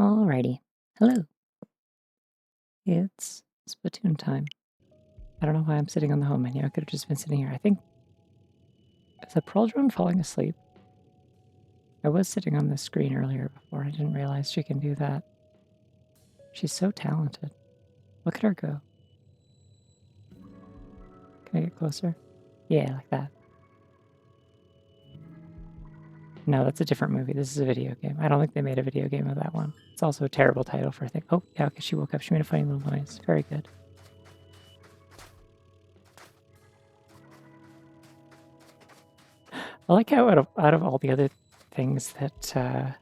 Alrighty. Hello. It's Splatoon time. I don't know why I'm sitting on the home menu. I could have just been sitting here. I think. Is the pearl drone falling asleep? I was sitting on the screen earlier before. I didn't realize she can do that. She's so talented. Look at her go. Can I get closer? Yeah, like that. No, that's a different movie. This is a video game. I don't think they made a video game of that one. It's also a terrible title for a thing. Oh, yeah, okay, she woke up. She made a funny little noise. Very good. I like how out of all the other things that,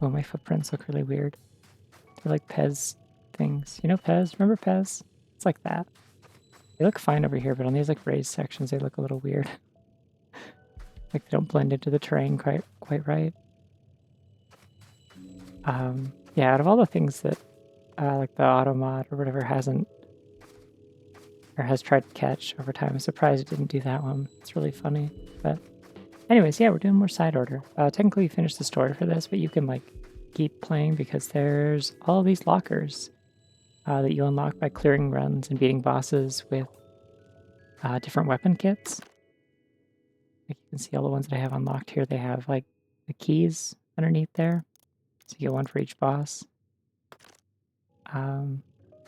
oh, my footprints look really weird. They're like Pez things. You know Pez? Remember Pez? It's like that. They look fine over here, but on these like raised sections, they look a little weird. Like they don't blend into the terrain quite right. Yeah, out of all the things that like the automod or whatever hasn't or has tried to catch over time, I'm surprised it didn't do that one. It's really funny. But anyways, yeah, we're doing more side order. Technically we finished the story for this, but you can like keep playing because there's all these lockers that you unlock by clearing runs and beating bosses with different weapon kits. Like you can see all the ones that I have unlocked here. They have like the keys underneath there. So you get one for each boss. So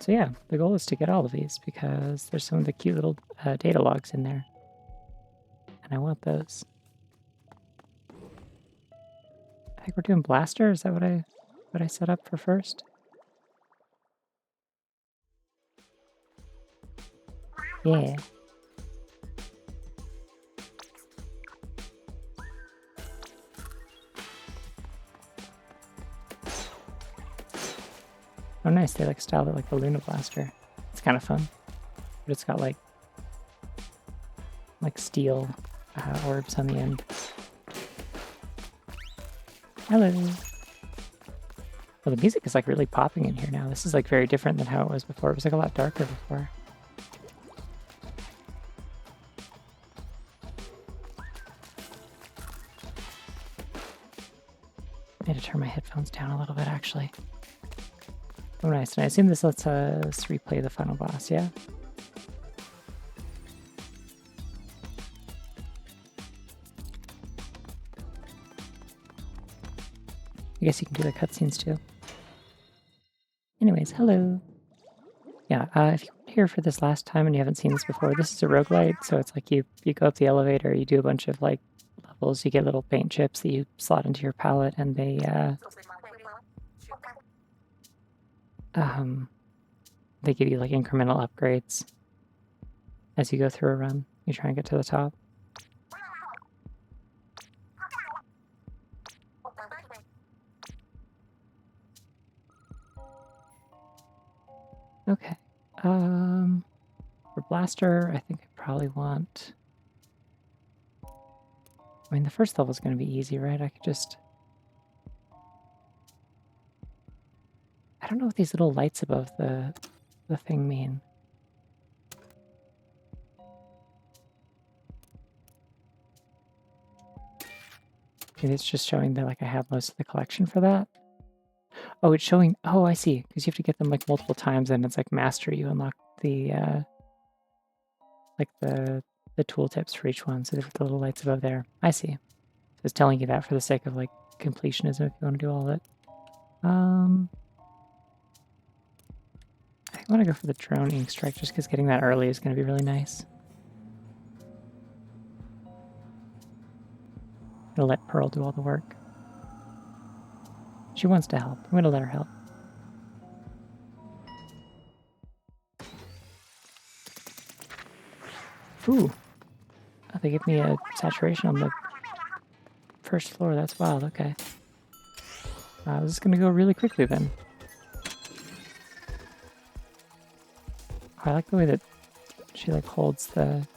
yeah, the goal is to get all of these because there's some of the cute little data logs in there. And I want those. I think we're doing blaster. Is that what I set up for first? Yeah. Oh nice, they like styled it like the Luna Blaster. It's kind of fun. But it's got like steel orbs on the end. Hello. Well, the music is like really popping in here now. This is like very different than how it was before. It was like a lot darker before. I need to turn my headphones down a little bit actually. Oh nice, and I assume this lets us replay the final boss, yeah? I guess you can do the cutscenes too. Anyways, hello. Yeah, if you were here for this last time and you haven't seen this before, this is a roguelite, so it's like you go up the elevator, you do a bunch of like levels, you get little paint chips that you slot into your palette, and they give you like incremental upgrades as you go through a run. You try and get to the top. Okay. For blaster, I think I probably want. I mean, the first level is going to be easy, right? I could just. I don't know what these little lights above the thing mean. Maybe it's just showing that like I have most of the collection for that. Oh, it's showing. Oh, I see. Because you have to get them like multiple times, and it's like mastery. You unlock the like the tooltips for each one. So they've got the little lights above there. I see. So it's telling you that for the sake of like completionism, if you want to do all of it. I want to go for the drone ink strike just because getting that early is going to be really nice. I'm gonna let Pearl do all the work. She wants to help. I'm gonna let her help. Ooh. Oh, they give me a saturation on the first floor. That's wild. Okay. This is gonna go really quickly then. I like the way that she like holds the.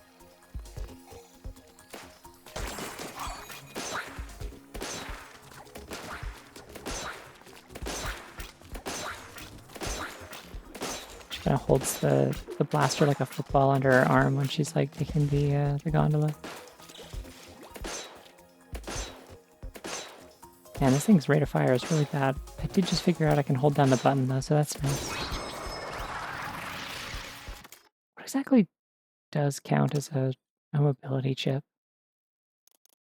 She kind of holds the blaster like a football under her arm when she's like taking the gondola. Man, this thing's rate of fire is really bad. I did just figure out I can hold down the button though, so that's nice. What exactly does count as a mobility chip?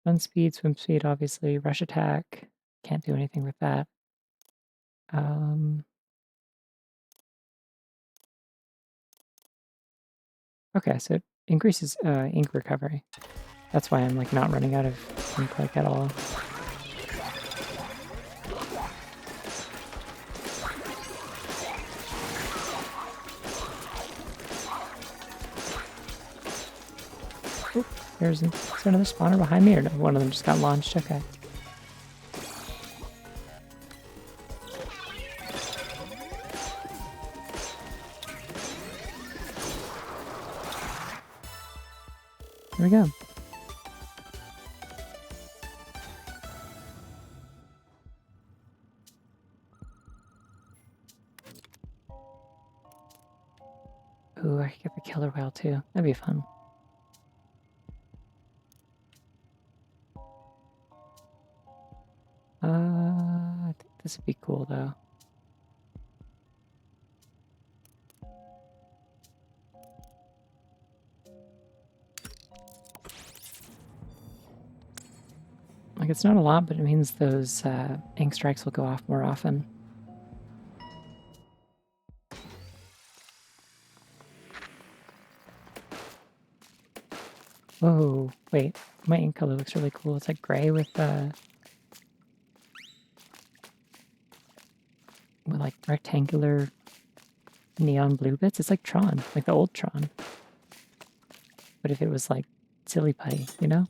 Run speed, swim speed, obviously. Rush attack. Can't do anything with that. Okay, so it increases ink recovery. That's why I'm like not running out of ink like at all. Oop, is there another spawner behind me, or no, one of them just got launched? Okay. Here we go. Ooh, I could get the killer whale too. That'd be fun. I think this would be cool though. Like, it's not a lot, but it means those ink strikes will go off more often. Whoa, wait. My ink color looks really cool. It's like gray with like rectangular neon blue bits. It's like Tron, like the old Tron. But if it was like silly putty, you know?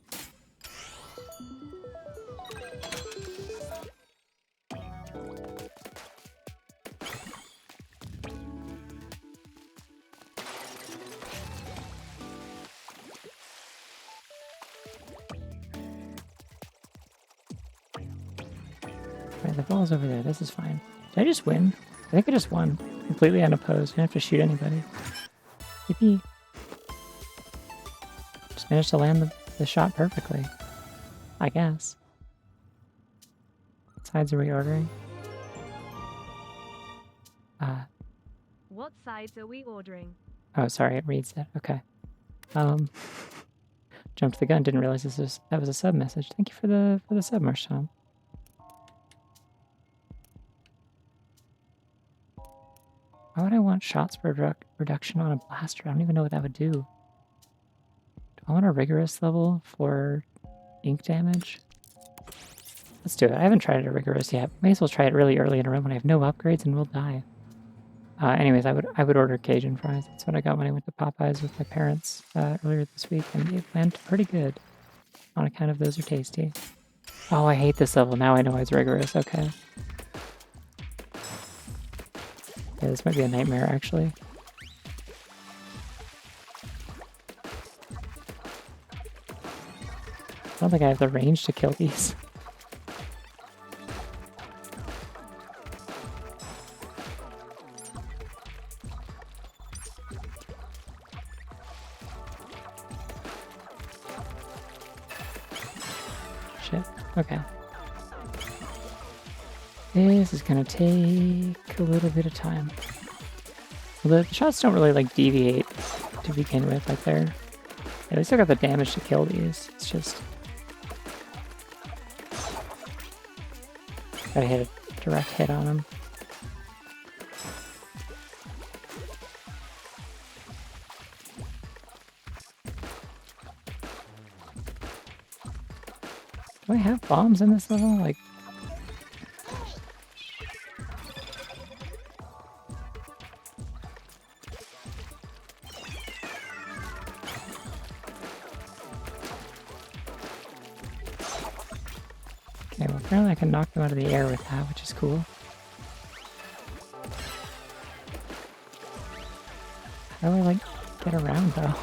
Right, the ball's over there. This is fine. Did I just win? I think I just won. Completely unopposed. Didn't have to shoot anybody. Yippee. Just managed to land the shot perfectly. I guess. What sides are we ordering? What sides are we ordering? Oh, sorry, it reads it. Okay. Jumped the gun. Didn't realize that was a sub message. Thank you for the sub, Marshall. Why would I want shots per reduction on a blaster? I don't even know what that would do. Do I want a rigorous level for ink damage? Let's do it. I haven't tried it at rigorous yet. May as well try it really early in a run when I have no upgrades and we'll die. Anyways, I would order Cajun fries. That's what I got when I went to Popeyes with my parents earlier this week, and it went pretty good on account of those are tasty. Oh, I hate this level. Now I know it's rigorous. Okay. Yeah, this might be a nightmare, actually. I don't think I have the range to kill these. Shit. Okay. This is gonna take a little bit of time. Well, the shots don't really like deviate to begin with, like they're... Yeah, they still got the damage to kill these. It's just... Gotta hit a direct hit on them. Do I have bombs in this level? Like... Okay, well apparently I can knock them out of the air with that, which is cool. How do I, like, get around, though?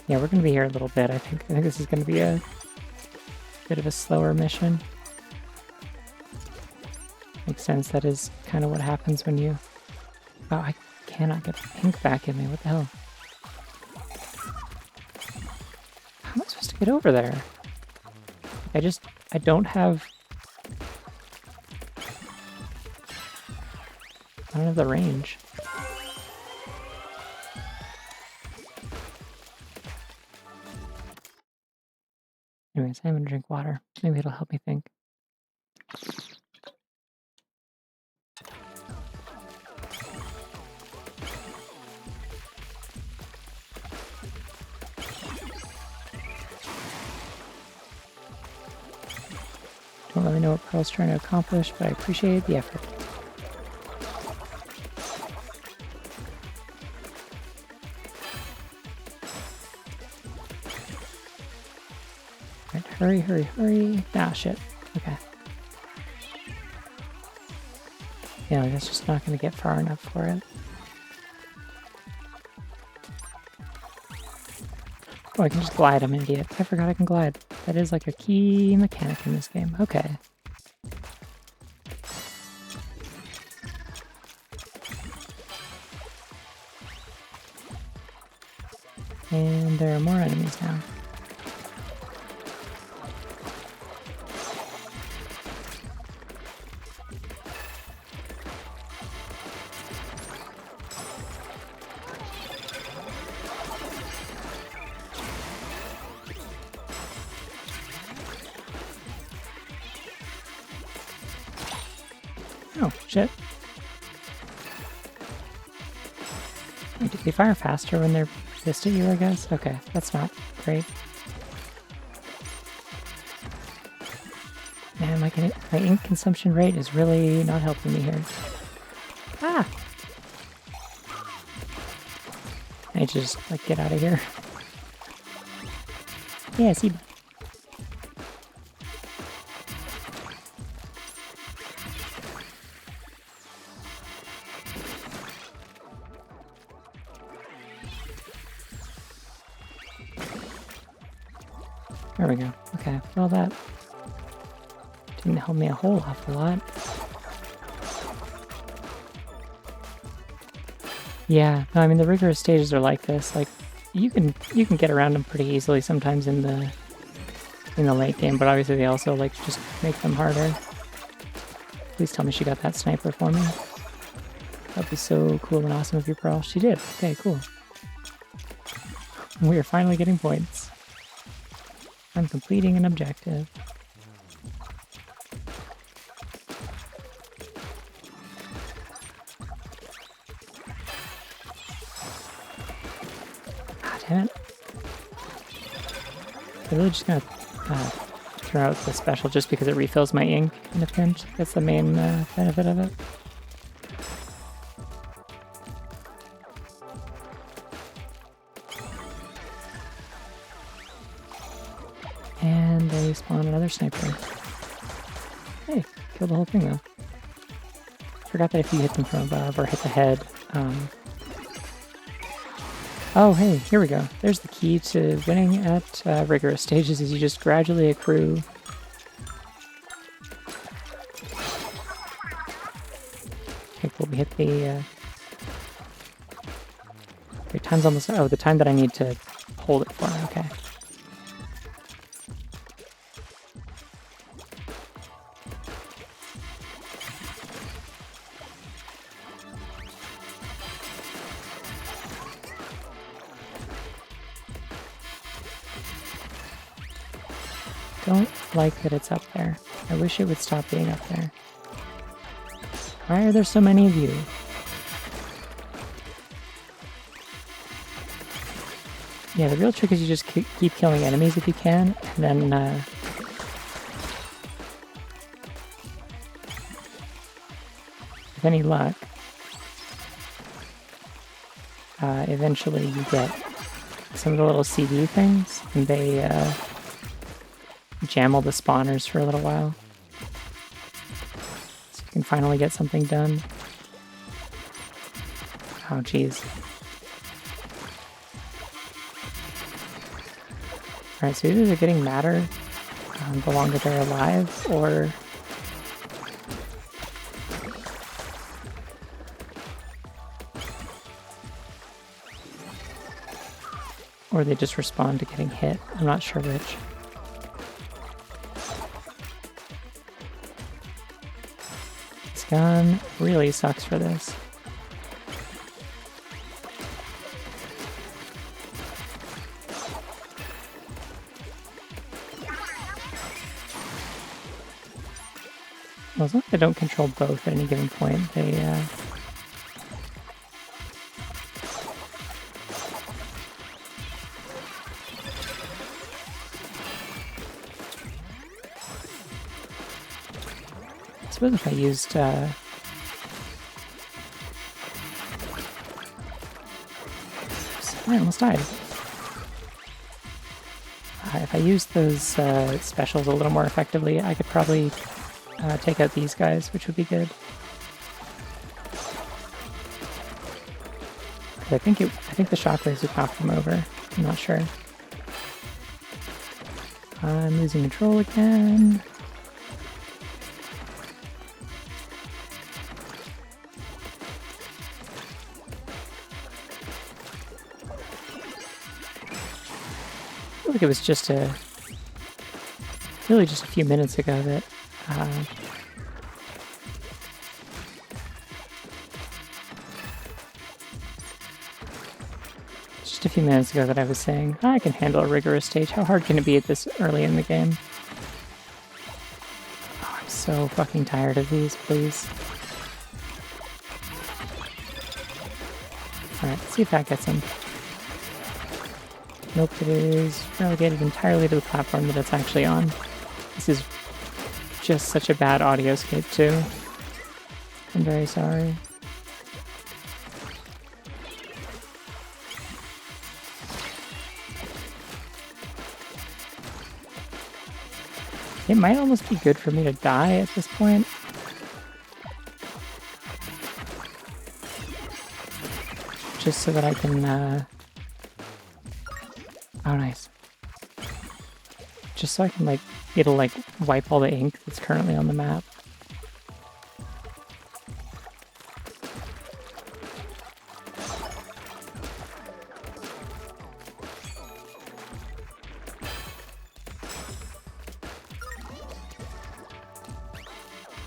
Yeah, we're gonna be here a little bit, I think. I think this is gonna be a bit of a slower mission. Makes sense, that is kind of what happens when you... Oh, I cannot get the pink back in me, what the hell? get over there. I don't have the range. Anyways, I'm gonna drink water. Maybe it'll help me think. Don't really know what Pearl's trying to accomplish, but I appreciate the effort. Alright, hurry, hurry, hurry. Ah, shit. Okay. Yeah, that's just not going to get far enough for it. Oh, I can just glide, I'm an idiot. I forgot I can glide. That is like a key mechanic in this game. Okay. And there are more enemies now. Oh, shit. Wait, do they fire faster when they're pissed at you, I guess? Okay, that's not great. Man, my ink consumption rate is really not helping me here. Ah! I need to just, like, get out of here. Yeah, see. There we go. Okay, well that didn't help me a whole awful lot. Yeah, no, I mean the rigorous stages are like this. Like you can get around them pretty easily sometimes in the late game, but obviously they also like just make them harder. Please tell me she got that sniper for me. That'd be so cool and awesome of you, Pearl. She did. Okay, cool. We are finally getting points. I'm completing an objective. Ah, damn it. I'm really just gonna throw out the special just because it refills my ink in a pinch. That's the main benefit of it. And they spawn another sniper. Hey, killed the whole thing though. Forgot that if you hit them from above or hit the head. Oh, hey, here we go. There's the key to winning at rigorous stages is you just gradually accrue. Okay, cool. We hit the time's almost. Oh, the time that I need to hold it for. Okay. Don't like that it's up there. I wish it would stop being up there. Why are there so many of you? Yeah, the real trick is you just keep killing enemies if you can, and then with any luck, eventually you get some of the little CD things, and they jam all the spawners for a little while. So you can finally get something done. Oh, jeez. Alright, so either they're getting madder the longer they're alive, or or they just respond to getting hit. I'm not sure which. This gun really sucks for this. Well, as long as they don't control both at any given point, they I suppose if I used I almost died. If I used those specials a little more effectively, I could probably take out these guys, which would be good. I think the shockwaves would knock them over. I'm not sure. I'm losing control again. I feel like it was just really just a few minutes ago that just a few minutes ago that I was saying, I can handle a rigorous stage. How hard can it be at this early in the game? Oh, I'm so fucking tired of these, please. Alright, let's see if that gets him. Nope, it is relegated entirely to the platform that it's actually on. This is just such a bad audioscape too. I'm very sorry. It might almost be good for me to die at this point. Just so that I can, oh, nice. Just so I can, like, it'll, like, wipe all the ink that's currently on the map.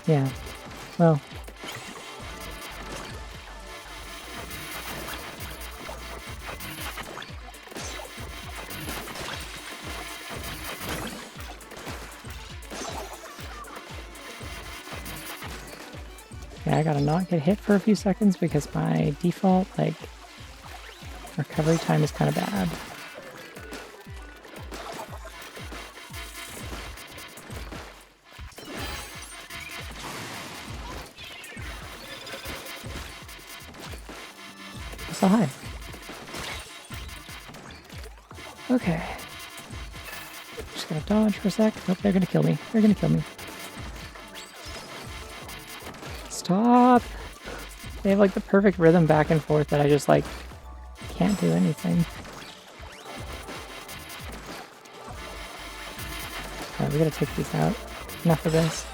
Yeah, well. Yeah, I gotta not get hit for a few seconds because my default, like, recovery time is kind of bad. So high. Okay. Just gonna dodge for a sec. Nope, they're gonna kill me. They're gonna kill me. Stop! They have like the perfect rhythm back and forth that I just like can't do anything. Alright, we gotta take these out. Enough of this.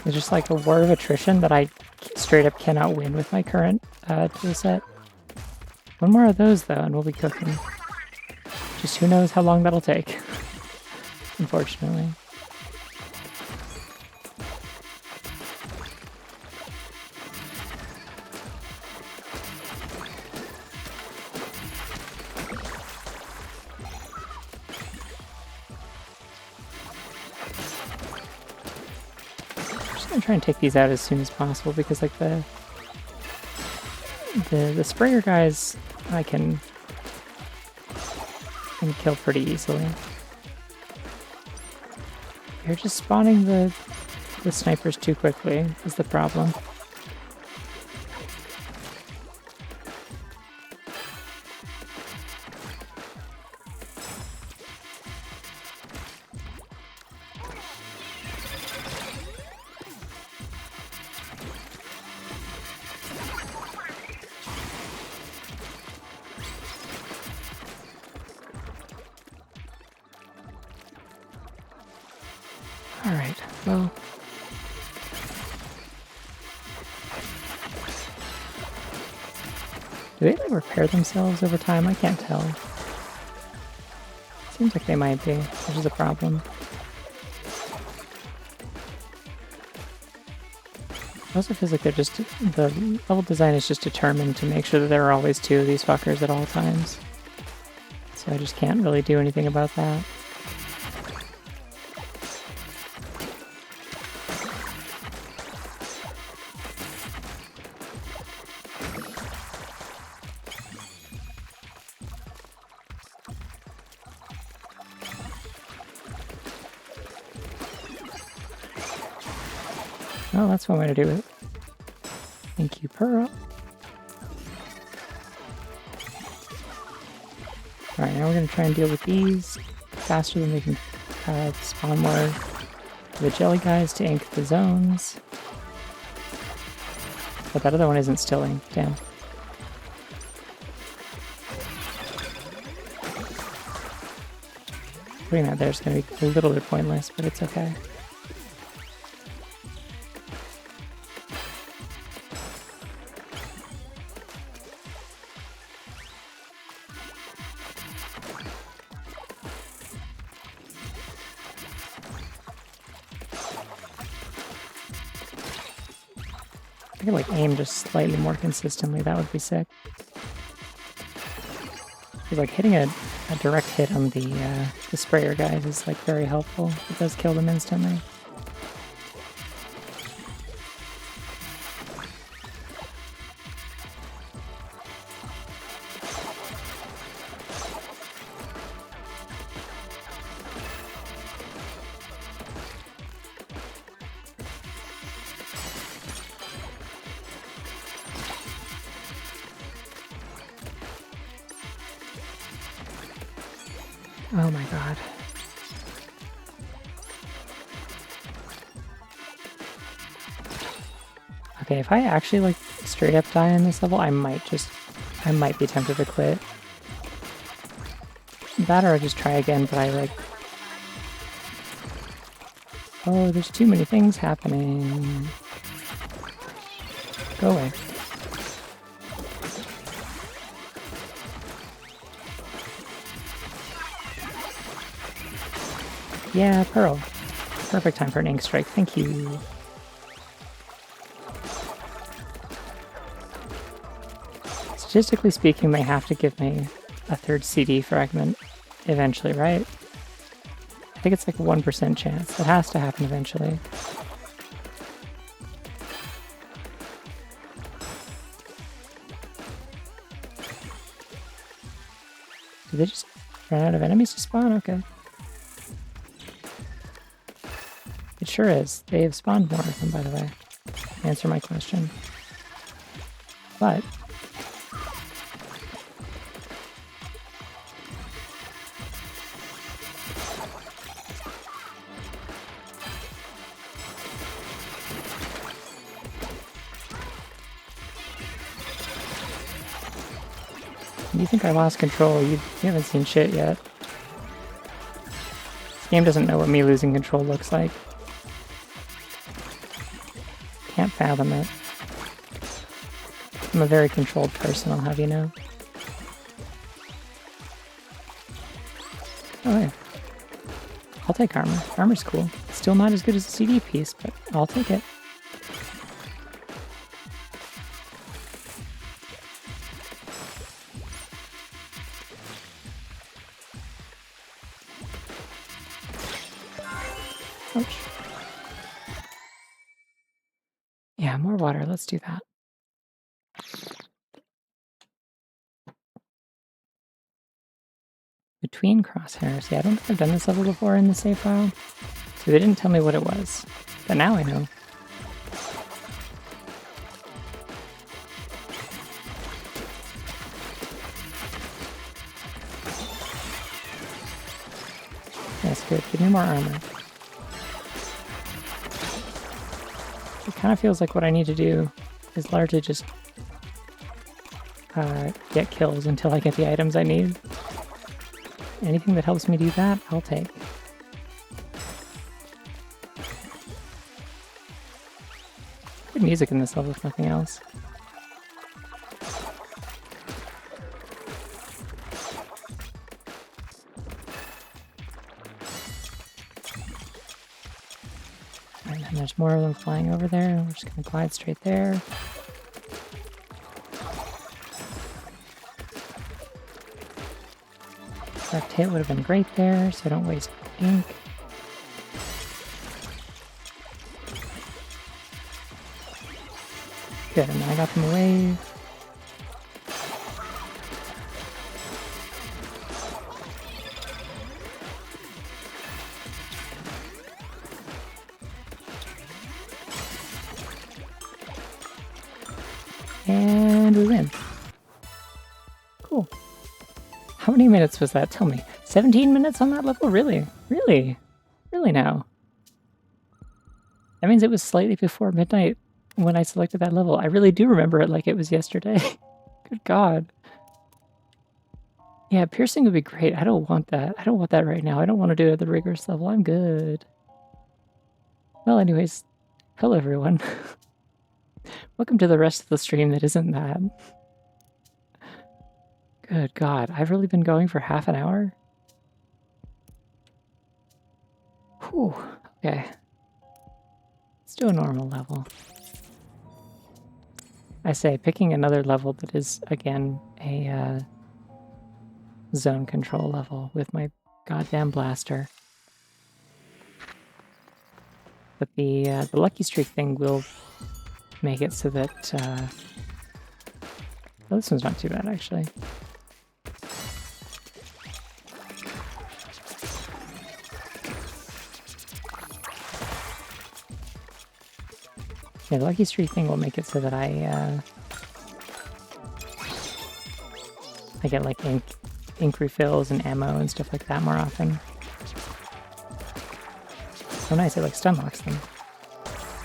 It's just like a war of attrition that I straight up cannot win with my current toolset. One more of those though and we'll be cooking. Just who knows how long that'll take, unfortunately. I'm trying to take these out as soon as possible because like the sprayer guys I can kill pretty easily. You're just spawning the snipers too quickly is the problem. well. Do they like repair themselves over time? I can't tell. Seems like they might be, which is a problem. It also feels like they're just, the level design is just determined to make sure that there are always two of these fuckers at all times. So I just can't really do anything about that. Well, that's one way to do it. Thank you, Pearl. Alright, now we're going to try and deal with these faster than they can spawn more of the jelly guys to ink the zones. But that other one isn't still inked, damn. Putting that there is going to be a little bit pointless, but it's okay. I could like aim just slightly more consistently, that would be sick. Because like hitting a direct hit on the sprayer guys is like very helpful. It does kill them instantly. Oh my god. Okay, if I actually like straight up die in this level, I might be tempted to quit. That or I just try again, but I like... Oh, there's too many things happening. Go away. Yeah, Pearl. Perfect time for an ink strike, thank you. Statistically speaking, they have to give me a third CD fragment eventually, right? I think it's like a 1% chance. It has to happen eventually. Did they just run out of enemies to spawn? Okay. It sure is. They have spawned more of them, by the way. Answer my question. But... you think I lost control? You haven't seen shit yet. This game doesn't know what me losing control looks like. Can't fathom it. I'm a very controlled person, I'll have you know. Oh yeah. I'll take armor. Armor's cool. Still not as good as a CD piece, but I'll take it. Ouch. Yeah, more water. Let's do that. Between crosshairs. Yeah, I don't think I've done this level before in the save file. So they didn't tell me what it was. But now I know. That's good. Give me more armor. It kind of feels like what I need to do is largely just get kills until I get the items I need. Anything that helps me do that, I'll take. music in this level, if nothing else. And there's more of them flying over there. We're just gonna glide straight there. That tail would have been great there, so don't waste ink. Good, and then I got them away. And we win. Cool. How many minutes was that? Tell me. 17 minutes on that level? Really? Really? Really now? That means it was slightly before midnight when I selected that level. I really do remember it like it was yesterday. Good God. Yeah, piercing would be great. I don't want that. I don't want that right now. I don't want to do it at the rigorous level. I'm good. Well, anyways, hello everyone. Welcome to the rest of the stream that isn't that. Good God, I've really been going for half an hour? Whew, okay. Let's do a normal level. I say, picking another level that is, again, a zone control level with my goddamn blaster. But the lucky streak thing will make it so that... Oh, this one's not too bad, actually. Yeah, the lucky streak thing will make it so that I get like ink refills and ammo and stuff like that more often. Oh nice, it like stun locks them.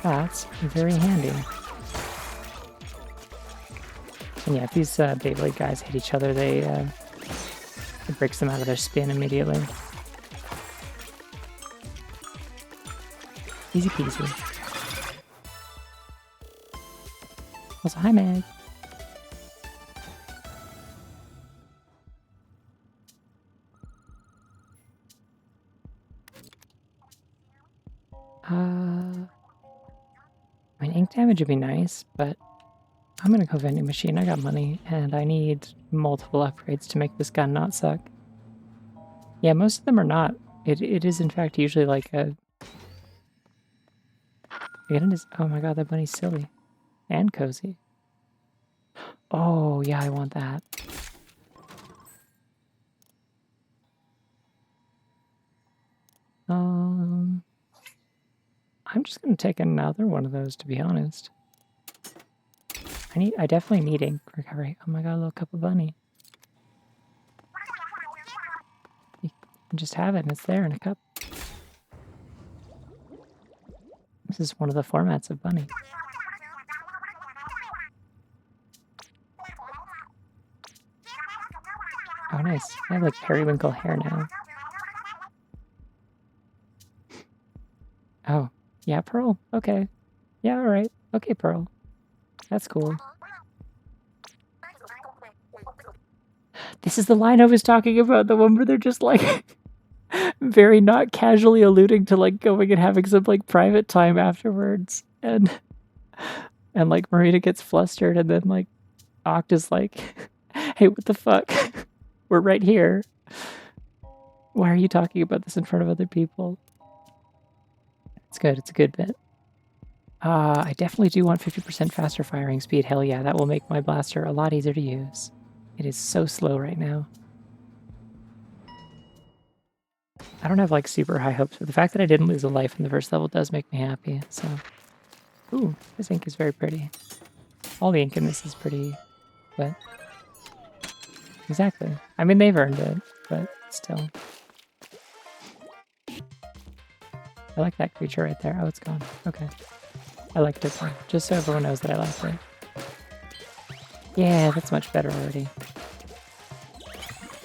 That's very handy. And yeah, if these Beyblade guys hit each other, it breaks them out of their spin immediately. Easy peasy. Also, hi Meg. I mean, ink damage would be nice, but I'm gonna go vending machine. I got money, and I need multiple upgrades to make this gun not suck. Yeah, most of them are not. It is, in fact, usually like a... Oh my god, that bunny's silly. And cozy. Oh, yeah, I want that. I'm just gonna take another one of those, to be honest. I definitely need ink recovery. Oh my god, a little cup of bunny. You can just have it and it's there in a cup. This is one of the formats of bunny. Oh nice, I have like periwinkle hair now. Oh, yeah, Pearl, okay. Yeah, alright, okay, Pearl. That's cool. This is the line I was talking about, the one where they're just like very not casually alluding to like going and having some like private time afterwards, and like Marita gets flustered, and then like Oct is like, hey, what the fuck? We're right here. Why are you talking about this in front of other people? It's good, it's a good bit. I definitely do want 50% faster firing speed. Hell yeah, that will make my blaster a lot easier to use. It is so slow right now. I don't have like super high hopes, but the fact that I didn't lose a life in the first level does make me happy, so... Ooh, this ink is very pretty. All the ink in this is pretty, but... Exactly. I mean, they've earned it, but still. I like that creature right there. Oh, it's gone. Okay. I liked it, just so everyone knows that I liked it. Yeah, that's much better already.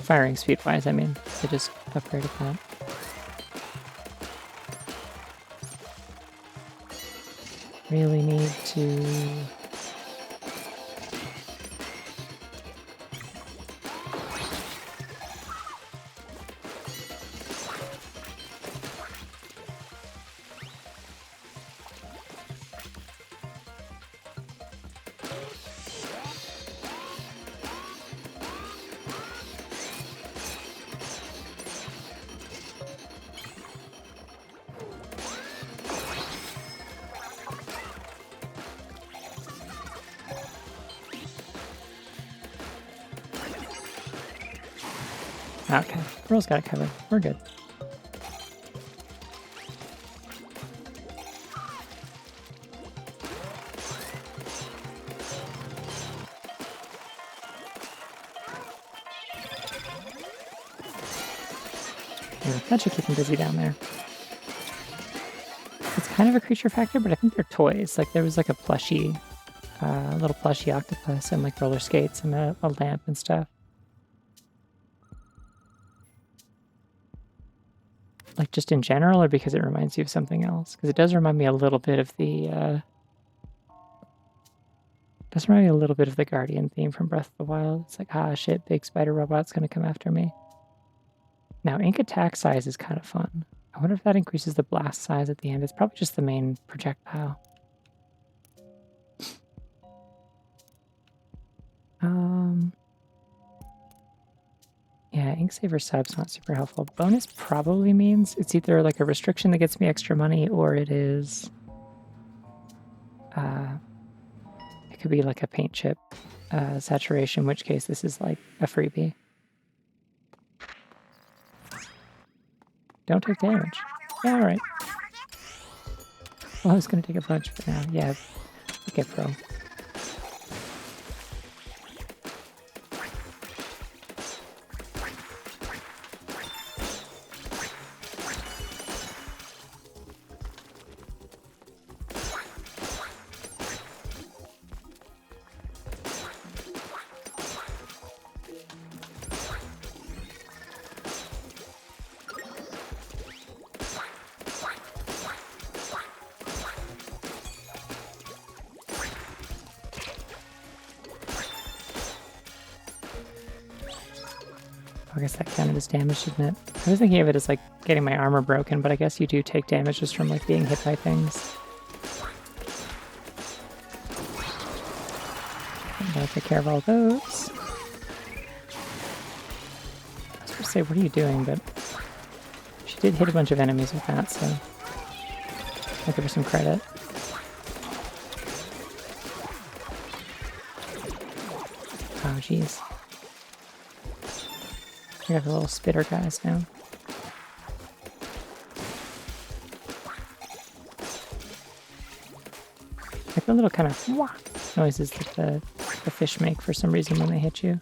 Firing speed-wise, I mean. I just upgraded that. really need to... Okay, Pearl's got it covered. We're good. Yeah, that should keep him busy down there. It's kind of a creature factor, but I think they're toys. Like, there was like a plushie, little plushie octopus and like roller skates and a lamp and stuff. Like, just in general, or because it reminds you of something else? Because it does remind me a little bit of the, Guardian theme from Breath of the Wild. It's like, ah, shit, big spider robot's gonna come after me. Now, ink attack size is kind of fun. I wonder if that increases the blast size at the end. It's probably just the main projectile. Yeah, Inksaver sub's not super helpful. Bonus probably means it's either like a restriction that gets me extra money, or it is... it could be like a paint chip saturation, in which case this is like a freebie. Don't take damage. Yeah, alright. Well, I was going to take a bunch, but now, yeah, okay, pro. I guess that counted as damage, didn't it? I was thinking of it as like getting my armor broken, but I guess you do take damage just from like being hit by things. I gotta take care of all those. I was gonna say, what are you doing? But she did hit a bunch of enemies with that, so I'll give her some credit. Oh, jeez. We have the little spitter guys now. Like the little kind of wah noises that the fish make for some reason when they hit you.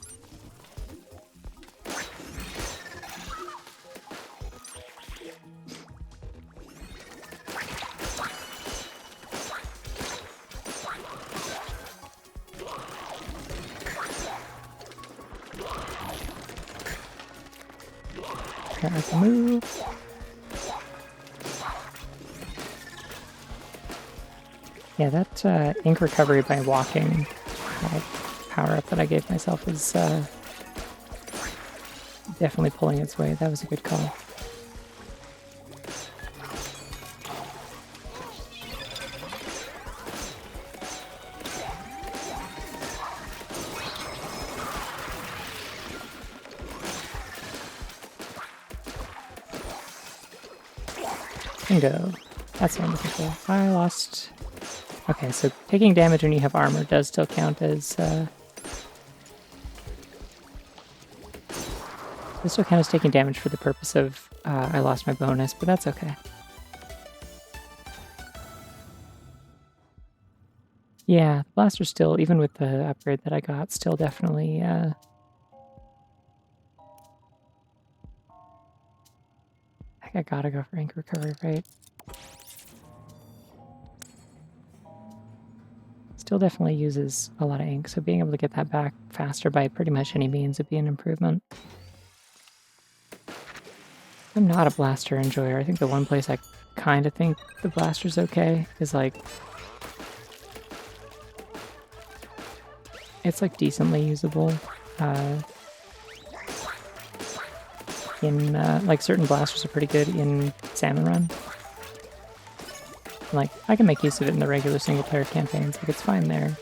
I can move. Yeah, that ink recovery by walking power up that I gave myself is definitely pulling its weight. That was a good call. Bingo. That's what I'm looking for. I lost... Okay, so taking damage when you have armor does still count as... This still counts as taking damage for the purpose of I lost my bonus, but that's okay. Yeah, the blaster still, even with the upgrade that I got, still definitely... I think I gotta go for ink recovery, right? Still definitely uses a lot of ink, so being able to get that back faster by pretty much any means would be an improvement. I'm not a blaster enjoyer. I think the one place I kind of think the blaster's okay is like it's like decently usable. In like certain blasters are pretty good in Salmon Run. Like I can make use of it in the regular single player campaigns, like it's fine there.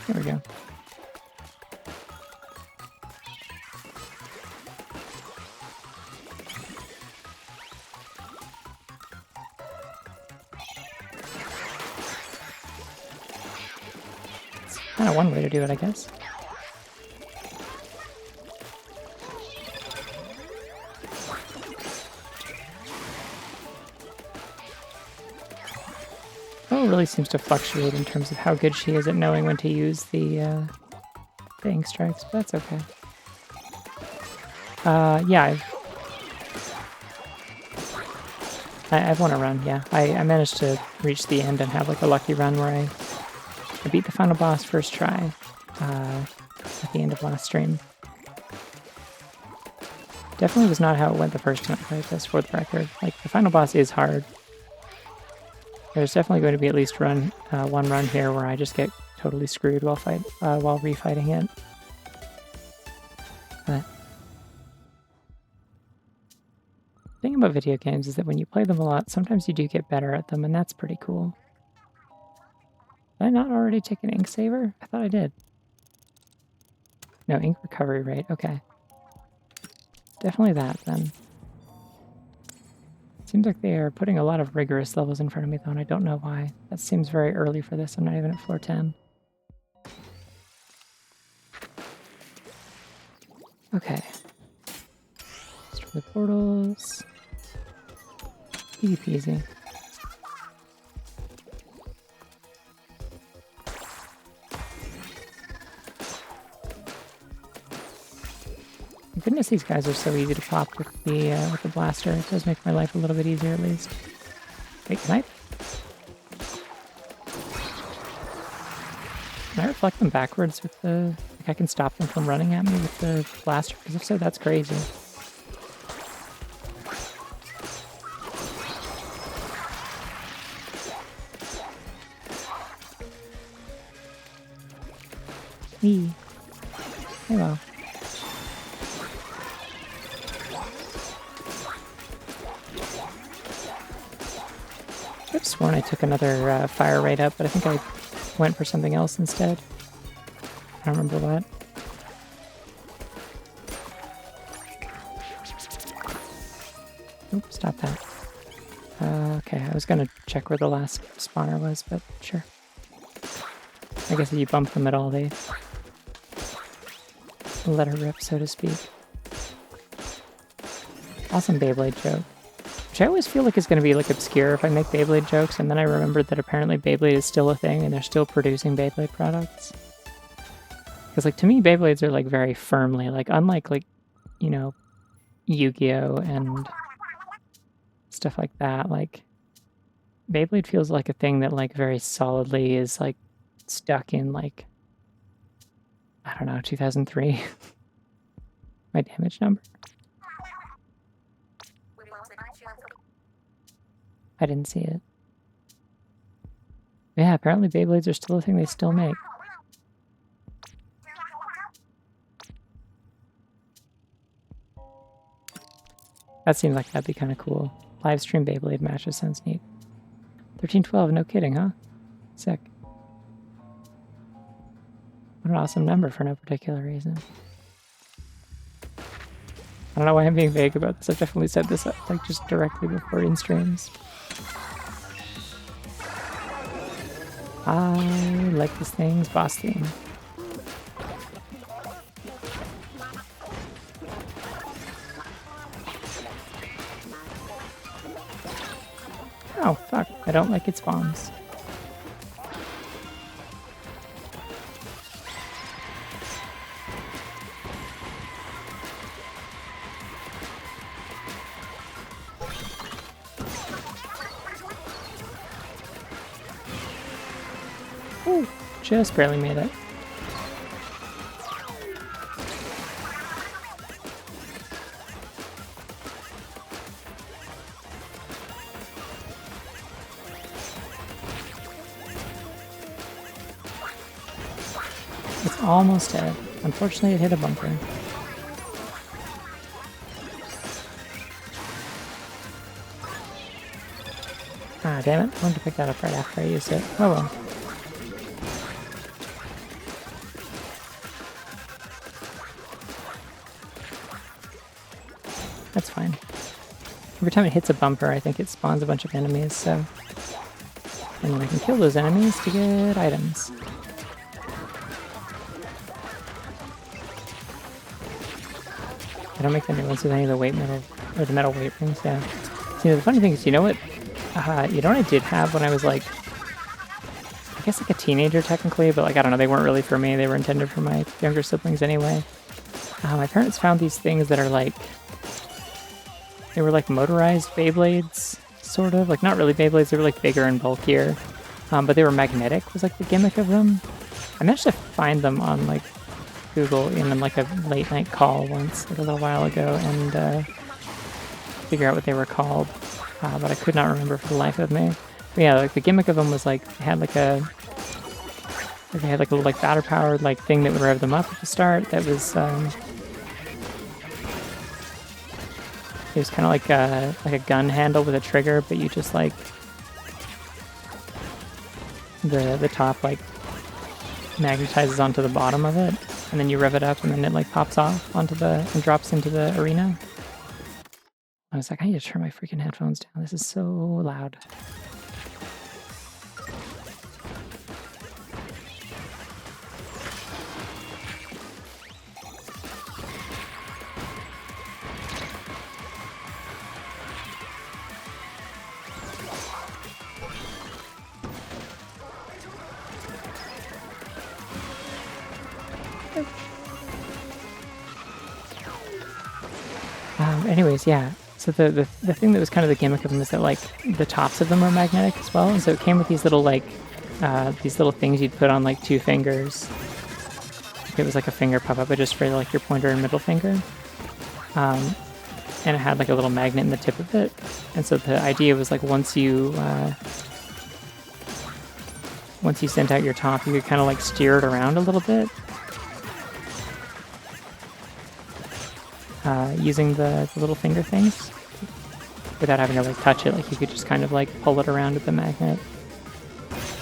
There we go. Kind of one way to do it, I guess. Oh, really seems to fluctuate in terms of how good she is at knowing when to use the ink strikes, but that's okay. Yeah, I've won a run, yeah. I managed to reach the end and have like a lucky run where I beat the final boss first try at the end of last stream. Definitely was not how it went the first time I played this, for the record. Like, the final boss is hard. There's definitely going to be at least one run here where I just get totally screwed while refighting it. But the thing about video games is that when you play them a lot, sometimes you do get better at them, and that's pretty cool. Did I not already take an ink saver? I thought I did. No, ink recovery rate. Okay. Definitely that, then. Seems like they are putting a lot of rigorous levels in front of me, though, and I don't know why. That seems very early for this. I'm not even at floor 10. Okay. Destroy the portals. Easy peasy. Goodness, these guys are so easy to pop with the blaster. It does make my life a little bit easier, at least. Wait, can I reflect them backwards with the... Like, I can stop them from running at me with the blaster? Because if so, that's crazy. Wee. Hello. I've sworn I took another fire rate up, but I think I went for something else instead. I don't remember what. Oops, stop that. Okay, I was gonna check where the last spawner was, but sure. I guess if you bump them at all, they let her rip, so to speak. Awesome Beyblade joke. Which I always feel like is going to be like obscure if I make Beyblade jokes, and then I remembered that apparently Beyblade is still a thing and they're still producing Beyblade products. Because like to me, Beyblades are like very firmly, like unlike like, you know, Yu-Gi-Oh! And stuff like that, like Beyblade feels like a thing that like very solidly is like stuck in like, I don't know, 2003. My damage number. I didn't see it. Yeah, apparently Beyblades are still a thing they still make. That seems like that'd be kind of cool. Live stream Beyblade matches sounds neat. 1312, no kidding, huh? Sick. What an awesome number for no particular reason. I don't know why I'm being vague about this. I've definitely said this like just directly before in streams. I like this thing's boss theme. Oh, fuck. I don't like its bombs. Ooh, just barely made it. It's almost dead. Unfortunately, it hit a bunker. Ah, damn it. I wanted to pick that up right after I used it. Oh well. That's fine. Every time it hits a bumper, I think it spawns a bunch of enemies, so... And then I can kill those enemies to get items. I don't make the new ones with any of the weight metal, or the metal weight rings, yeah. See, the funny thing is, you know what I did have when I was like, I guess like a teenager technically, but like, I don't know, they weren't really for me, they were intended for my younger siblings anyway. My parents found these things that are like, they were like motorized Beyblades, sort of, like not really Beyblades, they were like bigger and bulkier, but they were magnetic was like the gimmick of them. I managed to find them on like Google in like a late night call once, like a little while ago, and figure out what they were called, but I could not remember for the life of me. But yeah, like the gimmick of them was like they had like a little like batter powered like thing that would rev them up at the start. That was it was kind of like a gun handle with a trigger, but you just like the top like magnetizes onto the bottom of it, and then you rev it up, and then it like pops off onto the and drops into the arena. I was like, I need to turn my freaking headphones down. This is so loud. Anyways, yeah. So the thing that was kind of the gimmick of them is that like the tops of them are magnetic as well, and so it came with these little like these little things you'd put on like 2 fingers. It was like a finger pop-up, but just for like your pointer and middle finger. And it had like a little magnet in the tip of it, and so the idea was like once you sent out your top, you could kind of like steer it around a little bit. Using the little finger things without having to like touch it. Like you could just kind of like pull it around with the magnet.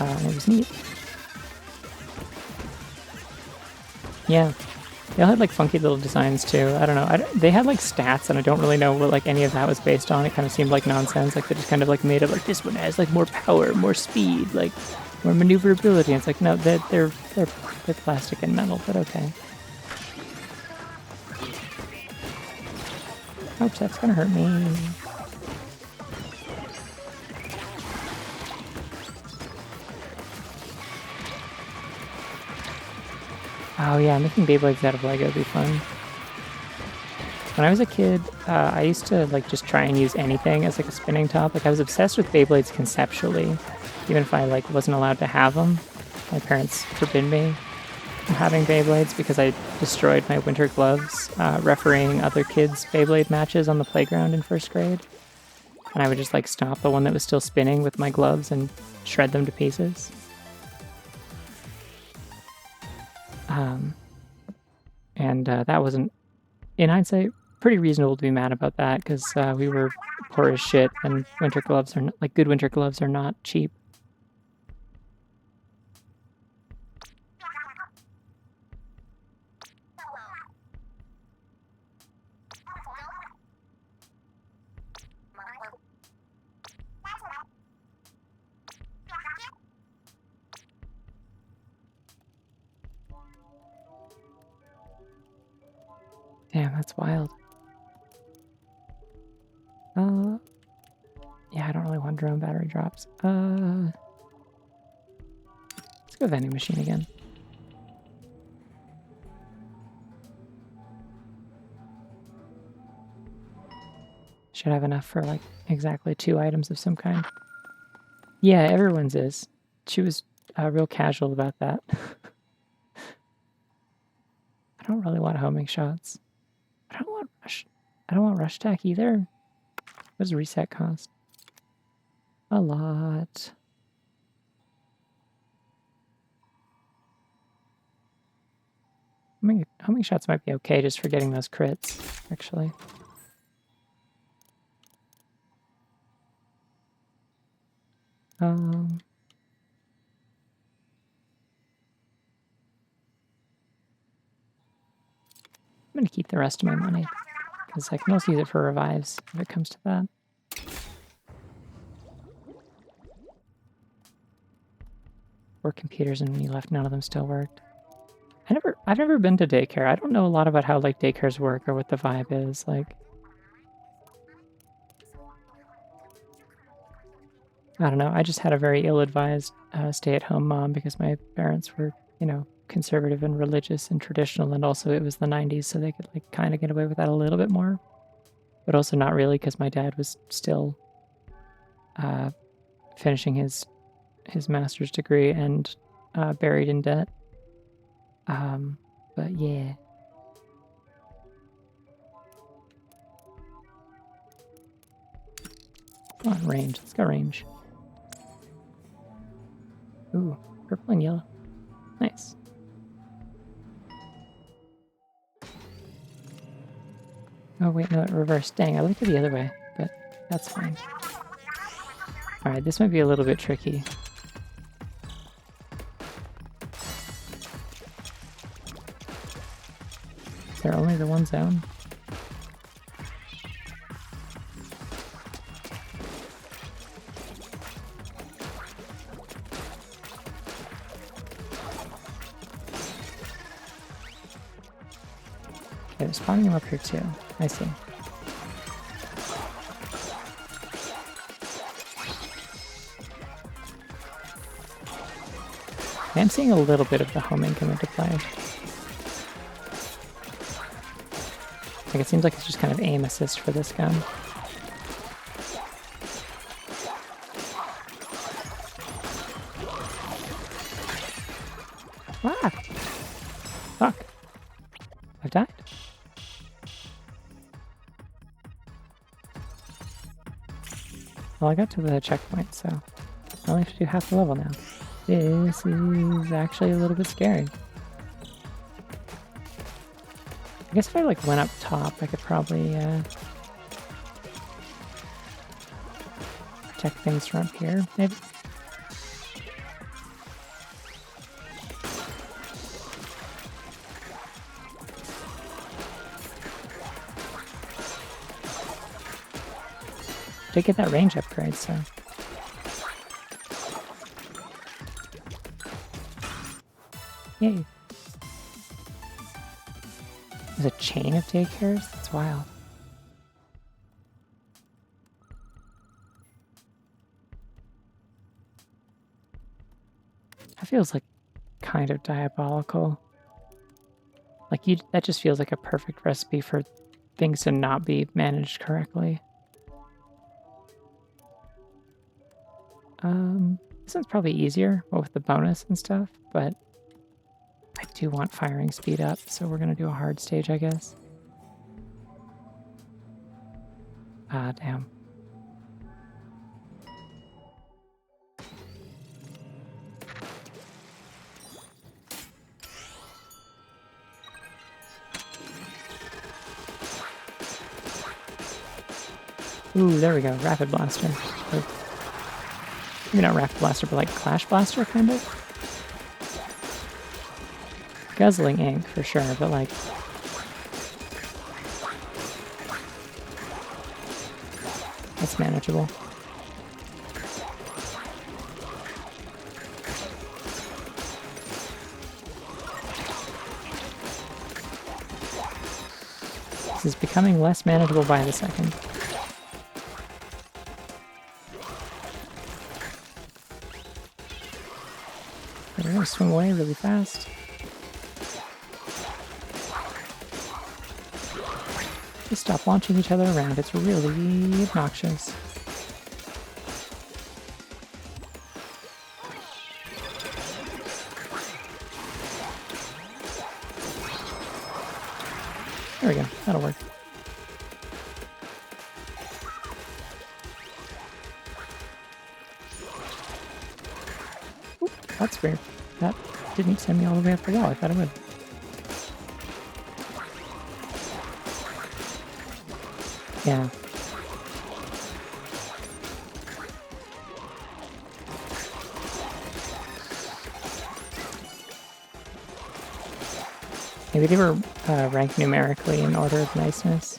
And it was neat. Yeah. They all had like funky little designs too. I don't know. They had like stats, and I don't really know what like any of that was based on. It kind of seemed like nonsense. Like they just kind of like made it like this one has like more power, more speed, like more maneuverability. And it's like no, they're plastic and metal, but okay. Oops, that's gonna hurt me. Oh yeah, making Beyblades out of Lego would be fun. When I was a kid, I used to like just try and use anything as like a spinning top. Like I was obsessed with Beyblades conceptually, even if I like wasn't allowed to have them. My parents forbid me from having Beyblades because I destroyed my winter gloves refereeing other kids' Beyblade matches on the playground in 1st grade. And I would just like stop the one that was still spinning with my gloves and shred them to pieces. And that wasn't, in hindsight, pretty reasonable to be mad about that because we were poor as shit, and winter gloves are not, like good winter gloves are not cheap. Damn, that's wild. Yeah, I don't really want drone battery drops. Let's go vending machine again. Should have enough for like exactly 2 items of some kind. Yeah, everyone's is. She was real casual about that. I don't really want homing shots. I don't want rush attack either. What does reset cost? A lot. Homing shots might be okay just for getting those crits, actually. I'm gonna keep the rest of my money, because I can also use it for revives if it comes to that. Four computers, and when you left, none of them still worked. I've never been to daycare. I don't know a lot about how like daycares work or what the vibe is like. I don't know. I just had a very ill-advised stay-at-home mom because my parents were, you know, conservative and religious and traditional, and also it was the 90s, so they could like kind of get away with that a little bit more, but also not really because my dad was still finishing his master's degree and buried in debt. But yeah. Come on, range. Let's go range. Ooh, purple and yellow. Nice. Oh, wait, no, it reversed. Dang, I looked at the other way, but that's fine. Alright, this might be a little bit tricky. Is there only the one zone? Okay, they're spawning them up here too. I see. I'm seeing a little bit of the homing come into play. Like it seems like it's just kind of aim assist for this gun. Ah! Fuck. I've died. Well, I got to the checkpoint, so I only have to do half the level now. This is actually a little bit scary. I guess if I like went up top, I could probably protect things from up here, maybe. Did get that range upgrade, so. Yay. There's a chain of daycares? That's wild. That feels like kind of diabolical. Like that just feels like a perfect recipe for things to not be managed correctly. This one's probably easier, with the bonus and stuff, but I do want firing speed up, so we're gonna do a hard stage, I guess. Ah, damn. Ooh, there we go, Rapid Blaster. Maybe not Rapid Blaster, but like Clash Blaster, kind of? Guzzling ink, for sure, but like... that's manageable. This is becoming less manageable by the second. We're gonna swing away really fast. Just stop launching each other around. It's really obnoxious. There we go. That'll work. Ooh, that's weird. That didn't send me all the way up the wall. I thought it would. Yeah. Maybe they were ranked numerically in order of niceness.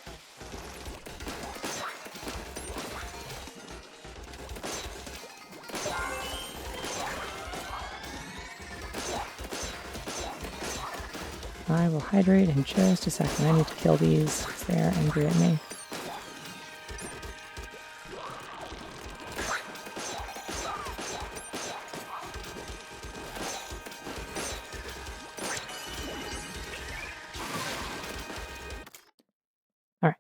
I will hydrate in just a second. I need to kill these because they are angry at me. All right.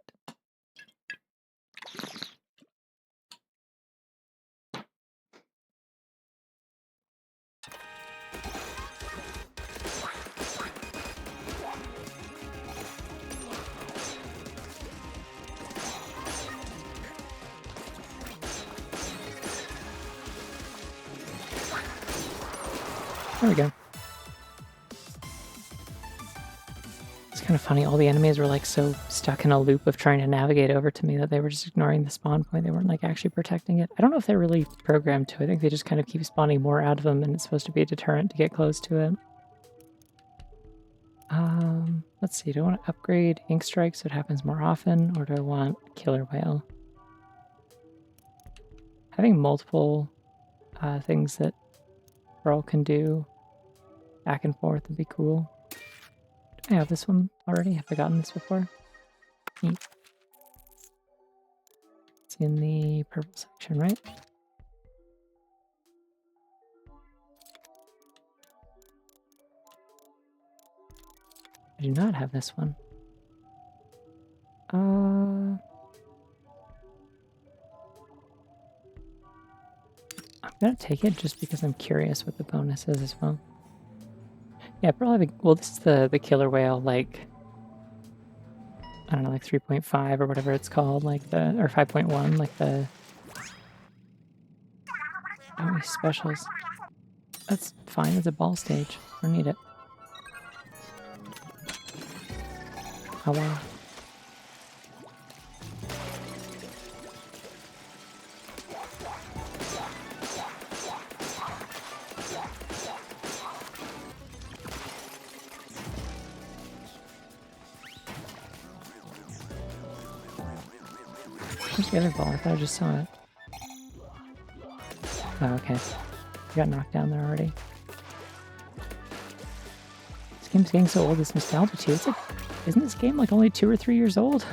There we go. It's kind of funny, all the enemies were like so stuck in a loop of trying to navigate over to me that they were just ignoring the spawn point. They weren't like actually protecting it. I don't know if they're really programmed to. I think they just kind of keep spawning more out of them and it's supposed to be a deterrent to get close to it. Let's see, do I want to upgrade Ink Strike so it happens more often, or do I want Killer Whale? Having multiple things that Pearl can do back and forth would be cool. Do I have this one already? Have I gotten this before? Neat. It's in the purple section, right? I do not have this one. I'm gonna take it just because I'm curious what the bonus is as well. Yeah, probably. Well, this is the Killer Whale, like, I don't know, like 3.5 or whatever it's called, like or 5.1, like the specials. That's fine. It's a ball stage. I don't need it. Oh wow. Where's the other ball? I thought I just saw it. Oh, okay. I got knocked down there already. This game's getting so old, it's nostalgia too. It's like, isn't this game like only 2 or 3 years old?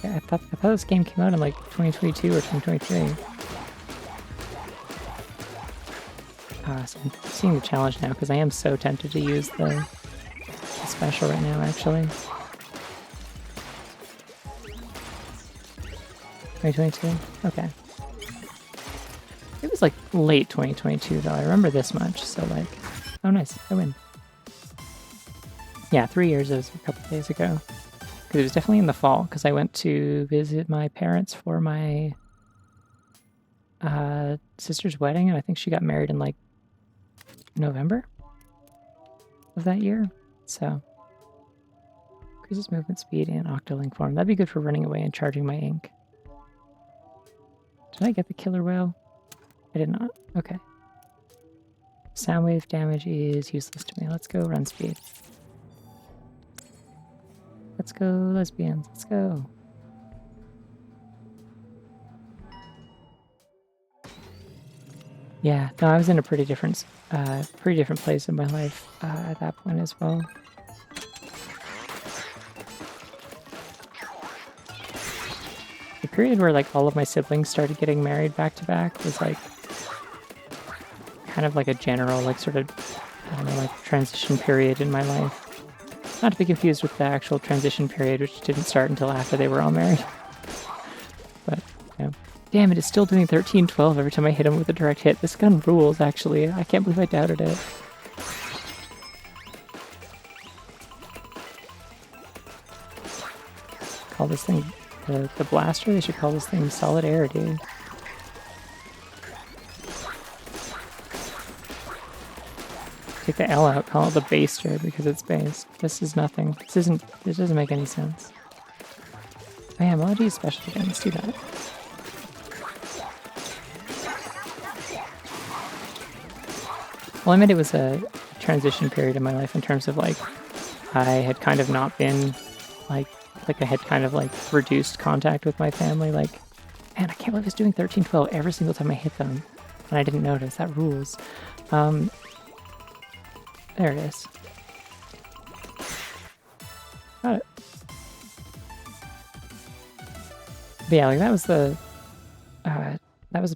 Yeah, I thought this game came out in like 2022 or 2023. So I'm seeing the challenge now because I am so tempted to use the special right now, actually. 2022? Okay. It was like late 2022 though, I remember this much, so like, oh nice, I win. Yeah, 3 years, it was a couple days ago. Because it was definitely in the fall, because I went to visit my parents for my sister's wedding, and I think she got married in like November of that year. So, increases movement speed and octolink form. That'd be good for running away and charging my ink. Did I get the Killer Whale? I did not. Okay. Sound wave damage is useless to me. Let's go run speed. Let's go, lesbians. Let's go. Yeah, no, I was in a pretty different place in my life at that point as well. The period where like all of my siblings started getting married back to back was like kind of like a general like sort of, I don't know, like transition period in my life. Not to be confused with the actual transition period, which didn't start until after they were all married. But, you know. Damn it, it's still doing 13-12 every time I hit him with a direct hit. This gun rules, actually. I can't believe I doubted it. Call this thing the blaster? They should call this thing Solidarity. Take the L out, call it the baster because it's based. This is nothing. This doesn't make any sense. Oh yeah, Melody is special again. Let's do that. Well, I mean, it was a transition period in my life in terms of like, I had kind of not been like I had kind of like reduced contact with my family. Like, man, I can't believe I was doing 13-12 every single time I hit them. And I didn't notice. That rules. There it is. Got it. But yeah, like that was the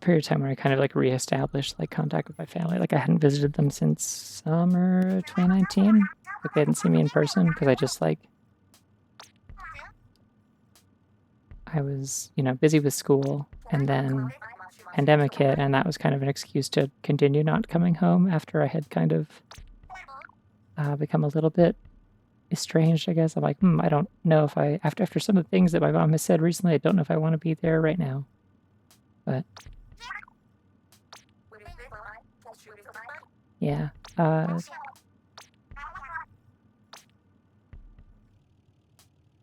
period of time where I kind of like reestablished like contact with my family. Like I hadn't visited them since summer 2019. Like they hadn't seen me in person because I just like I was, you know, busy with school, and then pandemic hit, and that was kind of an excuse to continue not coming home after I had kind of become a little bit estranged, I guess. I'm like, I don't know if after some of the things that my mom has said recently, I don't know if I want to be there right now. But yeah.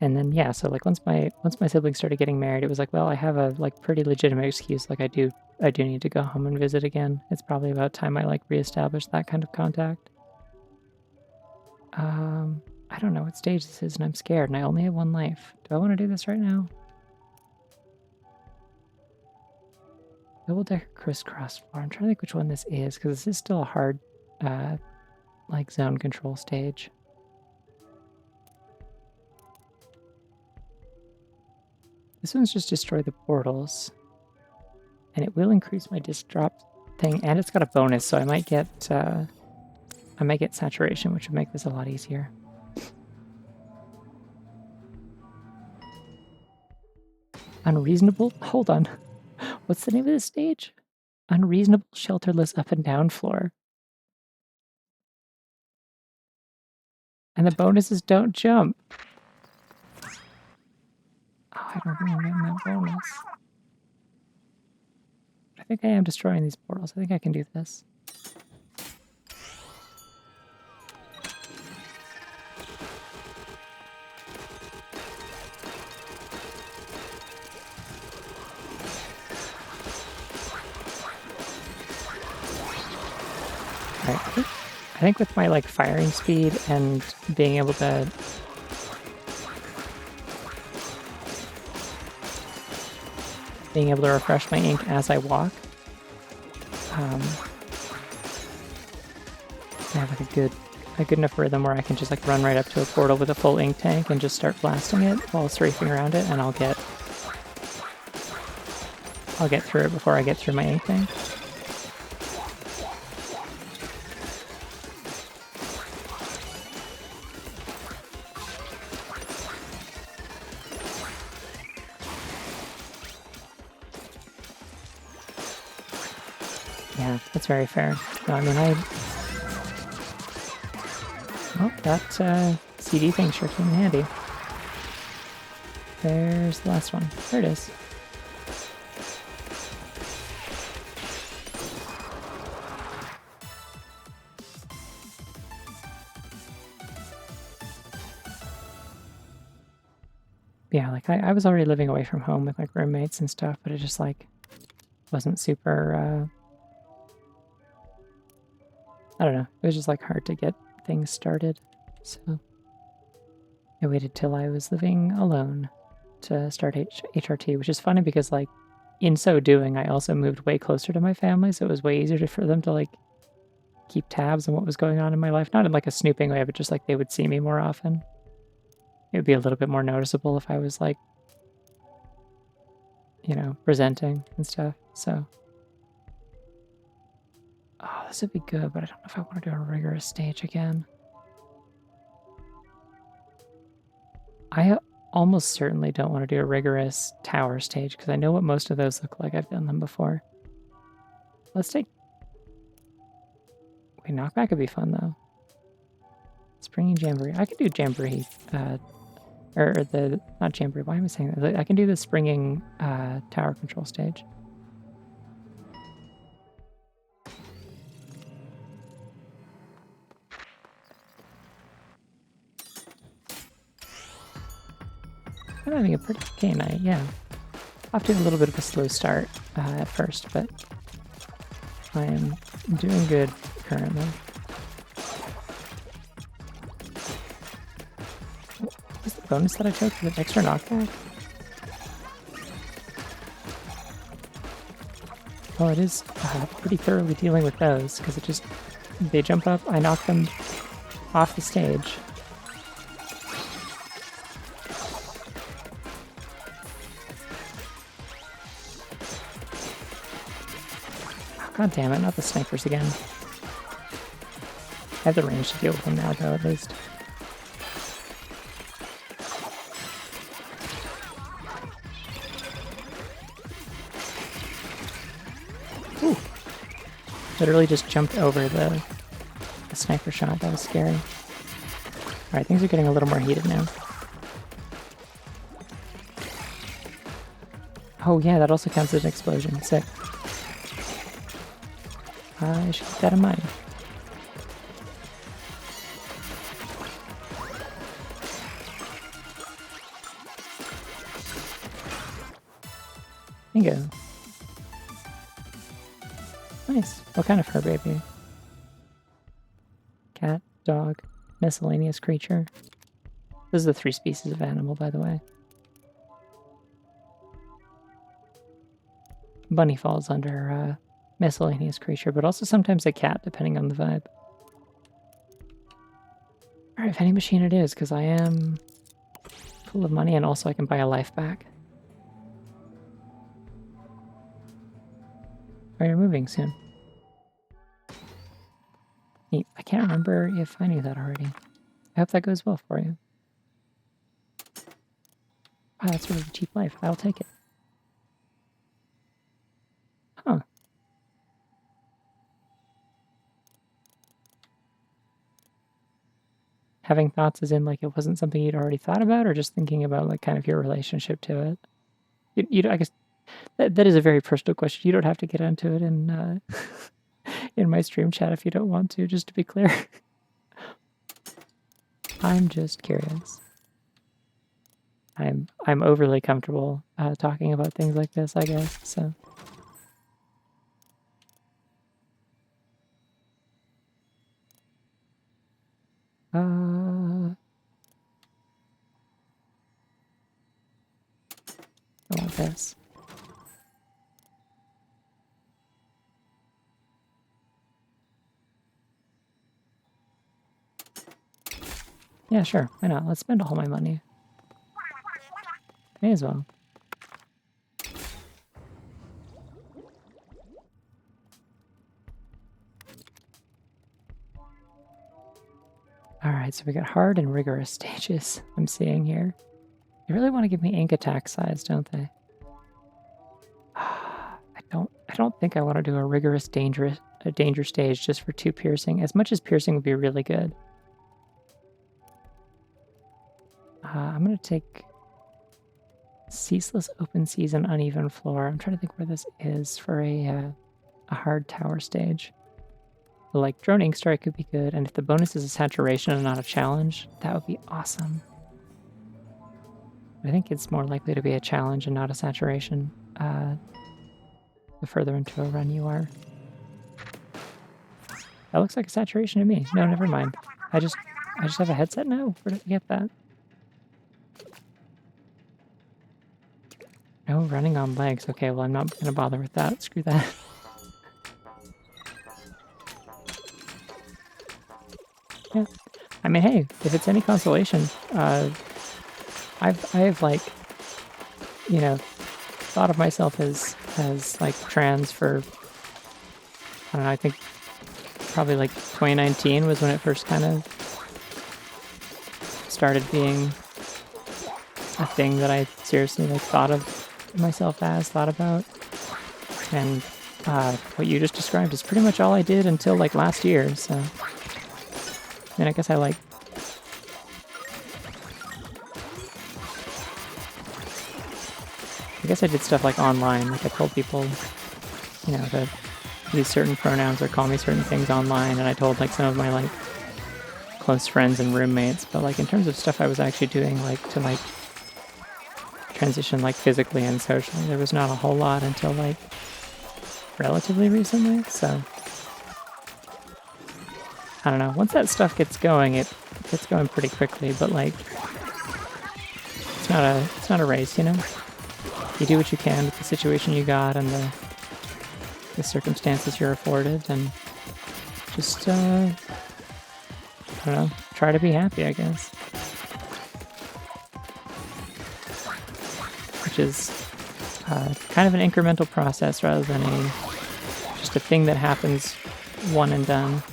And then yeah, so like once my siblings started getting married, it was like, well, I have a like pretty legitimate excuse. Like I do need to go home and visit again. It's probably about time I like reestablish that kind of contact. I don't know what stage this is, and I'm scared, and I only have one life. Do I want to do this right now? Double decker crisscross floor. I'm trying to think which one this is, because this is still a hard, like zone control stage. This one's just destroy the portals, and it will increase my disc drop thing, and it's got a bonus, so I might get saturation, which would make this a lot easier. Unreasonable? Hold on. What's the name of this stage? Unreasonable shelterless up and down floor. And the bonuses don't jump. Oh, I don't remember that bonus. I think I am destroying these portals. I think I can do this. Alright, I think with my like firing speed and being able to refresh my ink as I walk, I have like a good enough rhythm where I can just like run right up to a portal with a full ink tank and just start blasting it while strafing around it, and I'll get through it before I get through my ink tank. Yeah, that's very fair. No, I mean, well, that CD thing sure came in handy. There's the last one. There it is. Yeah, like I was already living away from home with like roommates and stuff, but it just like wasn't super, I don't know. It was just like hard to get things started. So I waited till I was living alone to start HRT, which is funny because like in so doing, I also moved way closer to my family, so it was way easier for them to like keep tabs on what was going on in my life. Not in like a snooping way, but just like they would see me more often. It would be a little bit more noticeable if I was like, you know, presenting and stuff. So, oh, this would be good, but I don't know if I want to do a rigorous stage again. I almost certainly don't want to do a rigorous tower stage because I know what most of those look like. I've done them before. Let's take... Wait, knockback would be fun, though. Springing Jamboree. I can do Jamboree, not Jamboree, why am I saying that? I can do the springing tower control stage. I'm having a pretty okay night, yeah. Off to a little bit of a slow start at first, but I am doing good currently. What was the bonus that I took? Was it extra knockback? Well, it is pretty thoroughly dealing with those, because they jump up, I knock them off the stage. Oh, God damn it, not the snipers again. I have the range to deal with them now, though, at least. Ooh. Literally just jumped over the sniper shot. That was scary. Alright, things are getting a little more heated now. Oh yeah, that also counts as an explosion. Sick. I should keep that in mind. Bingo. Nice. What kind of fur baby? Cat, dog, miscellaneous creature. Those are the 3 species of animal, by the way. Bunny falls under miscellaneous creature, but also sometimes a cat, depending on the vibe. Alright, vending machine it is, because I am full of money, and also I can buy a life back. Oh, you're moving soon. Neat. I can't remember if I knew that already. I hope that goes well for you. Wow, that's a really cheap life. I'll take it. Huh. Having thoughts as in, like, it wasn't something you'd already thought about, or just thinking about, like, kind of your relationship to it? I guess that is a very personal question. You don't have to get into it in in my stream chat if you don't want to, just to be clear. I'm just curious. I'm overly comfortable talking about things like this, I guess, so. I want this. Yeah, sure. Why not? Let's spend all my money. May as well. Alright, so we got hard and rigorous stages I'm seeing here. They really want to give me ink attack size, don't they? I don't think I want to do a rigorous danger stage just for 2 piercing, as much as piercing would be really good. I'm going to take Ceaseless Open Season Uneven Floor. I'm trying to think where this is for a hard tower stage. But like Drone Ink Strike could be good, and if the bonus is a saturation and not a challenge, that would be awesome. I think it's more likely to be a challenge and not a saturation. The further into a run you are. That looks like a saturation to me. No, never mind. I just have a headset now? Where did I get that? No running on legs. Okay, well, I'm not going to bother with that. Screw that. Yeah. I mean, hey, if it's any consolation, I've like, you know, thought of myself as like trans for, I don't know, I think probably like 2019 was when it first kind of started being a thing that I seriously like thought of myself as, thought about. And what you just described is pretty much all I did until like last year, so. I mean, I guess I did stuff like online, like I told people, you know, to use certain pronouns or call me certain things online, and I told like some of my like close friends and roommates, but like in terms of stuff I was actually doing like to like transition like physically and socially. There was not a whole lot until like relatively recently, so I don't know. Once that stuff gets going, it gets going pretty quickly, but like it's not a race, you know? You do what you can with the situation you got and the circumstances you're afforded, and just I don't know, try to be happy, I guess. Which is kind of an incremental process rather than just a thing that happens one and done.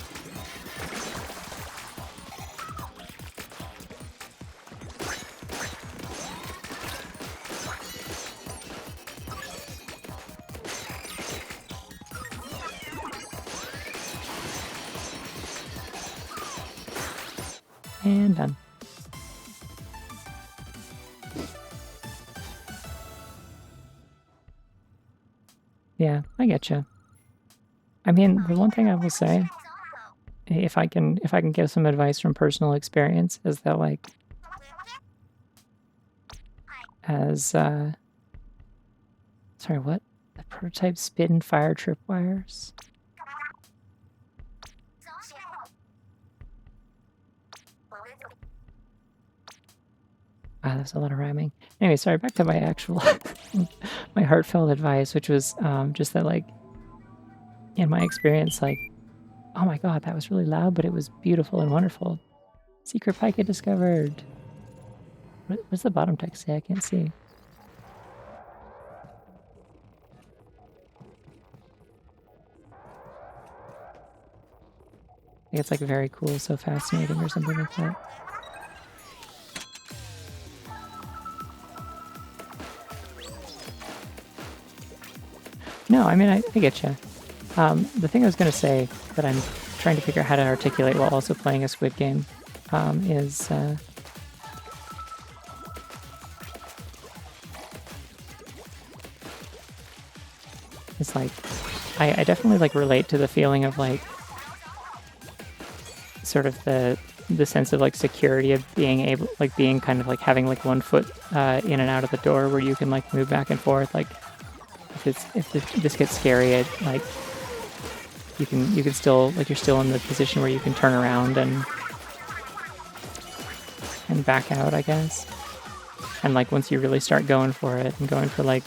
And done. Yeah, I get you. I mean, the one thing I will say, if I can give some advice from personal experience, is that like as sorry, what? The prototype spit and fire tripwires? Ah, there's a lot of rhyming. Anyway, sorry, back to my actual my heartfelt advice, which was just that like in my experience, like, oh my god, that was really loud, but it was beautiful and wonderful. Secret pika discovered. What's the bottom text say? I can't see. I think it's like very cool, so fascinating, or something like that. No, I mean, I get you. The thing I was going to say that I'm trying to figure out how to articulate while also playing a Squid game is it's like I definitely like relate to the feeling of like sort of the sense of like security of being able, like being kind of like having like one foot in and out of the door where you can like move back and forth. Like if this gets scary, like you can still, like, you're still in the position where you can turn around and back out, I guess. And like once you really start going for it and going for like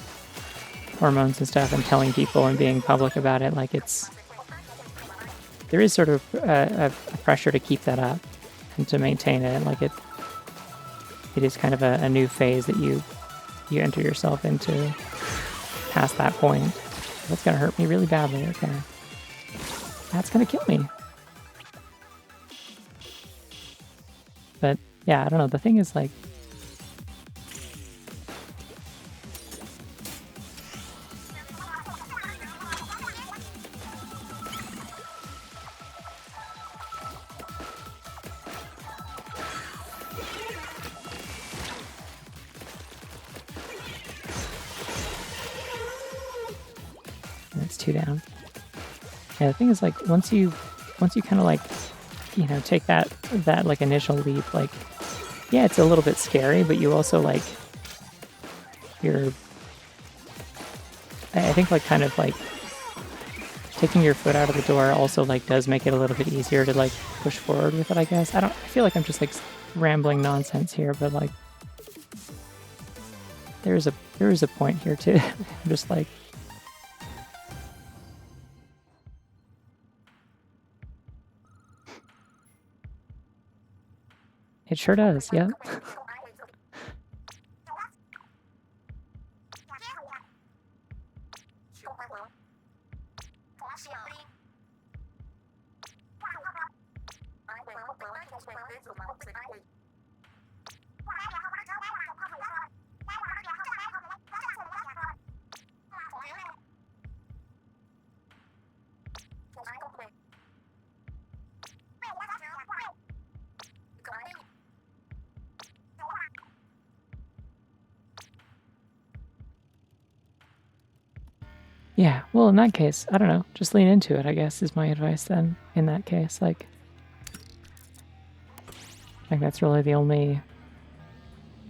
hormones and stuff and telling people and being public about it, like there is sort of a pressure to keep that up and to maintain it. Like it is kind of a new phase that you enter yourself into past that point. That's gonna hurt me really badly. Okay, that's gonna kill me. But yeah, I don't know. The thing is like, that's two down. Yeah, the thing is like once you kind of like, you know, take that like initial leap, like yeah, it's a little bit scary, but you also like I think like kind of like taking your foot out of the door also like does make it a little bit easier to like push forward with it, I guess. I feel like I'm just like rambling nonsense here, but like there is a point here too. I'm just like, it sure does, yeah. Yeah, well, in that case, I don't know. Just lean into it, I guess, is my advice then. In that case, like, I think that's really the only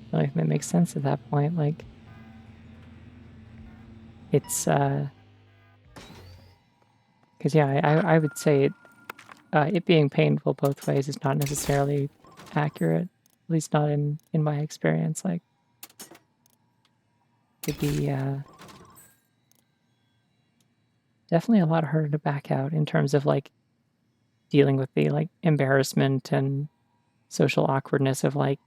thing that makes sense at that point. Like, it's because yeah, I would say it being painful both ways is not necessarily accurate, at least not in my experience. Like it'd be definitely a lot harder to back out in terms of like dealing with the like embarrassment and social awkwardness of like,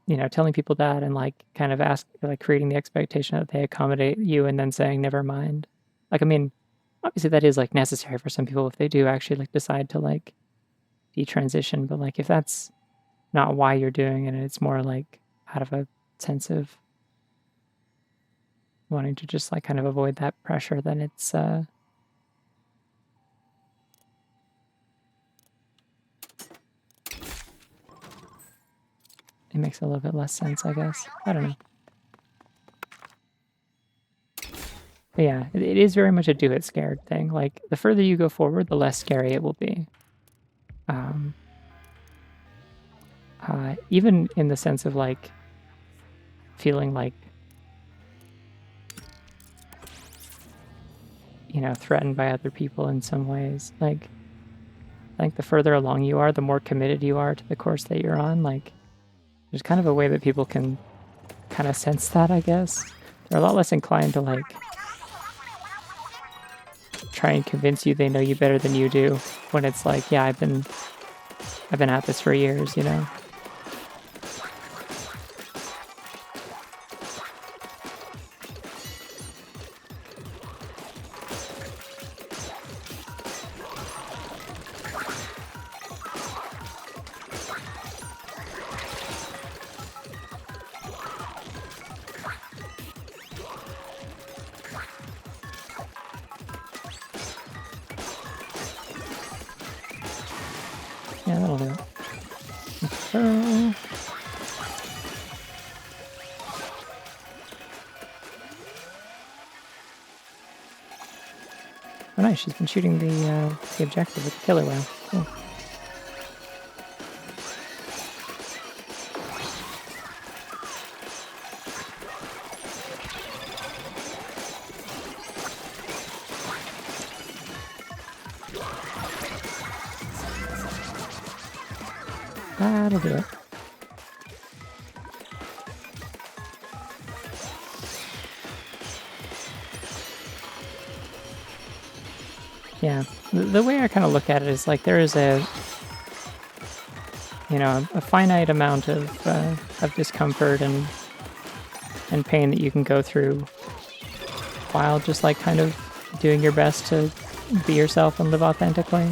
you know, telling people that and like kind of creating the expectation that they accommodate you and then saying never mind. Like, I mean, obviously that is like necessary for some people if they do actually like decide to like detransition, but like if that's not why you're doing it and it's more like out of a sense of wanting to just like kind of avoid that pressure, then it's it makes a little bit less sense, I guess. I don't know. But yeah, it is very much a do it scared thing. Like the further you go forward, the less scary it will be. Even in the sense of like feeling like, you know, threatened by other people in some ways. Like I think the further along you are, the more committed you are to the course that you're on. Like there's kind of a way that people can kind of sense that, I guess. They're a lot less inclined to like try and convince you they know you better than you do when it's like, yeah, I've been at this for years, you know. Yeah, that'll do it. Pearl. Oh nice, she's been shooting the objective with the killer whale. Cool. That'll do it. Yeah, the way I kind of look at it is like there is a, you know, a finite amount of discomfort and pain that you can go through while just like kind of doing your best to be yourself and live authentically.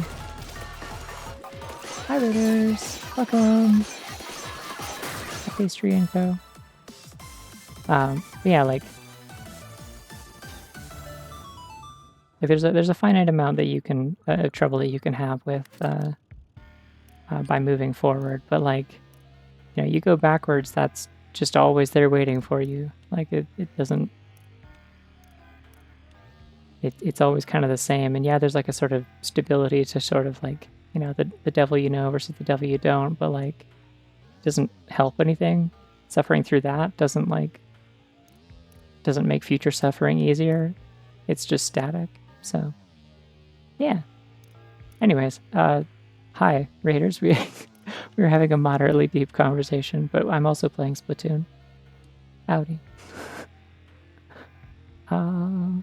Hi Raiders, welcome. Pastry info. Yeah, like there's a finite amount that you can of trouble that you can have with by moving forward, but like, you know, you go backwards, that's just always there waiting for you. Like it doesn't. It's always kind of the same, and yeah, there's like a sort of stability to sort of like, you know, the devil you know versus the devil you don't, but like it doesn't help anything. Suffering through that doesn't make future suffering easier. It's just static. So yeah. Anyways, hi Raiders. We were having a moderately deep conversation, but I'm also playing Splatoon. Howdy. I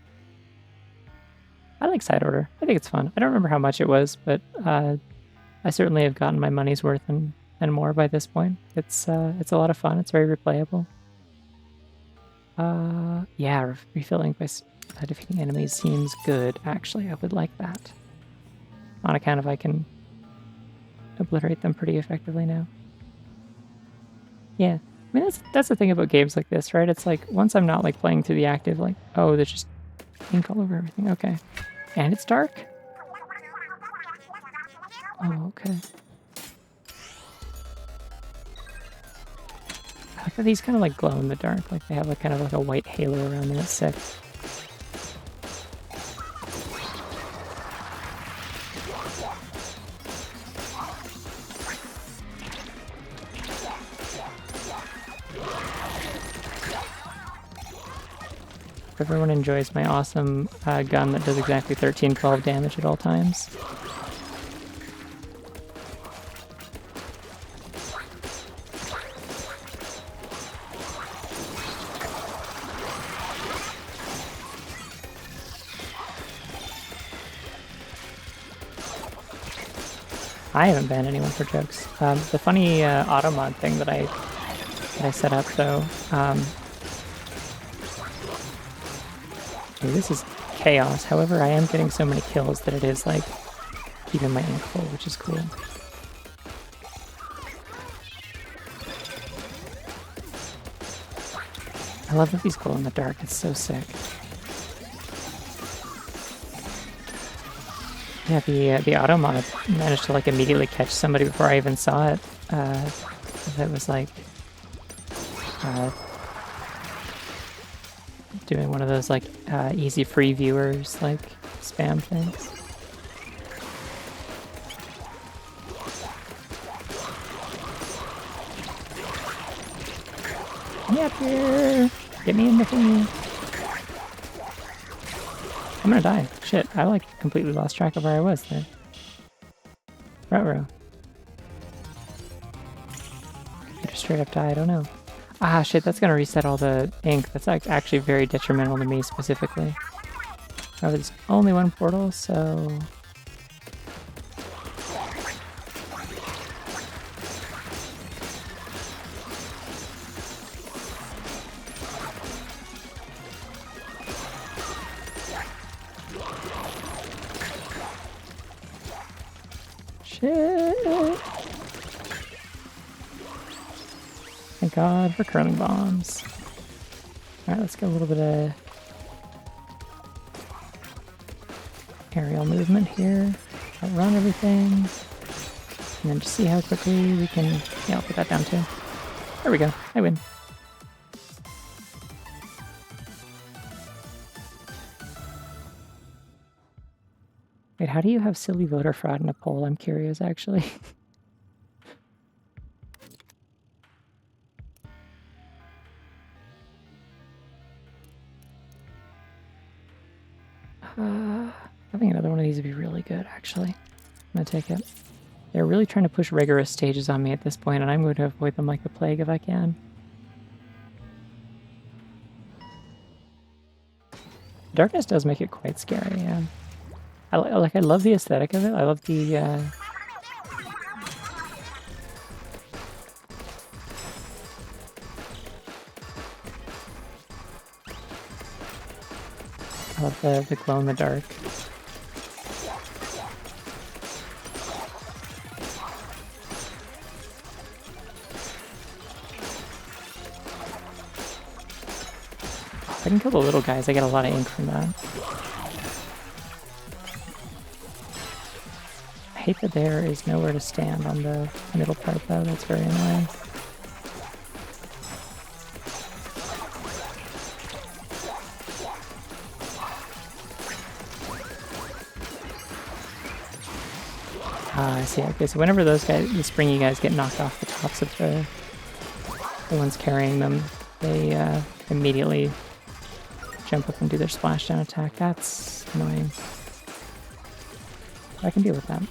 like Side Order. I think it's fun. I don't remember how much it was, but I certainly have gotten my money's worth and more by this point. It's a lot of fun. It's very replayable. Yeah, refilling by defeating enemies seems good. Actually, I would like that. On account of I can obliterate them pretty effectively now. Yeah, I mean that's the thing about games like this, right? It's like once I'm not like playing through the active, like, oh, there's just ink all over everything. Okay. And it's dark? Oh, okay. I like that these kind of like glow in the dark. Like they have like kind of like a white halo around them. It's sick. everyone enjoys my awesome gun that does exactly 1312 damage at all times. I haven't banned anyone for jokes. The funny auto mod thing that I set up though. This is chaos. However, I am getting so many kills that it is like keeping my ink full, which is cool. I love that these glow in the dark. It's so sick. Yeah, the auto mod managed to like immediately catch somebody before I even saw it. That was like doing one of those like easy free viewers like spam things. Get me up here! Get me in the thing! I'm gonna die. Shit, I like completely lost track of where I was there. Ruh-roh. I just straight up die, I don't know. Ah, shit, that's gonna reset all the ink. That's like actually very detrimental to me specifically. However, there's only one portal, so... Shit! Thank God for curling bombs. Alright, let's get a little bit of aerial movement here. Outrun everything. And then just see how quickly we can... Yeah, I'll put that down too. There we go. I win. Wait, how do you have silly voter fraud in a poll? I'm curious, actually. I think another one of these would be really good, actually. I'm gonna take it. They're really trying to push rigorous stages on me at this point, and I'm going to avoid them like the plague if I can. Darkness does make it quite scary, yeah. I love the aesthetic of it. I love the I love the glow in the dark. If I can kill the little guys, I get a lot of ink from that. I hate that there is nowhere to stand on the middle part though, that's very annoying. Ah, I see. Okay, so whenever those guys, the springy guys, get knocked off the tops of the ones carrying them, they immediately jump up and do their splashdown attack. That's annoying. I can deal with that.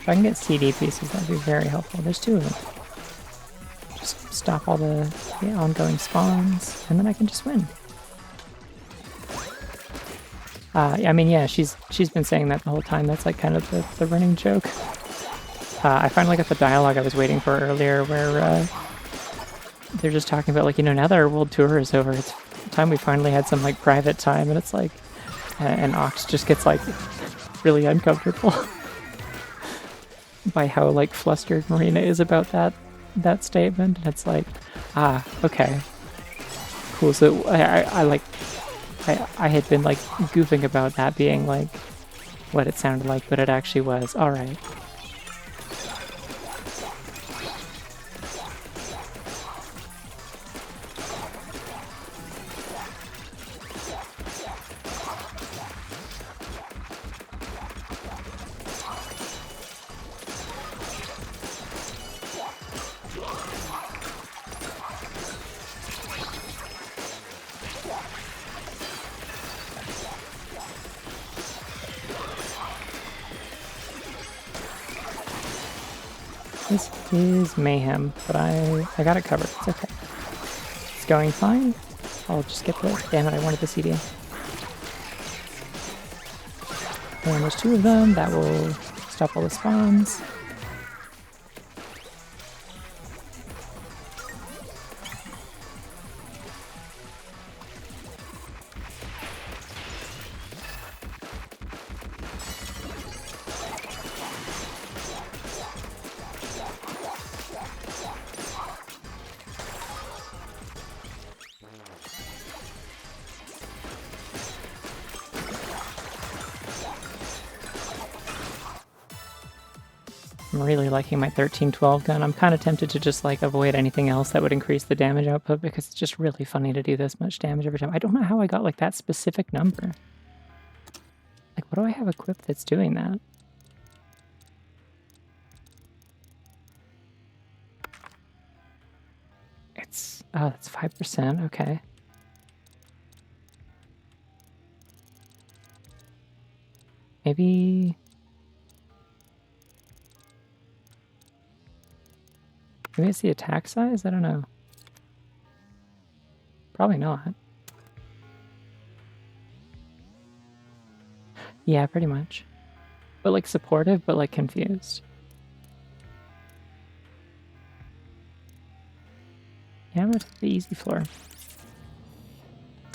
If I can get CD pieces, that'd be very helpful. There's two of them. Just stop all the ongoing spawns, and then I can just win. I mean, yeah, she's been saying that the whole time. That's like kind of the running joke. I finally got the dialogue I was waiting for earlier, where they're just talking about like, you know, now that our world tour is over, it's time we finally had some like private time, and it's like, and Ox just gets like really uncomfortable by how like flustered Marina is about that statement, and it's like, okay, cool. So I had been like goofing about that being like what it sounded like, but it actually was. All right. This is mayhem, but I got it covered. It's okay. It's going fine. I'll just get the... Damn it, I wanted the CD. And there's 2 of them. That will stop all the spawns. I'm really liking my 1312 gun. I'm kind of tempted to just like avoid anything else that would increase the damage output because it's just really funny to do this much damage every time. I don't know how I got like that specific number. Like, what do I have equipped that's doing that? It's, oh, that's 5%, okay. Maybe it's the attack size? I don't know. Probably not. Yeah, pretty much. But like supportive, but like confused. Yeah, I'm gonna take the easy floor.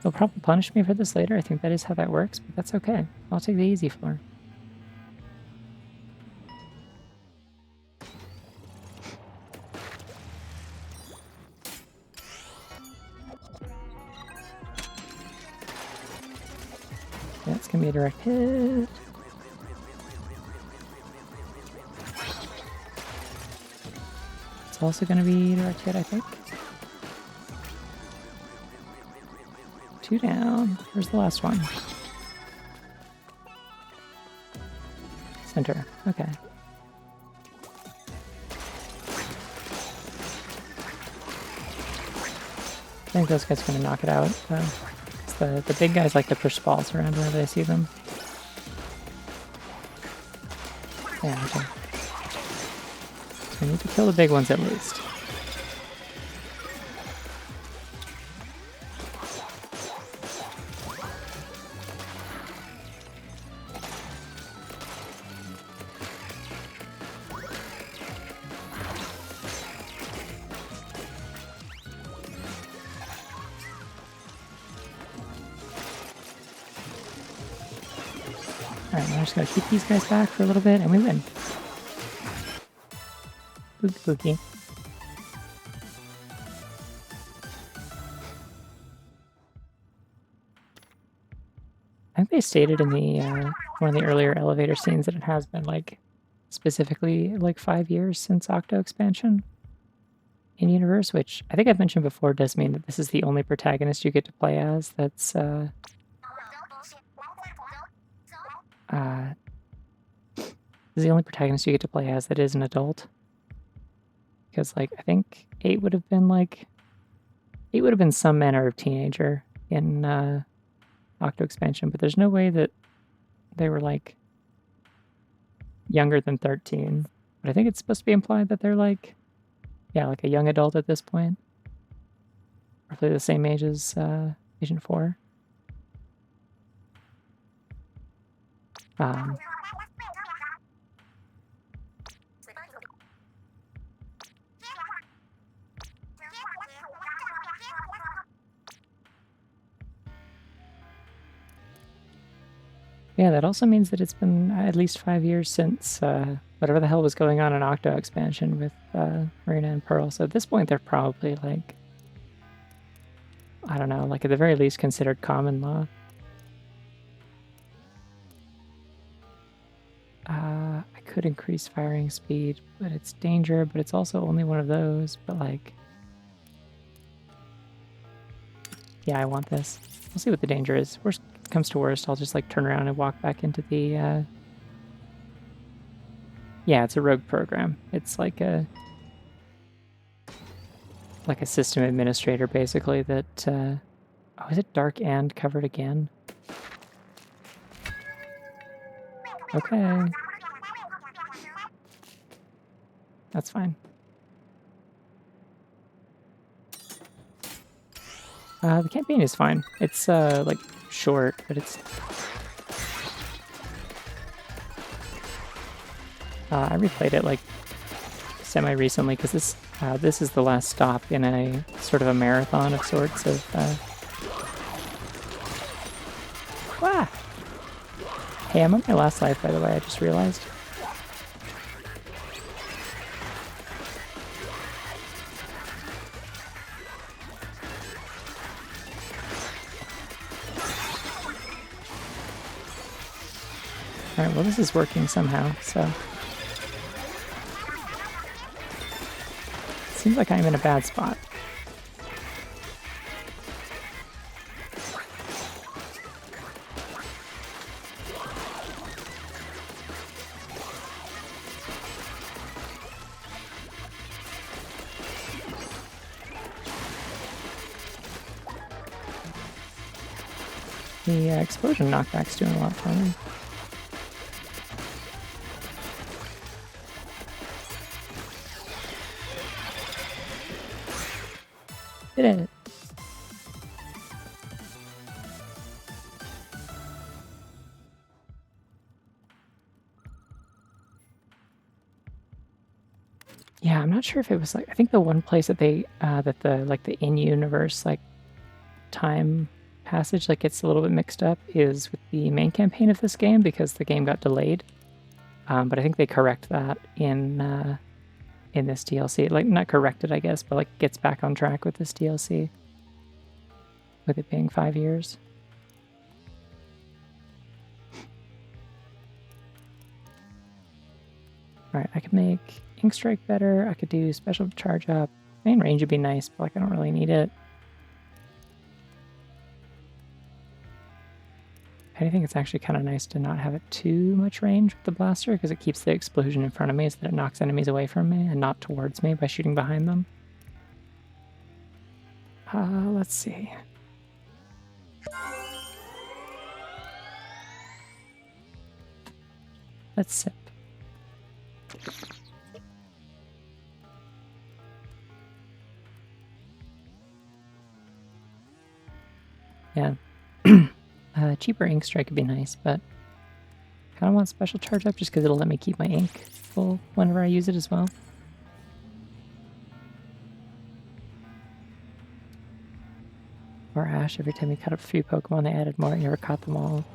They'll probably punish me for this later. I think that is how that works, but that's okay. I'll take the easy floor. That's gonna be a direct hit. It's also gonna be a direct hit, I think. 2 down. Where's the last one? Center. Okay. I think those guys are gonna knock it out. The big guys like to push balls around whenever they see them. Yeah, okay. So we need to kill the big ones at least. Alright, we're just gonna keep these guys back for a little bit and we win. Boogie boogie. I think they stated in the one of the earlier elevator scenes that it has been like specifically like 5 years since Octo expansion in universe, which I think I've mentioned before does mean that this is the only protagonist you get to play as that's this is the only protagonist you get to play as that is an adult. Because like I think 8 would have been some manner of teenager in Octo expansion, but there's no way that they were like younger than 13. But I think it's supposed to be implied that they're like, yeah, like a young adult at this point. Roughly the same age as Agent 4. Yeah, that also means that it's been at least 5 years since whatever the hell was going on in Octo expansion with Marina and Pearl. So at this point, they're probably like, I don't know, like at the very least considered common law. I could increase firing speed, but it's danger, but it's also only one of those, but like... Yeah, I want this. We'll see what the danger is. Worst comes to worst, I'll just like turn around and walk back into the... Yeah, it's a rogue program. It's like a system administrator, basically, that... Oh, is it dark and covered again? Okay. that's fine. The campaign is fine. It's like short, but it's. I replayed it like semi-recently because this is the last stop in a sort of a marathon of sorts of. Wow. Hey, I'm on my last life, by the way. I just realized. Alright, well this is working somehow, so... Seems like I'm in a bad spot. The explosion knockback's doing a lot for me. Did it. Yeah, I'm not sure if it was like, I think the one place that they that the like the in-universe like time passage like gets a little bit mixed up is with the main campaign of this game because the game got delayed. But I think they correct that in this DLC. Like not corrected, I guess, but like gets back on track with this DLC. With it being 5 years. Alright, I could make Ink Strike better. I could do special charge up. Main range would be nice, but like I don't really need it. If anything, it's actually kind of nice to not have it too much range with the blaster because it keeps the explosion in front of me so that it knocks enemies away from me and not towards me by shooting behind them. Let's see. Let's sip. Yeah. Cheaper ink strike would be nice, but kind of want special charge up just because it'll let me keep my ink full whenever I use it as well. Or Ash, every time you caught up a few Pokemon, they added more. You never caught them all.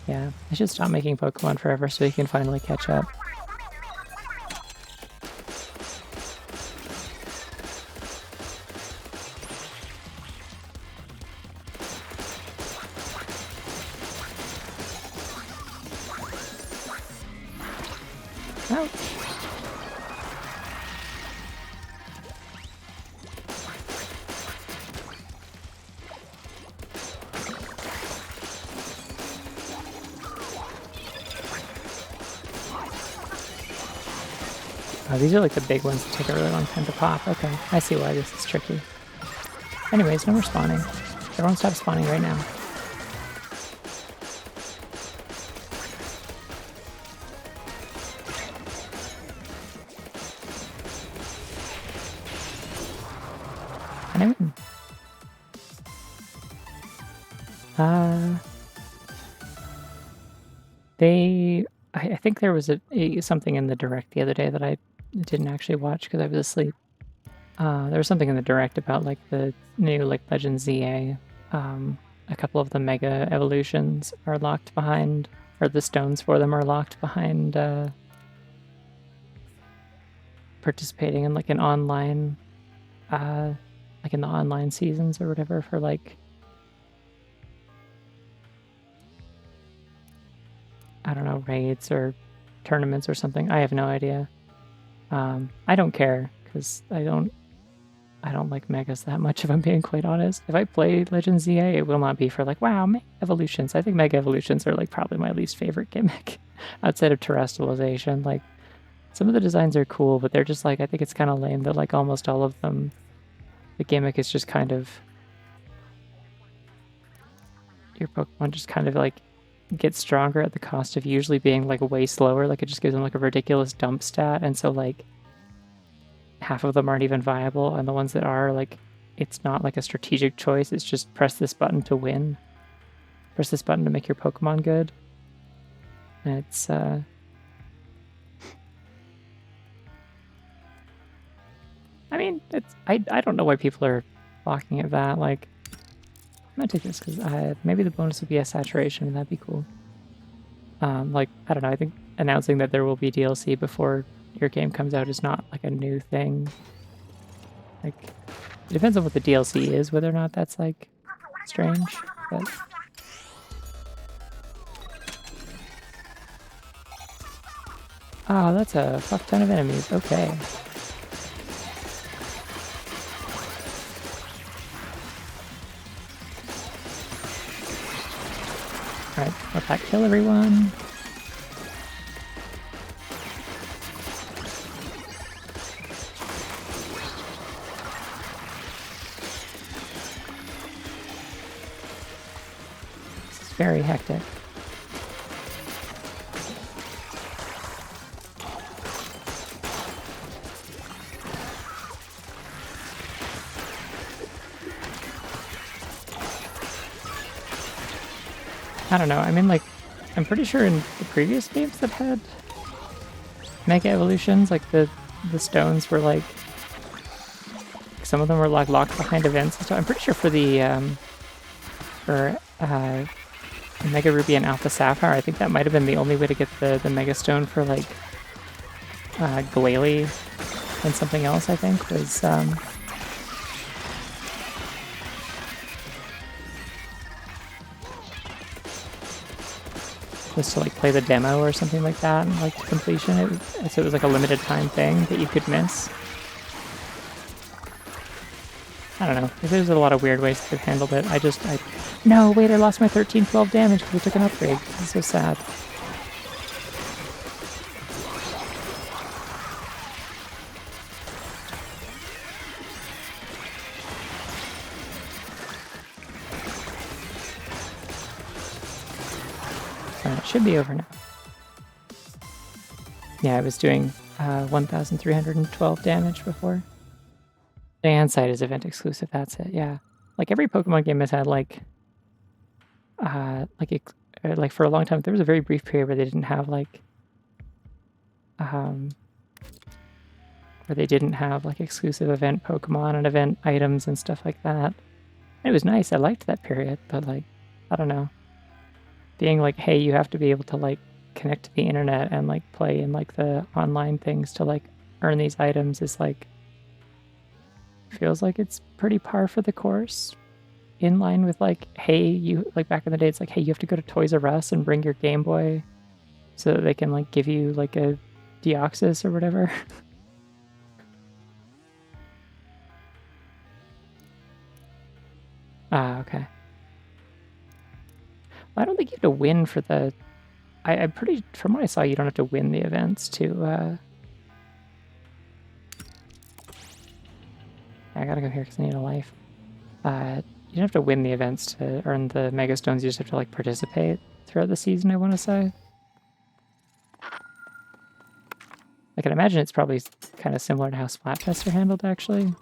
Yeah, I should stop making Pokemon forever so you can finally catch up. Ouch. Oh, these are like the big ones that take a really long time to pop. Okay, I see why this is tricky. Anyways, no more spawning. Everyone stop spawning right now. And I win. I think there was something in the direct the other day that I didn't actually watch because I was asleep. There was something in the direct about like the new like Legend ZA. A couple of the mega evolutions are locked behind, or the stones for them are locked behind participating in like an online, like in the online seasons or whatever for like, I don't know, raids or tournaments or something. I have no idea. I don't care because I don't like megas that much, if I'm being quite honest. If I play Legend ZA, it will not be for like, wow, mega evolutions. I think mega evolutions are like probably my least favorite gimmick outside of terrestrialization. Like some of the designs are cool, but they're just like, I think it's kind of lame that like almost all of them, the gimmick is just kind of your Pokemon just kind of like get stronger at the cost of usually being like way slower. Like it just gives them like a ridiculous dump stat, and so like half of them aren't even viable, and the ones that are, like, it's not like a strategic choice. It's just press this button to win. Press this button to make your Pokemon good. And it's I mean, it's I don't know why people are balking at that. Like, I'm gonna take this because maybe the bonus would be a saturation, and that'd be cool. Like, I don't know, I think announcing that there will be DLC before your game comes out is not like a new thing. Like, it depends on what the DLC is, whether or not that's like strange, but oh, that's a fuck ton of enemies. Okay. Alright, let that kill everyone. This is very hectic. I don't know, I mean, like, I'm pretty sure in the previous games that had Mega Evolutions, like, the stones were, like, some of them were, like, locked behind events and stuff. I'm pretty sure for the, Mega Ruby and Alpha Sapphire, I think that might have been the only way to get the Mega Stone for, like, Glalie and something else, I think, was to like play the demo or something like that, and like to completion. So it was like a limited time thing that you could miss. I don't know. There's a lot of weird ways to handle it. No, wait, I lost my 13-12 damage because I took an upgrade. This is so sad. It should be over now. Yeah, I was doing 1,312 damage before. The Ansite is event exclusive, that's it, yeah. Like every Pokemon game has had like for a long time, there was a very brief period where they didn't have like exclusive event Pokemon and event items and stuff like that. And it was nice, I liked that period, but like, I don't know. Being like, hey, you have to be able to like connect to the internet and like play in like the online things to like earn these items is like, feels like it's pretty par for the course. In line with like, hey, you like back in the day, it's like, hey, you have to go to Toys R Us and bring your Game Boy so that they can like give you like a Deoxys or whatever. Ah, okay. Well, I don't think you have to win for the. I'm pretty. From what I saw, you don't have to win the events to. I gotta go here because I need a life. You don't have to win the events to earn the Mega Stones. You just have to like participate throughout the season, I want to say. I can imagine it's probably kind of similar to how Splatfests are handled, actually,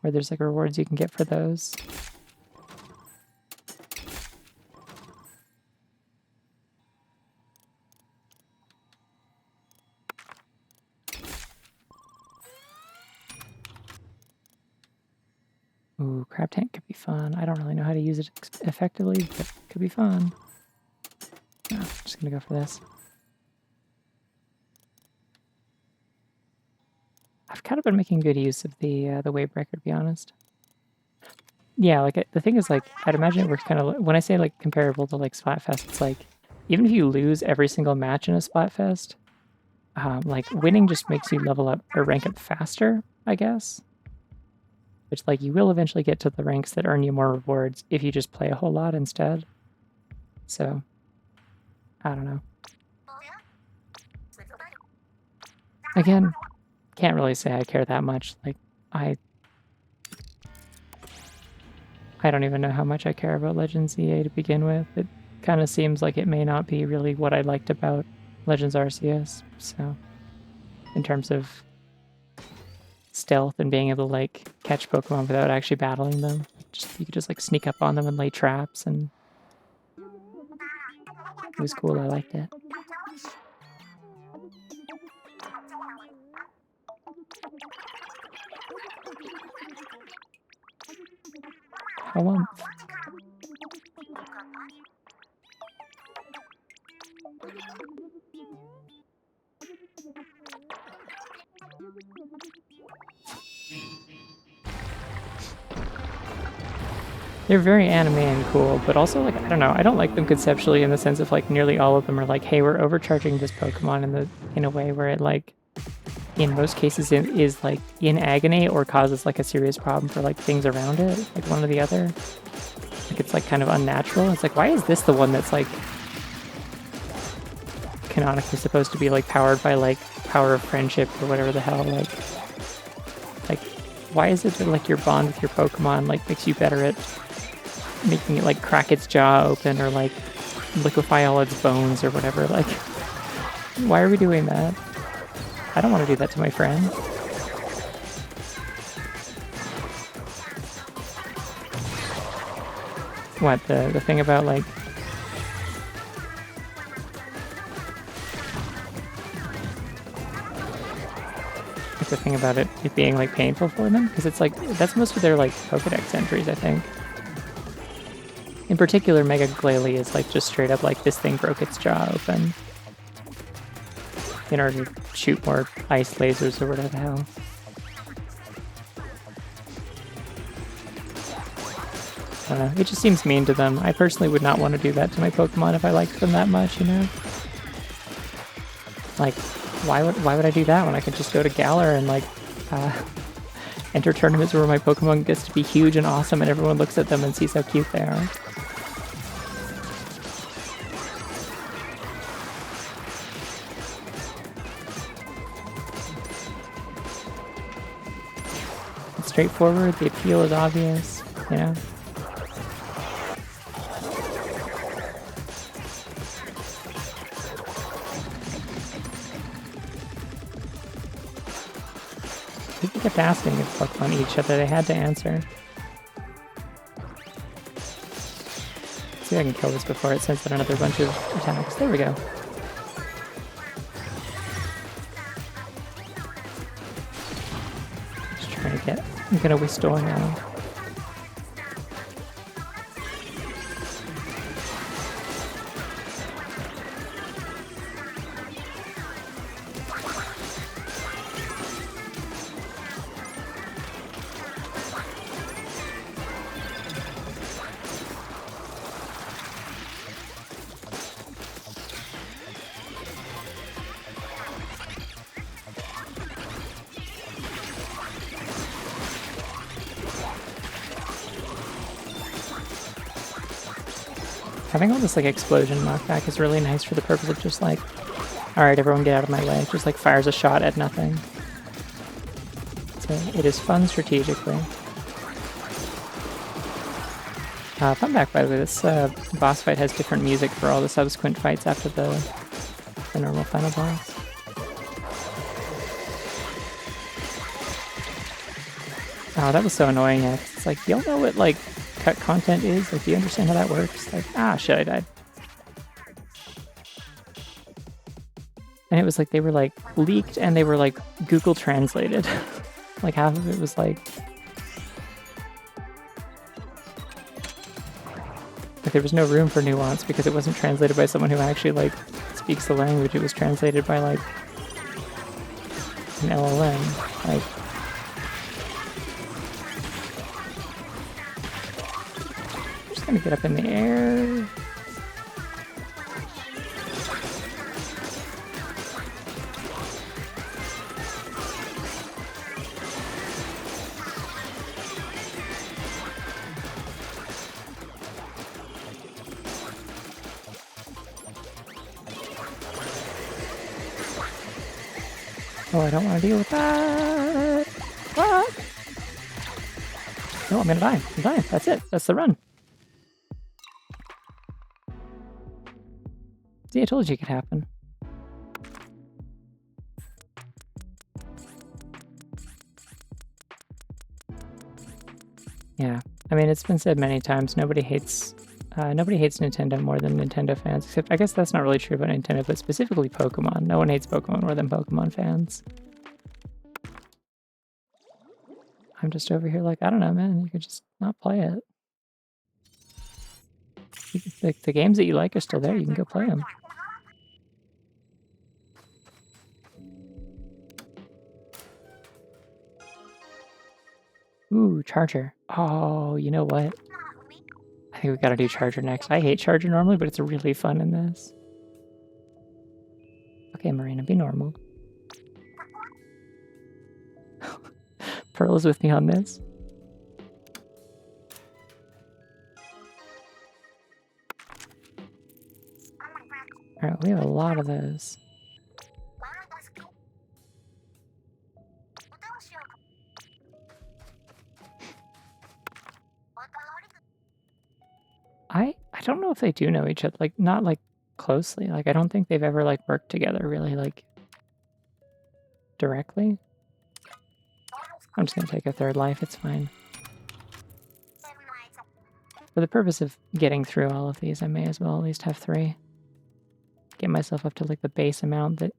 where there's like rewards you can get for those. Ooh, Crab Tank could be fun. I don't really know how to use it effectively, but it could be fun. No, I'm just gonna go for this. I've kind of been making good use of the wave breaker, to be honest. Yeah, like the thing is, like, I'd imagine it works kind of when I say like comparable to like Splatfest. It's like even if you lose every single match in a Splatfest, like winning just makes you level up or rank up faster, I guess. Which like you will eventually get to the ranks that earn you more rewards if you just play a whole lot instead. So, I don't know. Again, can't really say I care that much. Like, I don't even know how much I care about Legends EA to begin with. It kind of seems like it may not be really what I liked about Legends Arceus. So, in terms of stealth and being able to like catch Pokemon without actually battling them, you could just like sneak up on them and lay traps, and it was cool. I liked it. Halumph. They're very anime and cool, but also, like, I don't know, I don't like them conceptually in the sense of, like, nearly all of them are like, hey, we're overcharging this Pokemon in a way where it, like, in most cases is, like, in agony or causes, like, a serious problem for, like, things around it, like, one or the other. Like, it's, like, kind of unnatural. It's like, why is this the one that's, like, canonically supposed to be, like, powered by, like, power of friendship or whatever the hell, like, why is it that, like, your bond with your Pokemon, like, makes you better at making it, like, crack its jaw open or, like, liquefy all its bones or whatever? Like, why are we doing that? I don't want to do that to my friend. What, the thing about, like... the thing about it being, like, painful for them? Because it's, like, that's most of their, like, Pokedex entries, I think. In particular, Mega Glalie is, like, just straight up, like, this thing broke its jaw open in order to shoot more ice lasers or whatever the hell. I don't know, it just seems mean to them. I personally would not want to do that to my Pokemon if I liked them that much, you know? Like, why would I do that when I could just go to Galar and, like, enter tournaments where my Pokemon gets to be huge and awesome and everyone looks at them and sees how cute they are? It's straightforward, the appeal is obvious, you know? People kept asking if Pokemon eat each other, they had to answer. Let's see if I can kill this before it sends out another bunch of attacks. There we go. Just trying to get a Whistle now. Having all this, like, explosion knockback is really nice for the purpose of just, like, alright, everyone get out of my way. It just, like, fires a shot at nothing. So it is fun strategically. Fun fact, by the way, this boss fight has different music for all the subsequent fights after the normal final boss. Oh, that was so annoying. It's like, y'all know what, like, cut content is? Like, do you understand how that works? Like, shit, I died. And it was like, they were, like, leaked and they were, like, Google translated. Like, half of it was, like there was no room for nuance because it wasn't translated by someone who actually, like, speaks the language. It was translated by, like, an LLM. Like, I'm just gonna get up in the air. Oh, I don't want to deal with that. What? No, I'm gonna die. I'm dying. That's it. That's the run. See, I told you it could happen. Yeah, I mean, it's been said many times, nobody hates Nintendo more than Nintendo fans, except I guess that's not really true about Nintendo, but specifically Pokemon. No one hates Pokemon more than Pokemon fans. I'm just over here like, I don't know, man, you could just not play it. The games that you like are still there, you can go play them. Ooh, Charger. Oh, you know what? I think we gotta do Charger next. I hate Charger normally, but it's really fun in this. Okay, Marina, be normal. Pearl is with me on this. Alright, we have a lot of those. I don't know if they do know each other, like, not, like, closely. Like, I don't think they've ever, like, worked together really, like, directly. I'm just gonna take a third life, it's fine. For the purpose of getting through all of these, I may as well at least have 3. Get myself up to, like, the base amount that...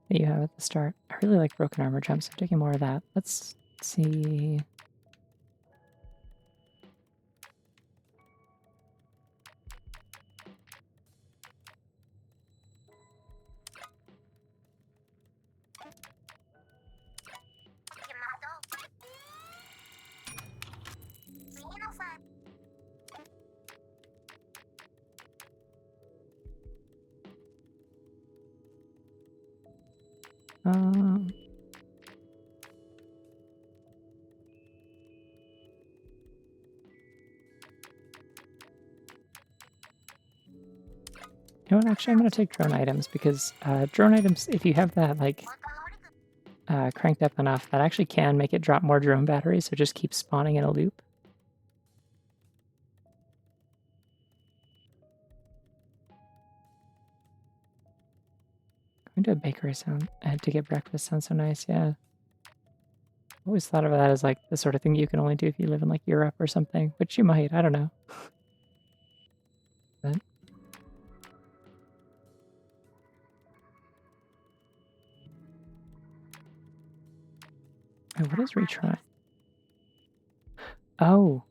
that you have at the start. I really like broken armor jumps, so I'm taking more of that. Let's see... You know what, actually I'm going to take drone items, because drone items, if you have that, like, cranked up enough, that actually can make it drop more drone batteries, so just keep spawning in a loop. Going to a bakery to get breakfast sounds so nice, yeah. I always thought of that as, like, the sort of thing you can only do if you live in, like, Europe or something, which you might, I don't know. But... oh, what is retry? Oh.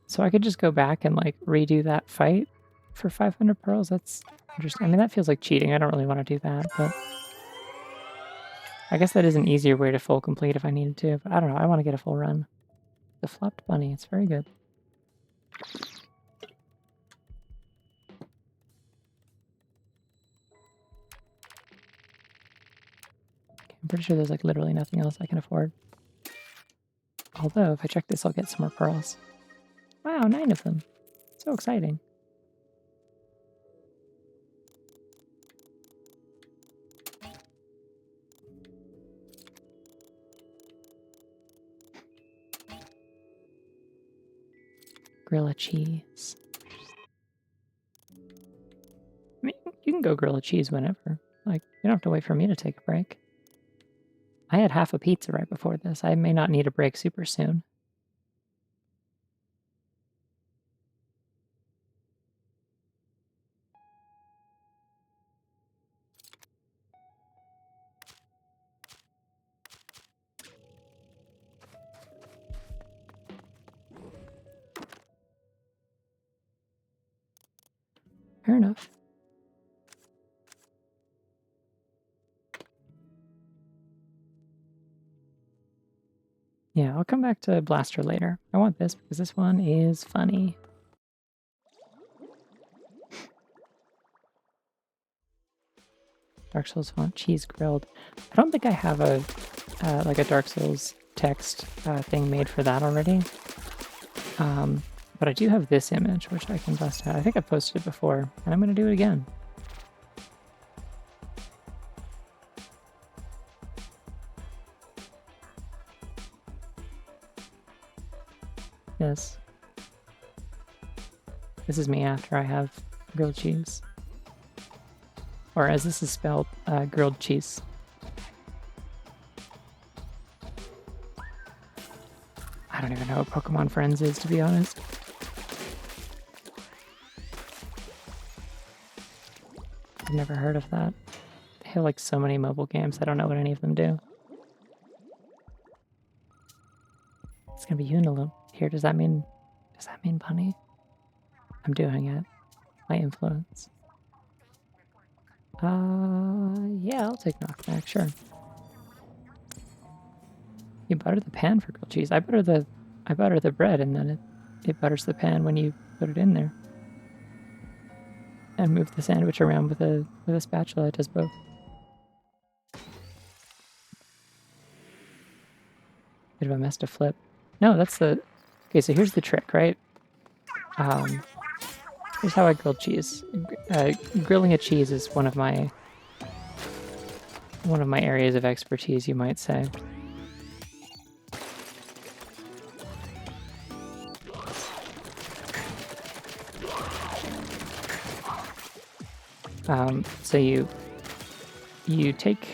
So I could just go back and, like, redo that fight for 500 pearls? That's interesting. I mean, that feels like cheating. I don't really want to do that, but... I guess that is an easier way to full complete if I needed to, but I don't know. I want to get a full run. The flopped bunny. It's very good. Okay, I'm pretty sure there's, like, literally nothing else I can afford. Although, if I check this, I'll get some more pearls. Wow, 9 of them. So exciting. Grilla cheese. I mean, you can go grilla cheese whenever. Like, you don't have to wait for me to take a break. I had half a pizza right before this. I may not need a break super soon. Fair enough. Yeah, I'll come back to Blaster later. I want this because this one is funny. Dark Souls font, cheese grilled. I don't think I have a like a Dark Souls text thing made for that already. But I do have this image, which I can bust out. I think I've posted it before, and I'm going to do it again. this. This is me after I have grilled cheese. Or as this is spelled, grilled cheese. I don't even know what Pokemon Friends is, to be honest. I've never heard of that. They have like so many mobile games, I don't know what any of them do. It's gonna be you in a little here. Does that mean bunny? I'm doing it. My influence. Yeah, I'll take knockback, sure. You butter the pan for grilled cheese. I butter the bread, and then it butters the pan when you put it in there. And move the sandwich around with a spatula. It does both. Bit of a mess to flip. No, that's the... Okay, so here's the trick, right? Here's how I grill cheese. Grilling a cheese is one of my areas of expertise, you might say. So you take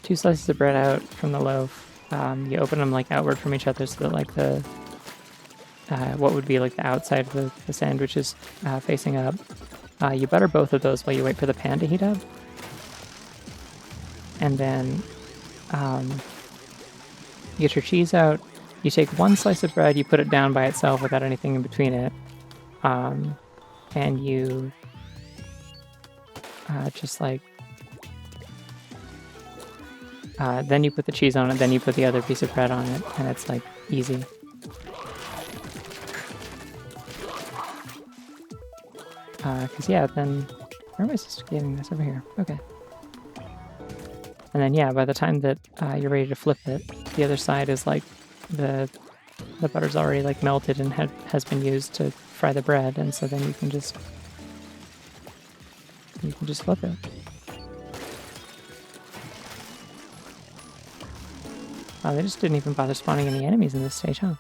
2 slices of bread out from the loaf. You open them like outward from each other so that like the what would be like the outside of the sandwich is facing up. You butter both of those while you wait for the pan to heat up. And then you get your cheese out. You take 1 slice of bread, you put it down by itself without anything in between it. And you just like... then you put the cheese on it, then you put the other piece of bread on it, and it's like easy. Because yeah, then... Where am I supposed to be getting this? Over here. Okay. And then yeah, by the time that you're ready to flip it, the other side is like the butter's already like melted and has been used to fry the bread, and so then you can just flip it. Wow, they just didn't even bother spawning any enemies in this stage, huh?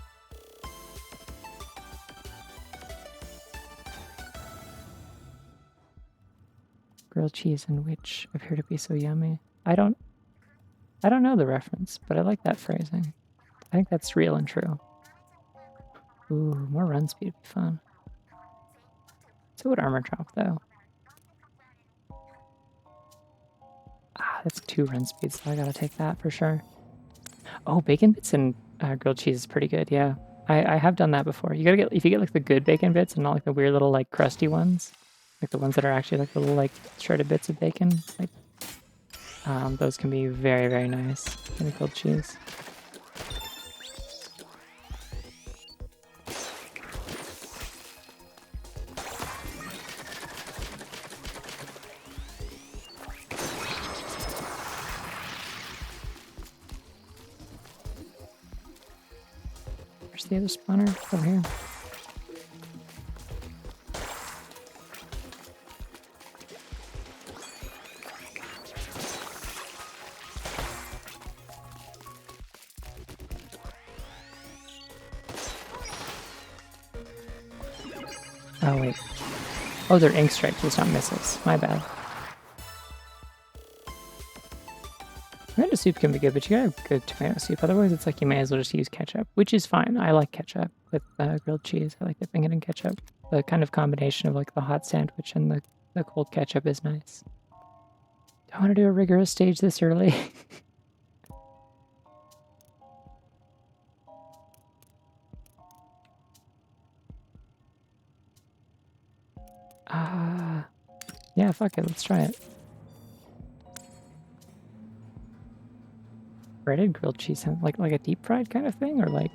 Grilled cheese and which appear to be so yummy. I don't know the reference, but I like that phrasing. I think that's real and true. Ooh, more run speed would be fun. So would armor drop though. That's 2 run speeds, so I gotta take that for sure. Oh, bacon bits and grilled cheese is pretty good, yeah. I have done that before. You gotta get, if you get like the good bacon bits and not like the weird little like crusty ones, like the ones that are actually like the little like shredded bits of bacon, like those can be very, very nice in grilled cheese. Where's the other spawner? Over here. Oh, wait. Oh, they're ink stripes, it's not missiles. My bad. Tomato soup can be good, but you gotta have good tomato soup. Otherwise, it's like you may as well just use ketchup, which is fine. I like ketchup with grilled cheese. I like dipping it in ketchup. The kind of combination of like the hot sandwich and the cold ketchup is nice. Don't want to do a rigorous stage this early. Yeah, fuck it, let's try it. Breaded grilled cheese, like a deep fried kind of thing, or like...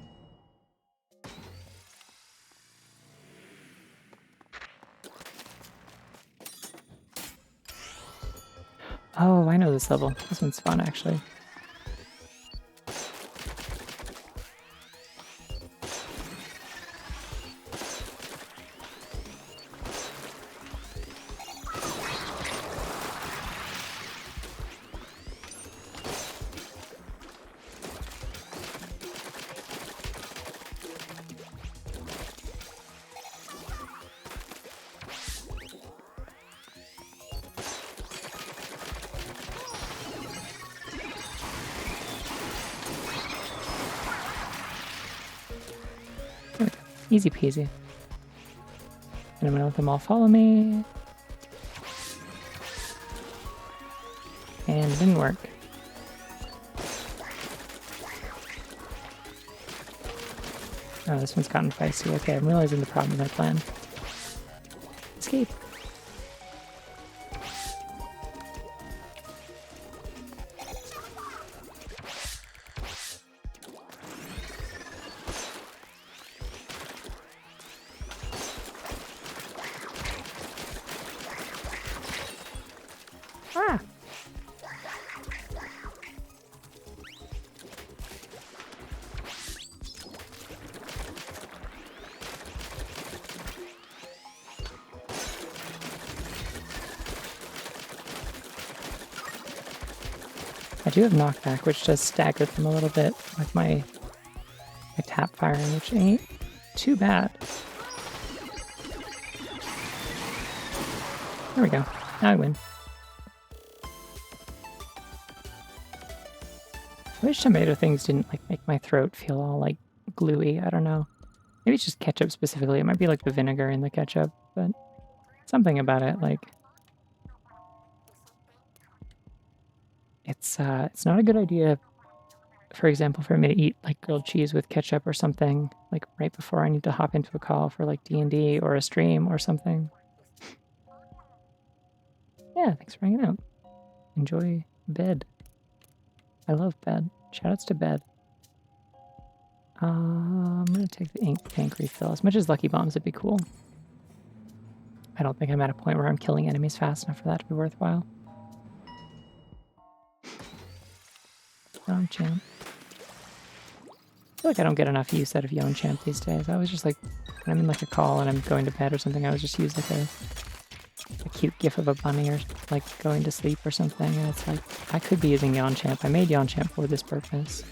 Oh, I know this level. This one's fun, actually. Easy peasy. And I'm gonna let them all follow me. And it didn't work. Oh, this one's gotten feisty. Okay, I'm realizing the problem with my plan. Escape. Ah! I do have knockback, which does stagger them a little bit with my tap firing, which ain't too bad. There we go. Now I win. I wish tomato things didn't like make my throat feel all like gluey. I don't know. Maybe it's just ketchup specifically. It might be like the vinegar in the ketchup, but something about it, like it's not a good idea, for example, for me to eat like grilled cheese with ketchup or something like right before I need to hop into a call for like D&D or a stream or something. Yeah, thanks for hanging out. Enjoy bed. I love bed. Shoutouts to bed. I'm gonna take the ink tank refill. As much as Lucky Bombs would be cool, I don't think I'm at a point where I'm killing enemies fast enough for that to be worthwhile. Champ. I feel like I don't get enough use out of Champ these days. I was just like, when I'm in like a call and I'm going to bed or something, I would just use like a cute gif of a bunny or like going to sleep or something, and it's like, I could be using Champ. I made Champ for this purpose.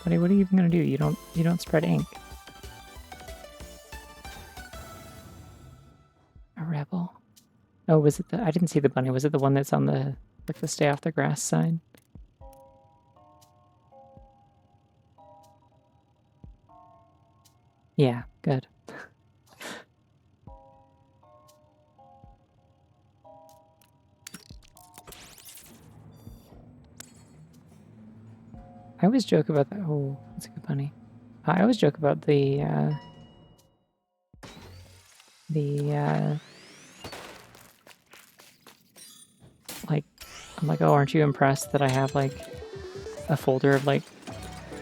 Buddy, what are you even gonna do? You don't spread ink. A rebel. Oh, was it I didn't see the bunny. Was it the one that's on the like the stay off the grass sign? Yeah, good. I always joke about that. Oh, that's a good bunny. I always joke about the like, I'm like, oh, aren't you impressed that I have like a folder of like,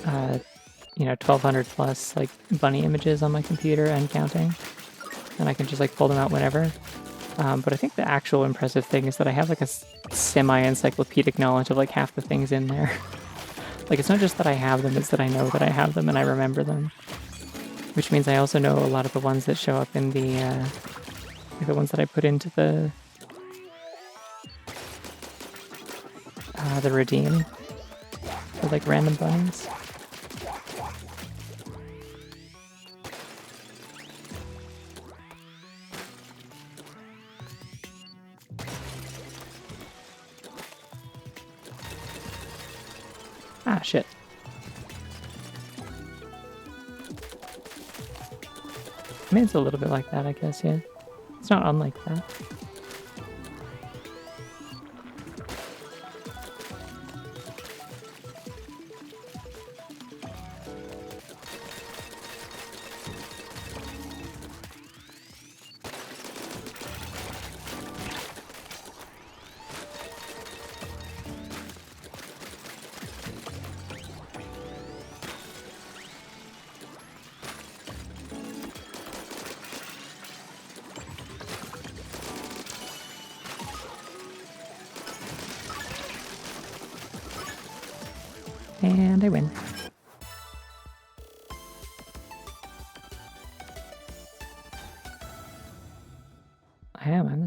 1200 plus like bunny images on my computer and counting, and I can just like pull them out whenever. But I think the actual impressive thing is that I have like a semi-encyclopedic knowledge of like half the things in there. Like, it's not just that I have them, it's that I know that I have them and I remember them. Which means I also know a lot of the ones that show up in the ones that I put into the redeem for like random bunnies. Ah, shit. I mean, it's a little bit like that, I guess, yeah. It's not unlike that. And I win.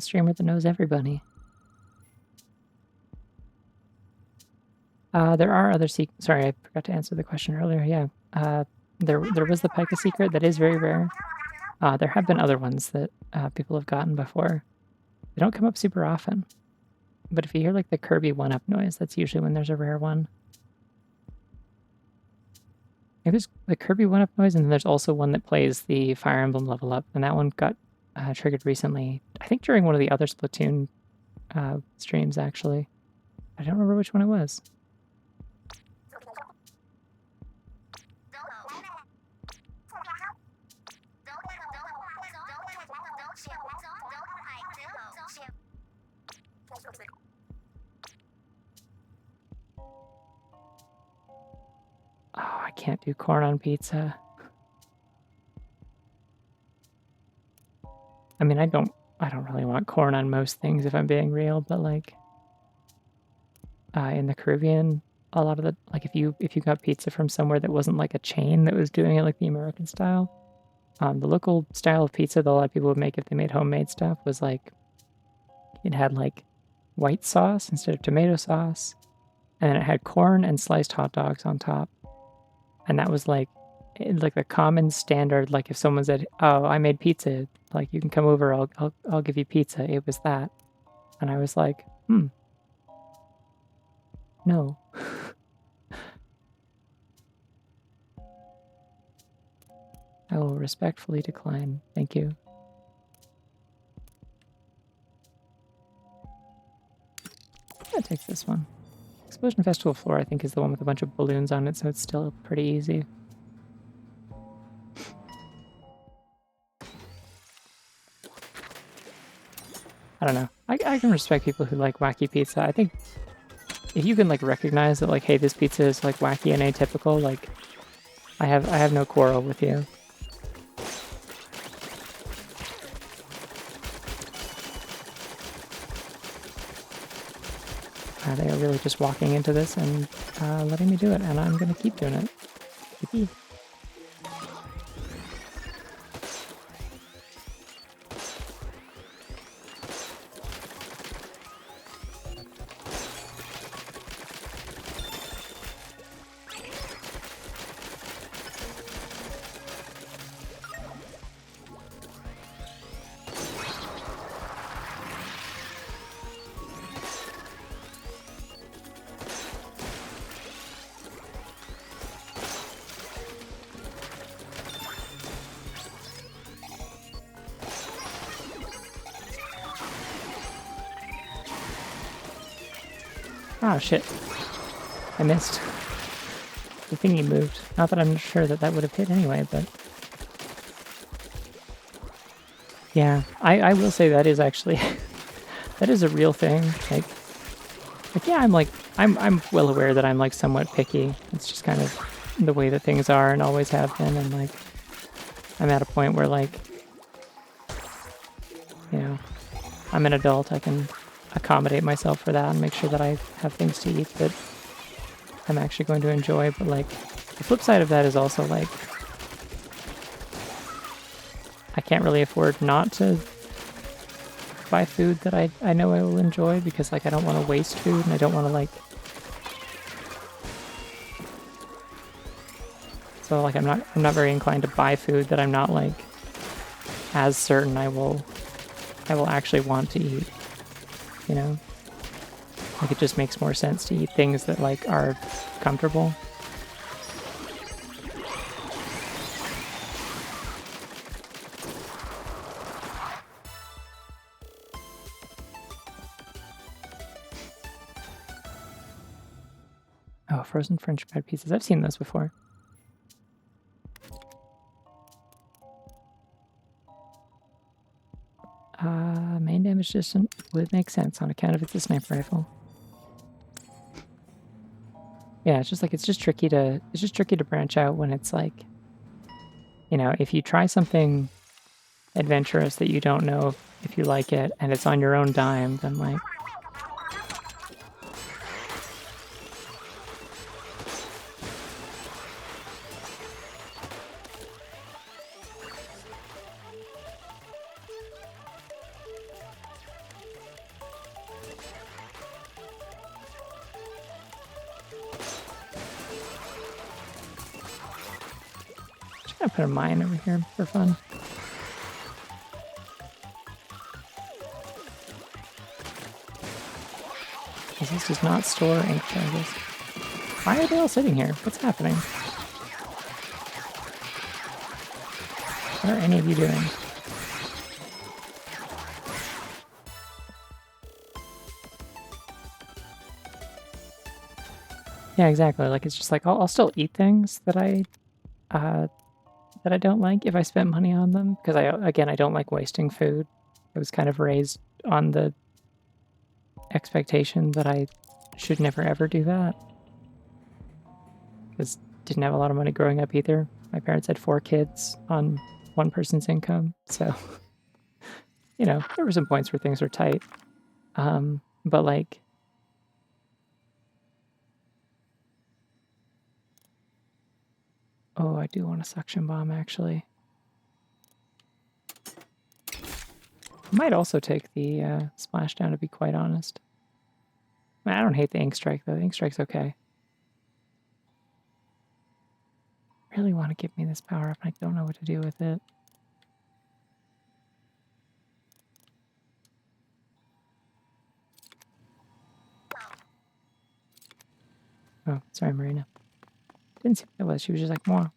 streamer that knows everybody. There are other sorry, I forgot to answer the question earlier. Yeah, there was the Pika secret that is very rare. There have been other ones that people have gotten before. They don't come up super often. But if you hear like the Kirby 1-up noise, that's usually when there's a rare one. And there's the Kirby 1-up noise, and then there's also one that plays the Fire Emblem level up, and that one got triggered recently. I think during one of the other Splatoon streams, actually. I don't remember which one it was. Oh, I can't do corn on pizza. I mean, I don't really want corn on most things if I'm being real, but like in the Caribbean, a lot of the like if you got pizza from somewhere that wasn't like a chain that was doing it like the American style, the local style of pizza that a lot of people would make if they made homemade stuff was like it had like white sauce instead of tomato sauce, and then it had corn and sliced hot dogs on top. And that was like the common standard, like if someone said, "Oh, I made pizza, like you can come over, I'll give you pizza." It was that. And I was like, no. I will respectfully decline. Thank you. That takes this one. Explosion Festival floor, I think, is the one with a bunch of balloons on it, so it's still pretty easy. I don't know. I can respect people who like wacky pizza. I think if you can like recognize that like, hey, this pizza is like wacky and atypical, like I have no quarrel with you. They are really just walking into this and letting me do it, and I'm gonna keep doing it. Yippee. Oh shit. I missed. The thingy moved. Not that I'm sure that would have hit anyway, but... Yeah, I will say that is actually... that is a real thing. Like yeah, I'm well aware that I'm like somewhat picky. It's just kind of the way that things are and always have been, and like I'm at a point where like, you know, I'm an adult, I can accommodate myself for that and make sure that I have things to eat that I'm actually going to enjoy. But like the flip side of that is also like I can't really afford not to buy food that I know I will enjoy, because like I don't want to waste food, and I don't want to like, so like I'm not very inclined to buy food that I'm not like as certain I will actually want to eat, you know? Like it just makes more sense to eat things that like are comfortable. Oh, frozen French bread pieces. I've seen those before. Main damage distance would make sense on account of it's a sniper rifle. Yeah, it's just tricky to branch out when it's like, you know, if you try something adventurous that you don't know if you like it and it's on your own dime, then like gonna put a mine over here for fun. This does not store ink charges. Why are they all sitting here? What's happening? What are any of you doing? Yeah, exactly. Like, it's just like, I'll still eat things that I don't like if I spent money on them, because I don't like wasting food. I was kind of raised on the expectation that I should never ever do that, because didn't have a lot of money growing up either. My parents had 4 kids on one person's income, so you know, there were some points where things were tight. But like, oh, I do want a suction bomb actually. I might also take the splashdown, to be quite honest. I mean, I don't hate the ink strike though. The ink strike's okay. Really want to give me this power up, and I don't know what to do with it. Oh, sorry, Marina. Didn't see what it was. She was just like, more.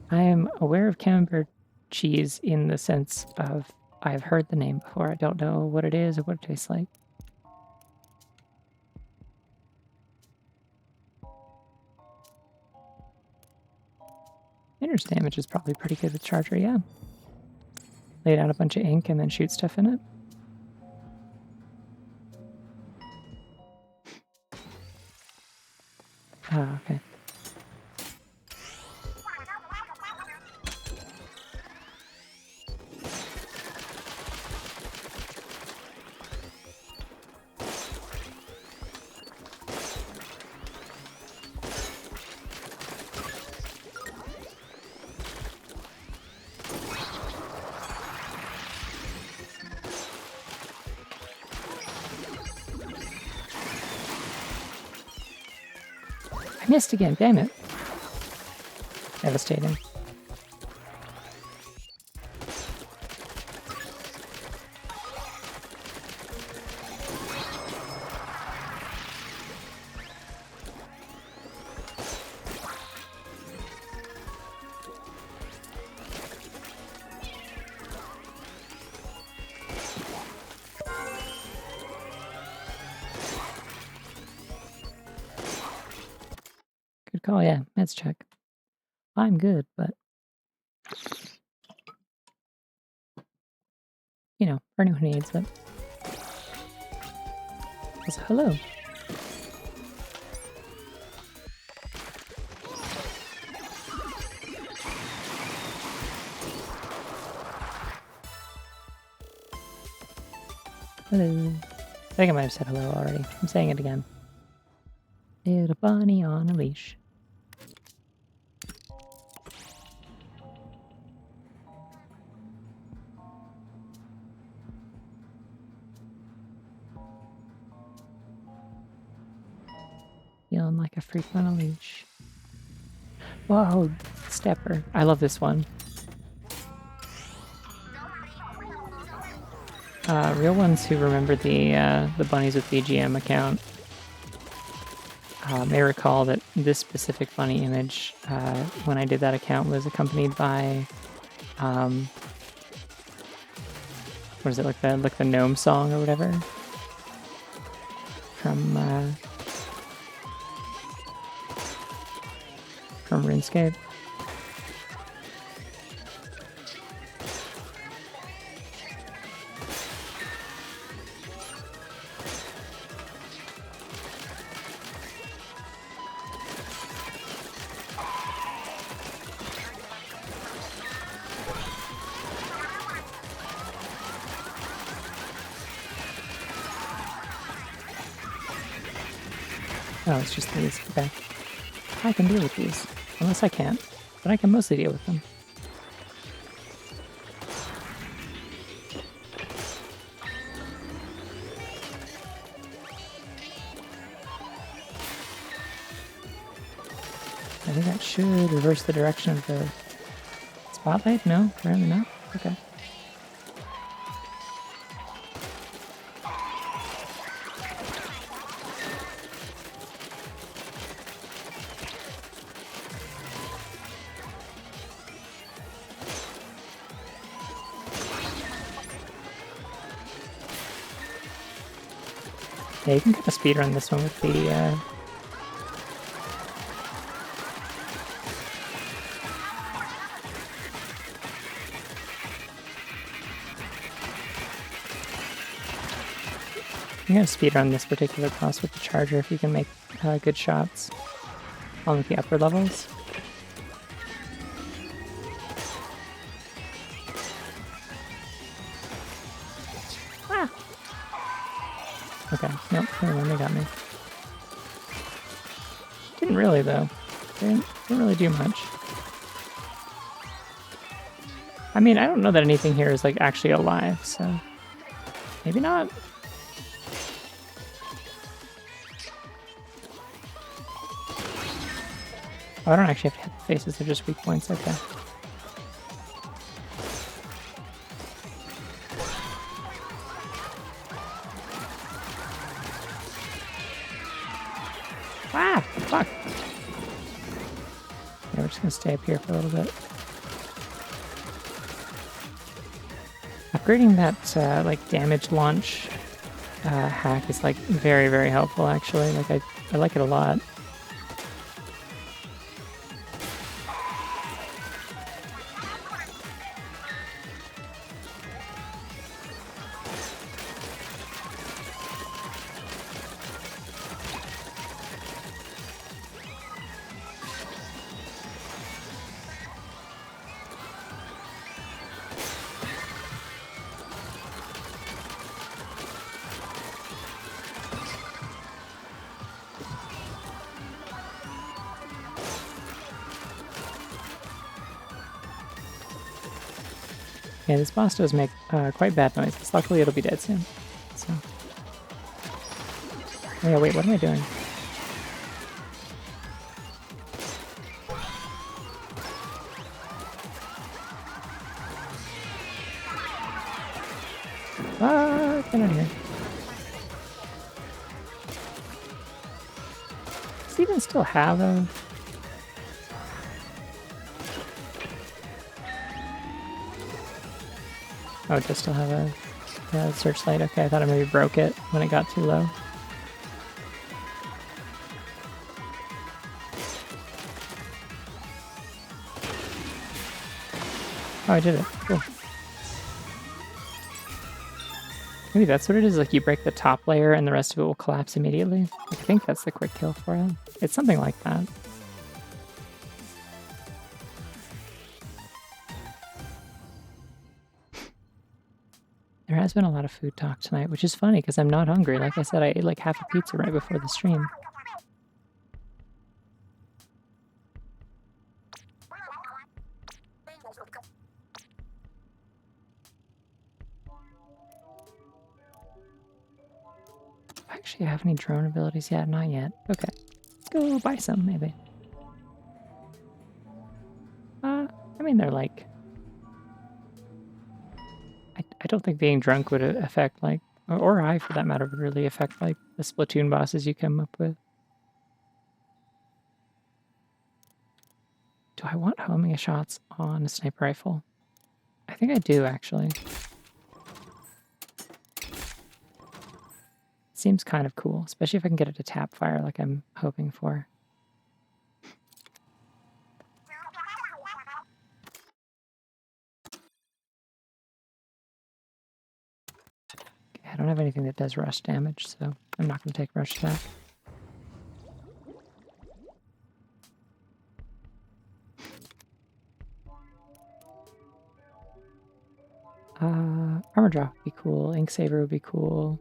I am aware of camembert cheese in the sense of I've heard the name before. I don't know what it is or what it tastes like. Energy damage is probably pretty good with Charger, yeah. Lay down a bunch of ink and then shoot stuff in it. Ah, okay. I missed again, damn it. Devastating. Good call, yeah. Meds check. I'm good, but you know, for anyone who needs it. Also, hello. Hello. I think I might have said hello already. I'm saying it again. Little bunny on a leash. Feeling like a freak on a leash. Whoa, Stepper. I love this one. Real ones who remember the Bunnies with BGM account may recall that this specific bunny image, when I did that account, was accompanied by, what is it, like the gnome song or whatever? From RuneScape. Oh, it's just these. Okay. I can deal with these. Unless I can't. But I can mostly deal with them. I think that should reverse the direction of the spotlight. No, apparently not. Okay. Yeah, you can kind of speedrun this one with the I'm gonna speedrun this particular boss with the charger if you can make good shots on the upper levels. Ah! Okay, nope, never mind, they got me. Didn't really, though. Didn't really do much. I mean, I don't know that anything here is, like, actually alive, so... maybe not? Oh, I don't actually have to hit the faces, they're just weak points, okay. Ah! Fuck! Yeah, we're just gonna stay up here for a little bit. Upgrading that, like, damage launch hack is, like, very, very helpful, actually. Like, I like it a lot. Yeah, this boss does make quite bad noises. Luckily, it'll be dead soon. So. Oh yeah, wait, what am I doing? Ah, get out of here. Does it even still have a... oh, it does still have a searchlight. Okay, I thought I maybe broke it when it got too low. Oh, I did it. Cool. Maybe that's what it is. Like, you break the top layer and the rest of it will collapse immediately. I think that's the quick kill for it. It's something like that. There has been a lot of food talk tonight, which is funny because I'm not hungry. Like I said, I ate like half a pizza right before the stream. Actually, have any drone abilities yet? Not yet. Okay. Let's go buy some, maybe. I mean, they're like... I don't think being drunk would affect, like... or high, for that matter, would really affect, like, the Splatoon bosses you come up with. Do I want homing shots on a sniper rifle? I think I do, actually. Seems kind of cool, especially if I can get it to tap fire like I'm hoping for. Okay, I don't have anything that does rush damage, so I'm not going to take rush attack. Armor drop would be cool. Ink saver would be cool.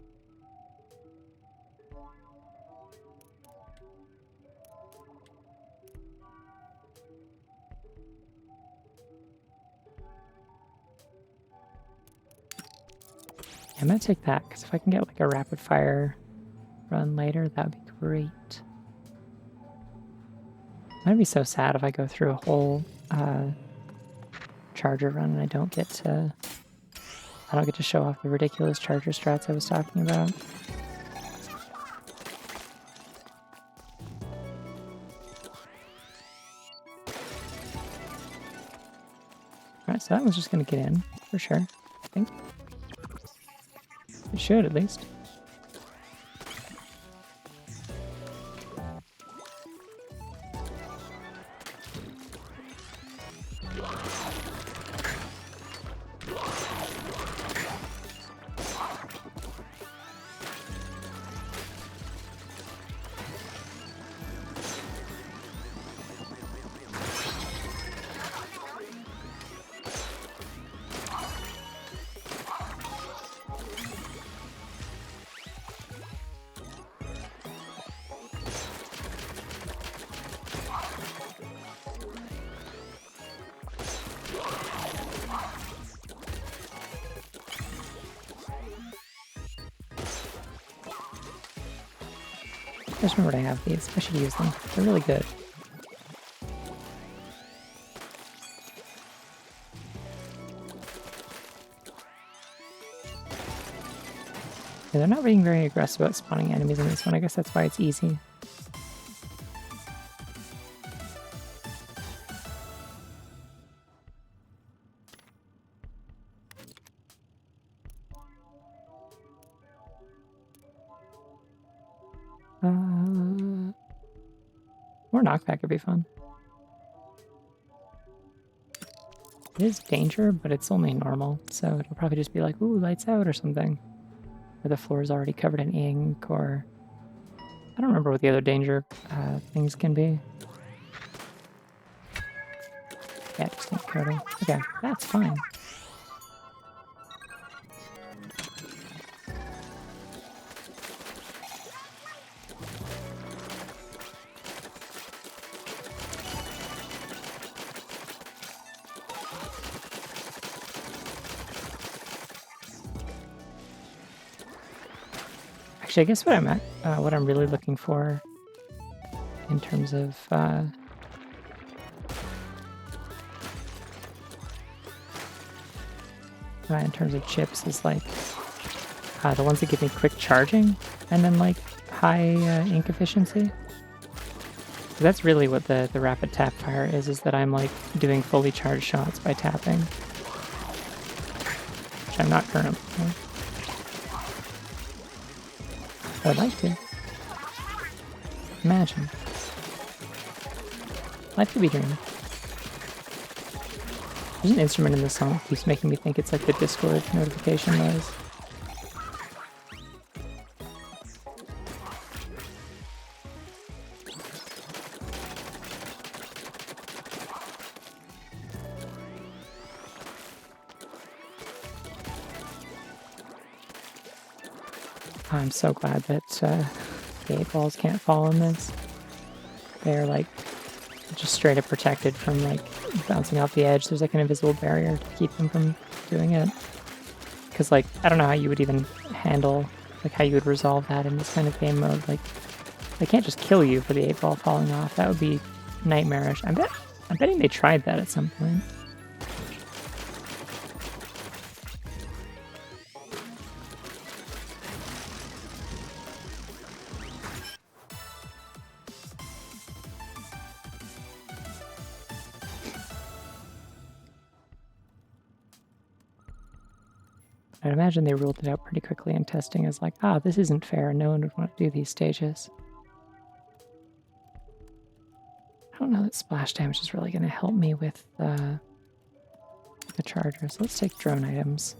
Yeah, I'm gonna take that because if I can get like a rapid fire run later, that would be great. I'd be so sad if I go through a whole charger run and I don't get to show off the ridiculous charger strats I was talking about. Alright, so that one's just gonna get in, for sure, I think. It should, at least. I just remembered I have these. I should use them. They're really good. Yeah, they're not being very aggressive about spawning enemies in this one. I guess that's why it's easy. More knockback would be fun. It is danger, but it's only normal, so it'll probably just be like, ooh, lights out or something. Or the floor is already covered in ink, or... I don't remember what the other danger things can be. Yeah, just ink coating. Okay, that's fine. Actually, I guess what I'm really looking for in terms of chips is like the ones that give me quick charging and then like high ink efficiency. So that's really what the rapid tap fire is that I'm like doing fully charged shots by tapping, which I'm not currently. I'd like to. Imagine. Life could be dreaming. There's an instrument in this song that keeps making me think it's like the Discord notification noise. I'm so glad that the 8 balls can't fall in this. They're like just straight up protected from like bouncing off the edge. There's like an invisible barrier to keep them from doing it. Because like, I don't know how you would even handle, like how you would resolve that in this kind of game mode. Like, they can't just kill you for the 8 ball falling off. That would be nightmarish. I'm betting they tried that at some point. I'd imagine they ruled it out pretty quickly in testing as like, this isn't fair, no one would want to do these stages. I don't know that splash damage is really going to help me with the charger, so let's take drone items.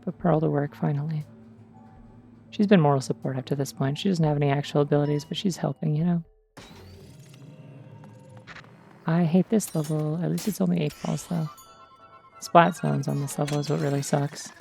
Put Pearl to work, finally. She's been moral support up to this point. She doesn't have any actual abilities, but she's helping, you know? I hate this level. At least it's only 8 balls, though. Splat zones on this level is what really sucks.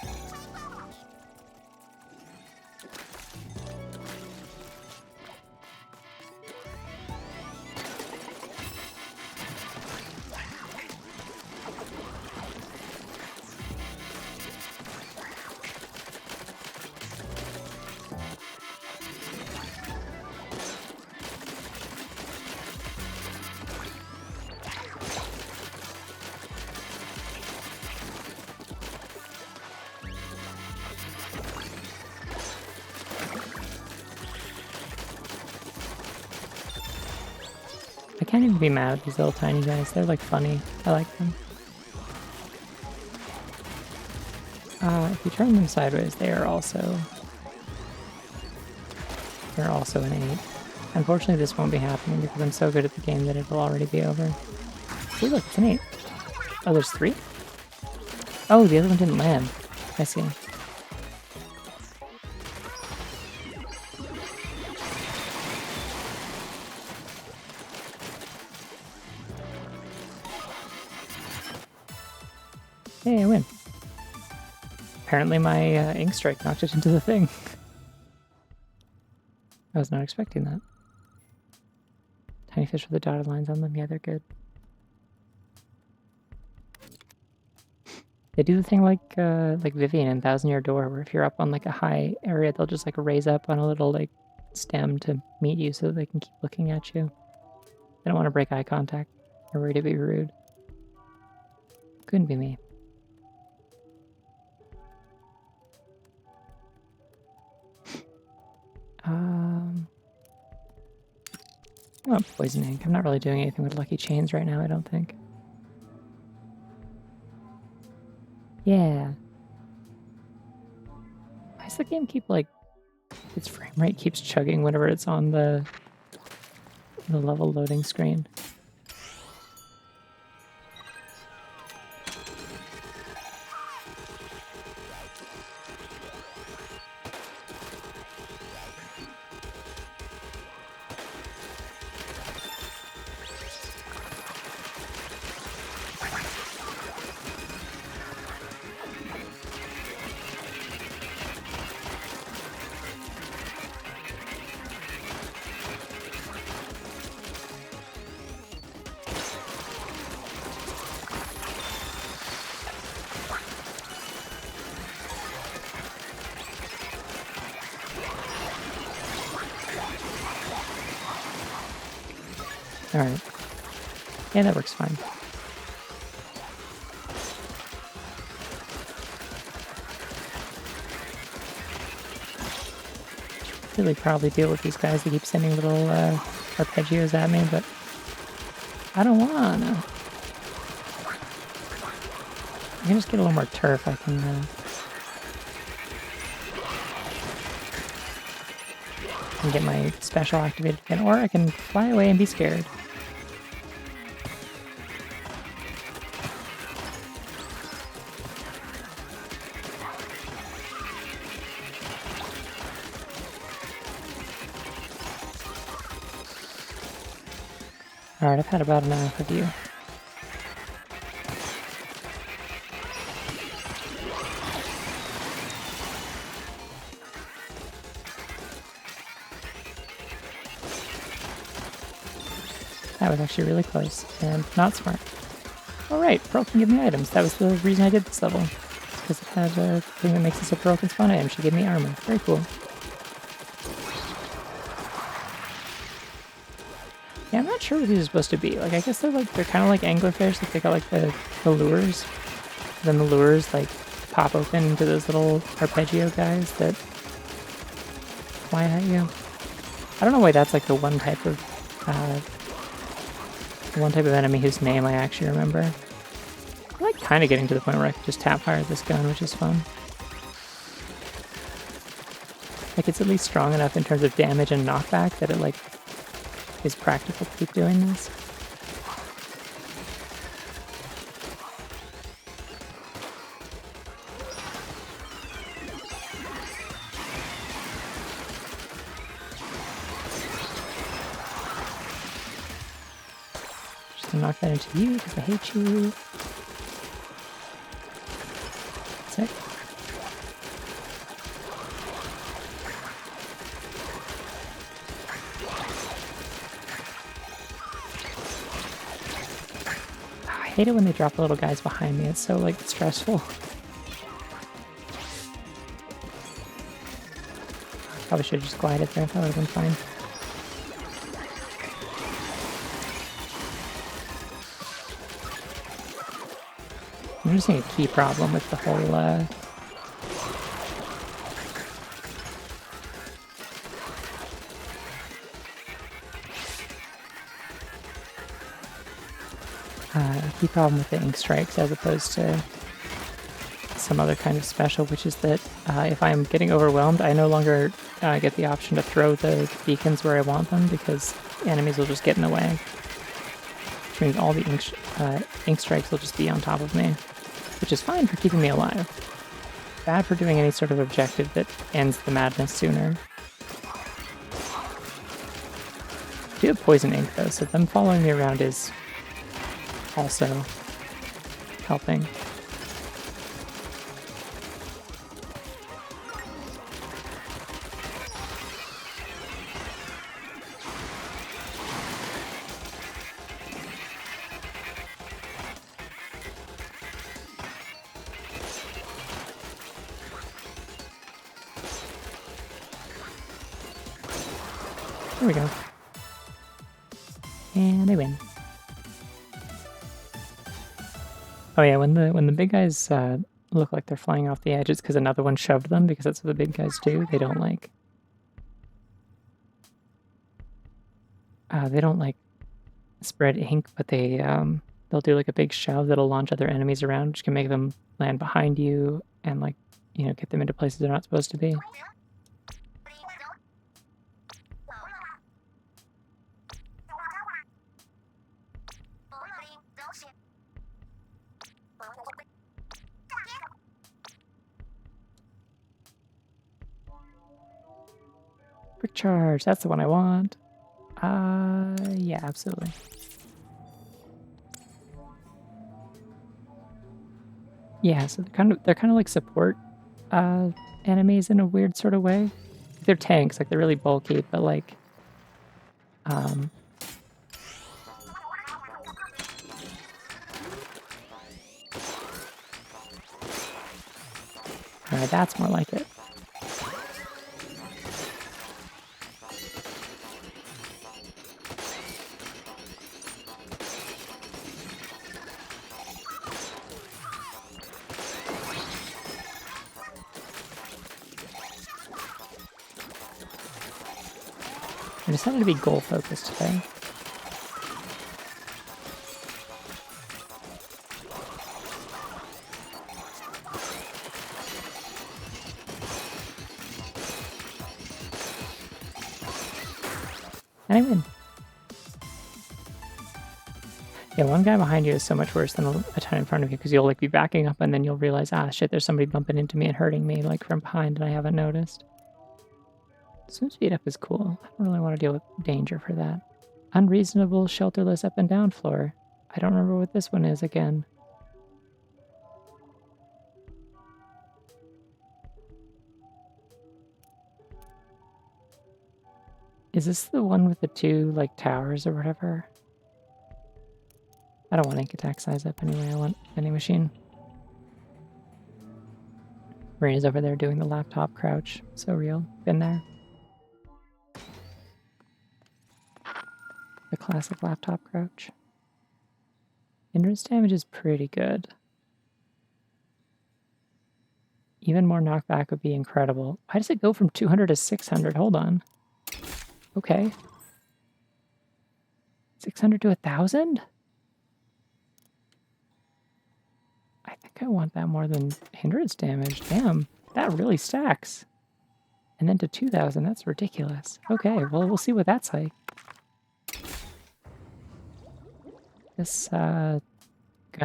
I can't even be mad at these little tiny guys. They're like funny. I like them. If you turn them sideways, they're also an 8. Unfortunately, this won't be happening because I'm so good at the game that it will already be over. See, look, it's an 8. Oh, there's 3? Oh, the other one didn't land. I see. Hey, I win. Apparently my ink strike knocked it into the thing. I was not expecting that. Tiny fish with the dotted lines on them. Yeah, they're good. They do the thing like Vivian in Thousand Year Door, where if you're up on like a high area, they'll just like raise up on a little like stem to meet you so that they can keep looking at you. They don't want to break eye contact. They're worried to be rude. Couldn't be me. Oh, poison ink. I'm not really doing anything with lucky chains right now, I don't think. Yeah. Why does the game keep like its frame rate keeps chugging whenever it's on the level loading screen? Alright. Yeah, that works fine. Really probably deal with these guys that keep sending little arpeggios at me, but I don't wanna. I can just get a little more turf. I can get my special activated again, or I can fly away and be scared. Alright, I've had about enough of you. That was actually really close, and not smart. Alright, Pearl can give me items. That was the reason I did this level. Because it had a thing that makes it so Pearl can spawn items. She gave me armor. Very cool. Yeah, I'm not sure what these are supposed to be. Like, I guess they're kind of like anglerfish. Like, they got like the lures. Then the lures like pop open into those little arpeggio guys that fly at you. I don't know why that's like the one type of enemy whose name I actually remember. I'm like kind of getting to the point where I can just tap fire this gun, which is fun. Like, it's at least strong enough in terms of damage and knockback that it like is practical to keep doing this. Just gonna knock that into you because I hate you. Sick. I hate it when they drop little guys behind me. It's so like stressful. Probably should have just glided there. That would have been fine. I'm noticing a key problem with the whole key problem with the ink strikes as opposed to some other kind of special, which is that if I'm getting overwhelmed, I no longer get the option to throw the beacons where I want them because enemies will just get in the way. Which means all the ink strikes will just be on top of me, which is fine for keeping me alive. Bad for doing any sort of objective that ends the madness sooner. I do have poison ink though, so them following me around is also helping. There we go. And I win. Oh yeah, when the big guys look like they're flying off the edge, it's because another one shoved them, because that's what the big guys do. They don't like spread ink, but they'll do like a big shove that'll launch other enemies around, which can make them land behind you and like, you know, get them into places they're not supposed to be. Quick charge, that's the one I want. Yeah, absolutely. Yeah, so they're kind of like support enemies in a weird sort of way. They're tanks, like they're really bulky, but like alright, that's more like it. I decided to be goal focused today. And I win. Yeah, one guy behind you is so much worse than a ton in front of you, because you'll like be backing up and then you'll realize, ah shit, there's somebody bumping into me and hurting me like from behind and I haven't noticed. Swim speed up is cool. I don't really want to deal with danger for that. Unreasonable, shelterless up and down floor. I don't remember what this one is again. Is this the one with the two, like, towers or whatever? I don't want ink attack size up anyway. I want vending machine. Marina's over there doing the laptop crouch. So real. Been there. The classic laptop crouch. Hindrance damage is pretty good. Even more knockback would be incredible. Why does it go from 200 to 600? Hold on. Okay. 600 to 1,000? I think I want that more than hindrance damage. Damn, that really stacks. And then to 2,000, that's ridiculous. Okay, well, we'll see what that's like. This gun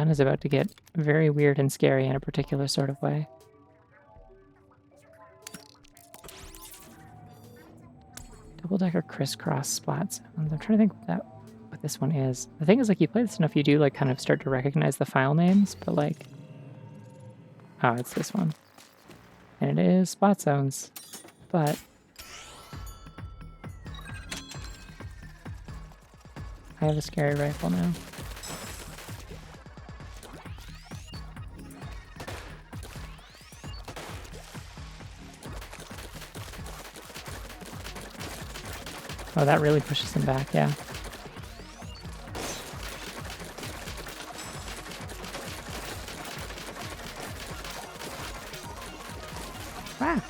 is about to get very weird and scary in a particular sort of way. Double-decker crisscross splat sounds. I'm trying to think what this one is. The thing is, like, you play this enough, you do, like, kind of start to recognize the file names, but, like... Oh, it's this one. And it is spot zones. But... I have a scary rifle now. Oh, that really pushes him back, yeah. Ah!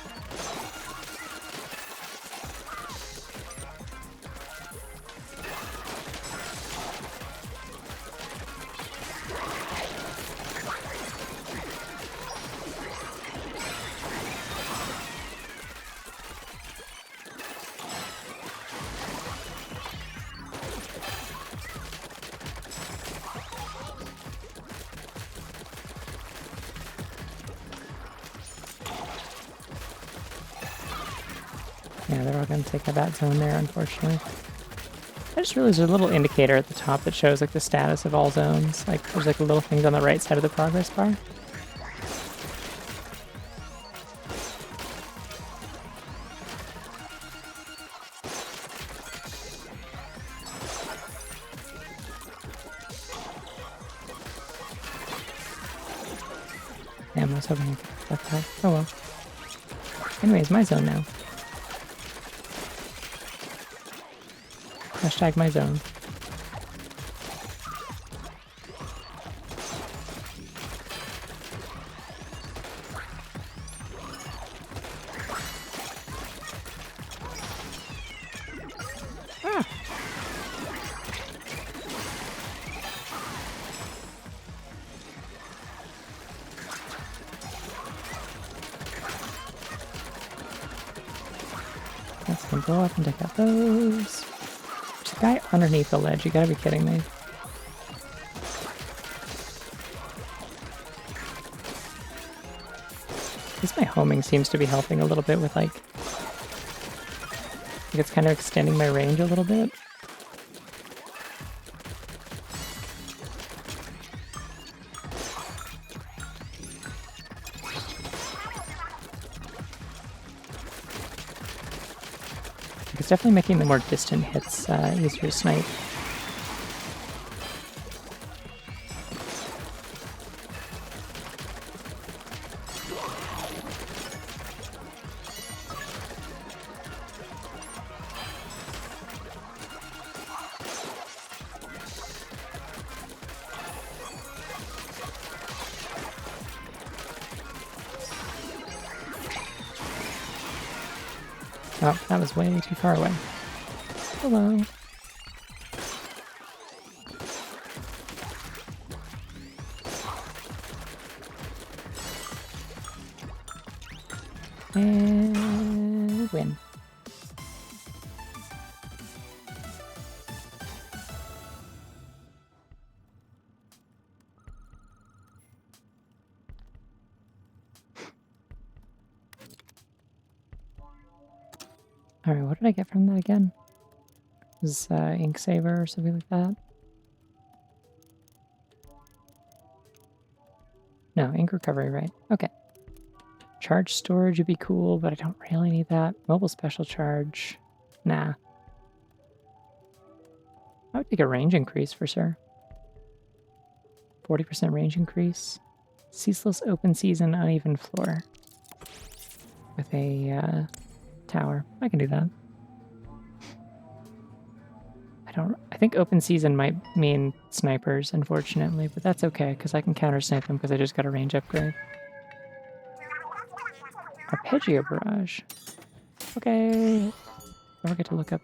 Yeah, they're all gonna take that zone there, unfortunately. I just realized there's a little indicator at the top that shows like the status of all zones. Like there's like little things on the right side of the progress bar. Damn, I was hoping I could get that. Oh well. Anyways, my zone now. Hashtag my zone. Ah! That's gonna blow up and take out those. There's a guy underneath the ledge, you gotta be kidding me. At least my homing seems to be helping a little bit with like it's kind of extending my range a little bit. It's definitely making the more distant hits easier to snipe. Oh, that was way too far away. Hello. And win. Alright, what did I get from that again? This ink saver or something like that? No, ink recovery, right. Okay. Charge storage would be cool, but I don't really need that. Mobile special charge. Nah. I would take a range increase for sure. 40% range increase. Ceaseless open season uneven floor. With a tower. I can do that. I think open season might mean snipers, unfortunately, but that's okay, because I can counter snipe them because I just got a range upgrade. Arpeggio barrage. Okay. I forget to look up.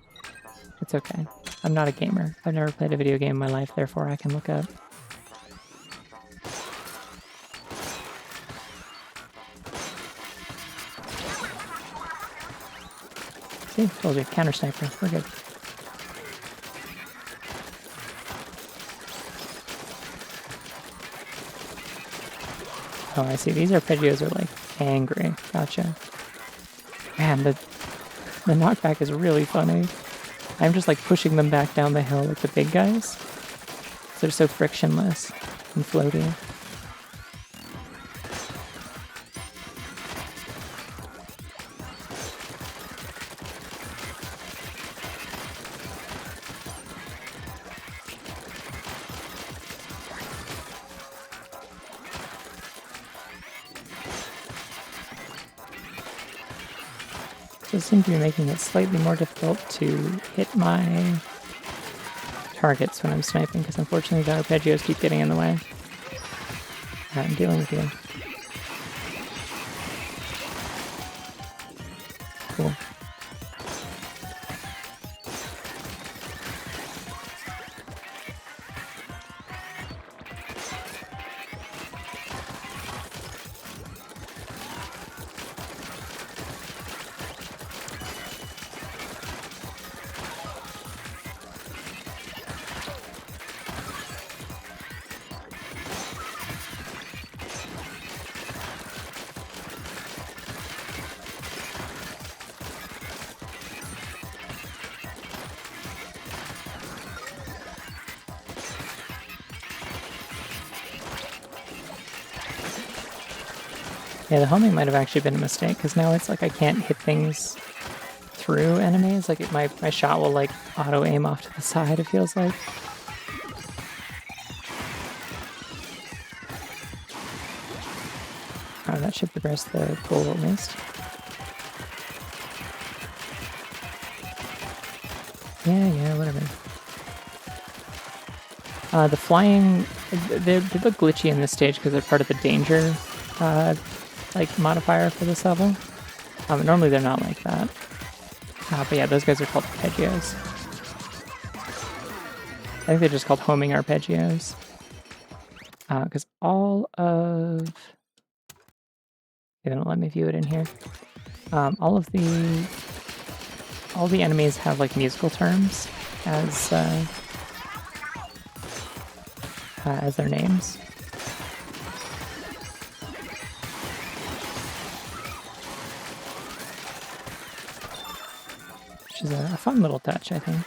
It's okay. I'm not a gamer. I've never played a video game in my life, therefore I can look up. See? Told you. Counter sniper. We're good. Oh, I see. These arpeggios are like angry. Gotcha. Man, the knockback is really funny. I'm just like pushing them back down the hill like the big guys. They're so frictionless and floaty. So it seems to be making it slightly more difficult to hit my targets when I'm sniping, because unfortunately the arpeggios keep getting in the way. I'm dealing with you. Cool. Yeah, the homing might have actually been a mistake, because now it's like I can't hit things through enemies. Like my shot will like auto aim off to the side, it feels like. Oh, that should progress the goal at least. Yeah, whatever. The flying, they look glitchy in this stage because they're part of the danger, like modifier for this level. Normally they're not like that. But yeah, those guys are called arpeggios. I think they're just called homing arpeggios. Because all of... They don't let me view it in here. All the enemies have like musical terms as their names. Which is a fun little touch, I think.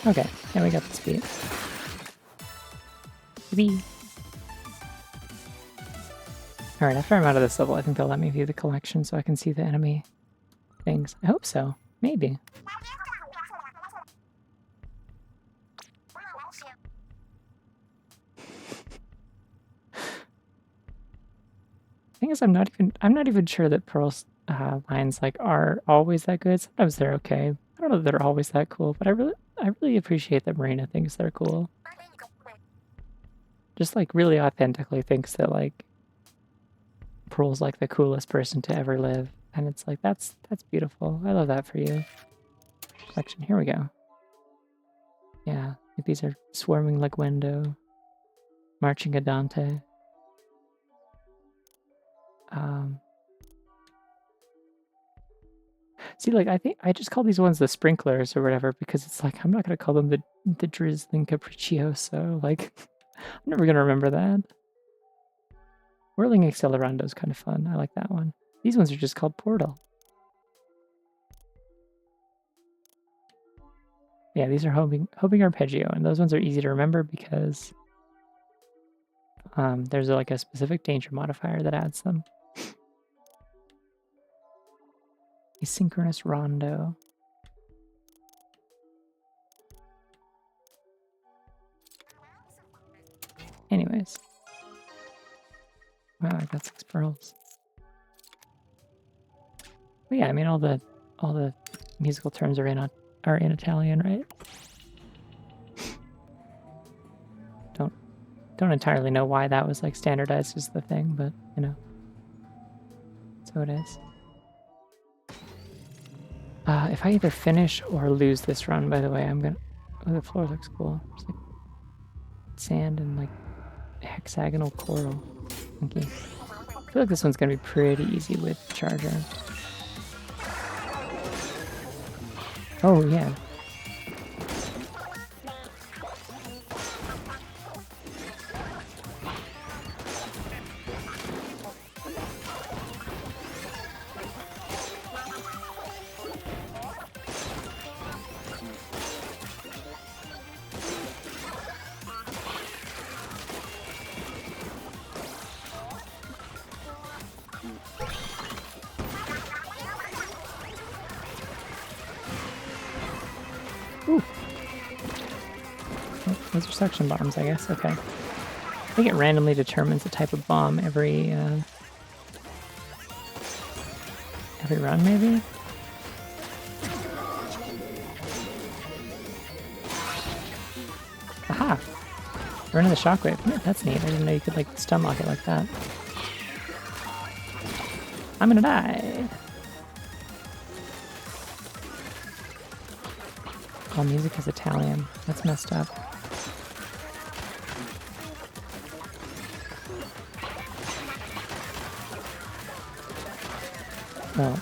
Okay, yeah, we got the speed. Yippee! Alright, after I'm out of this level, I think they'll let me view the collection so I can see the enemy things. I hope so. Maybe. Thing is, I'm not even sure that Pearl's lines like are always that good. Sometimes they're okay. I don't know that they're always that cool, but I really appreciate that Marina thinks they're cool. Just like really authentically thinks that like Pearl's like the coolest person to ever live, and it's like that's beautiful. I love that for you. Collection. Here we go. Yeah, like these are swarming like Wendo, marching a Dante. See, like, I think I just call these ones the sprinklers or whatever because it's like, I'm not going to call them the drizzling capriccioso. Like, I'm never going to remember that. Whirling Accelerando is kind of fun. I like that one. These ones are just called Portal. Yeah, these are hoping arpeggio, and those ones are easy to remember because there's like a specific danger modifier that adds them. Asynchronous rondo. Anyways. Wow, I got 6 pearls. But yeah, I mean all the musical terms are in Italian, right? Don't entirely know why that was like standardized as the thing, but you know. So it is. If I either finish or lose this run, by the way, I'm gonna... Oh, the floor looks cool. It's like sand and like hexagonal coral. Funky. I feel like this one's gonna be pretty easy with Charger. Oh, yeah. Ooh. Oh, those are suction bombs, I guess. Okay. I think it randomly determines the type of bomb every run, maybe? Aha! Run in the shockwave. Yeah, that's neat. I didn't know you could like stun lock it like that. I'm gonna die. All music is Italian. That's messed up. Well,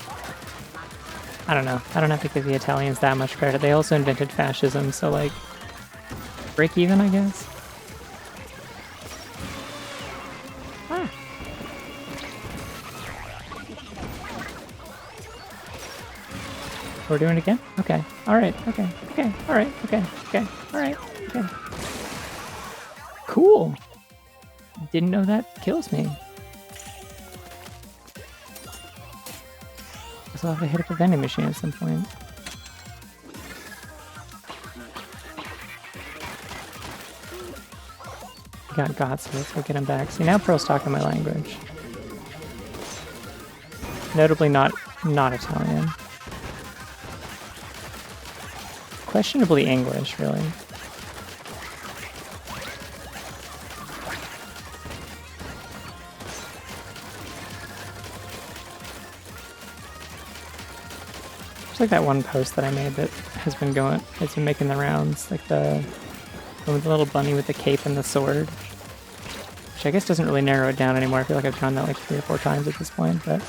I don't know. I don't have to give the Italians that much credit. They also invented fascism, so like, break even, I guess. Ah. We're doing it again? Okay. Alright, okay, okay, alright, okay, okay, alright, okay. Cool! Didn't know that kills me. So I'll have to hit up a vending machine at some point. Got so let's go get him back. See, now Pearl's talking my language. Notably not Italian. Questionably English, really. It's like that one post that I made that has been making the rounds, like the one with the little bunny with the cape and the sword. Which I guess doesn't really narrow it down anymore. I feel like I've drawn that like 3 or 4 times at this point, but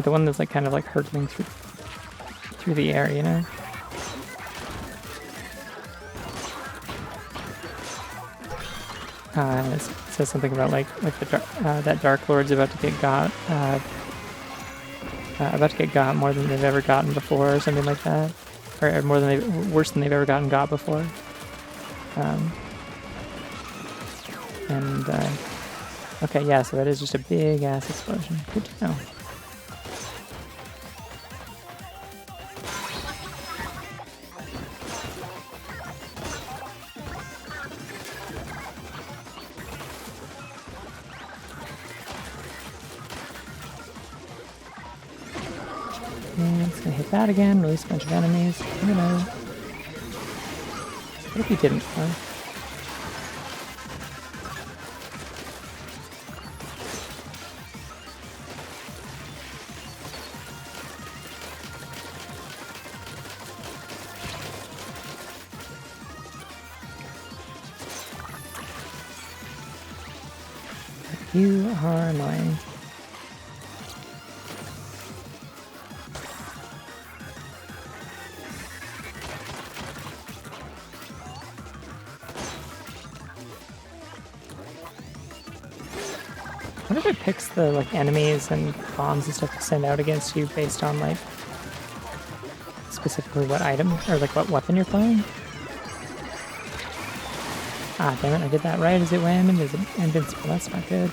the one that's like kind of like hurtling through the air, you know? It says something about like the that Dark Lord's about to get got more than they've ever gotten before, or something like that, or worse than they've ever got before. Okay, yeah, so that is just a big ass explosion. Good to know. And it's gonna hit that again, release a bunch of enemies. I don't know. What if he didn't? Huh? You are annoying. I wonder if it picks the like enemies and bombs and stuff to send out against you based on like specifically what item or like what weapon you're playing. Ah, damn it! I did that right as it went, and is it invincible? That's not good.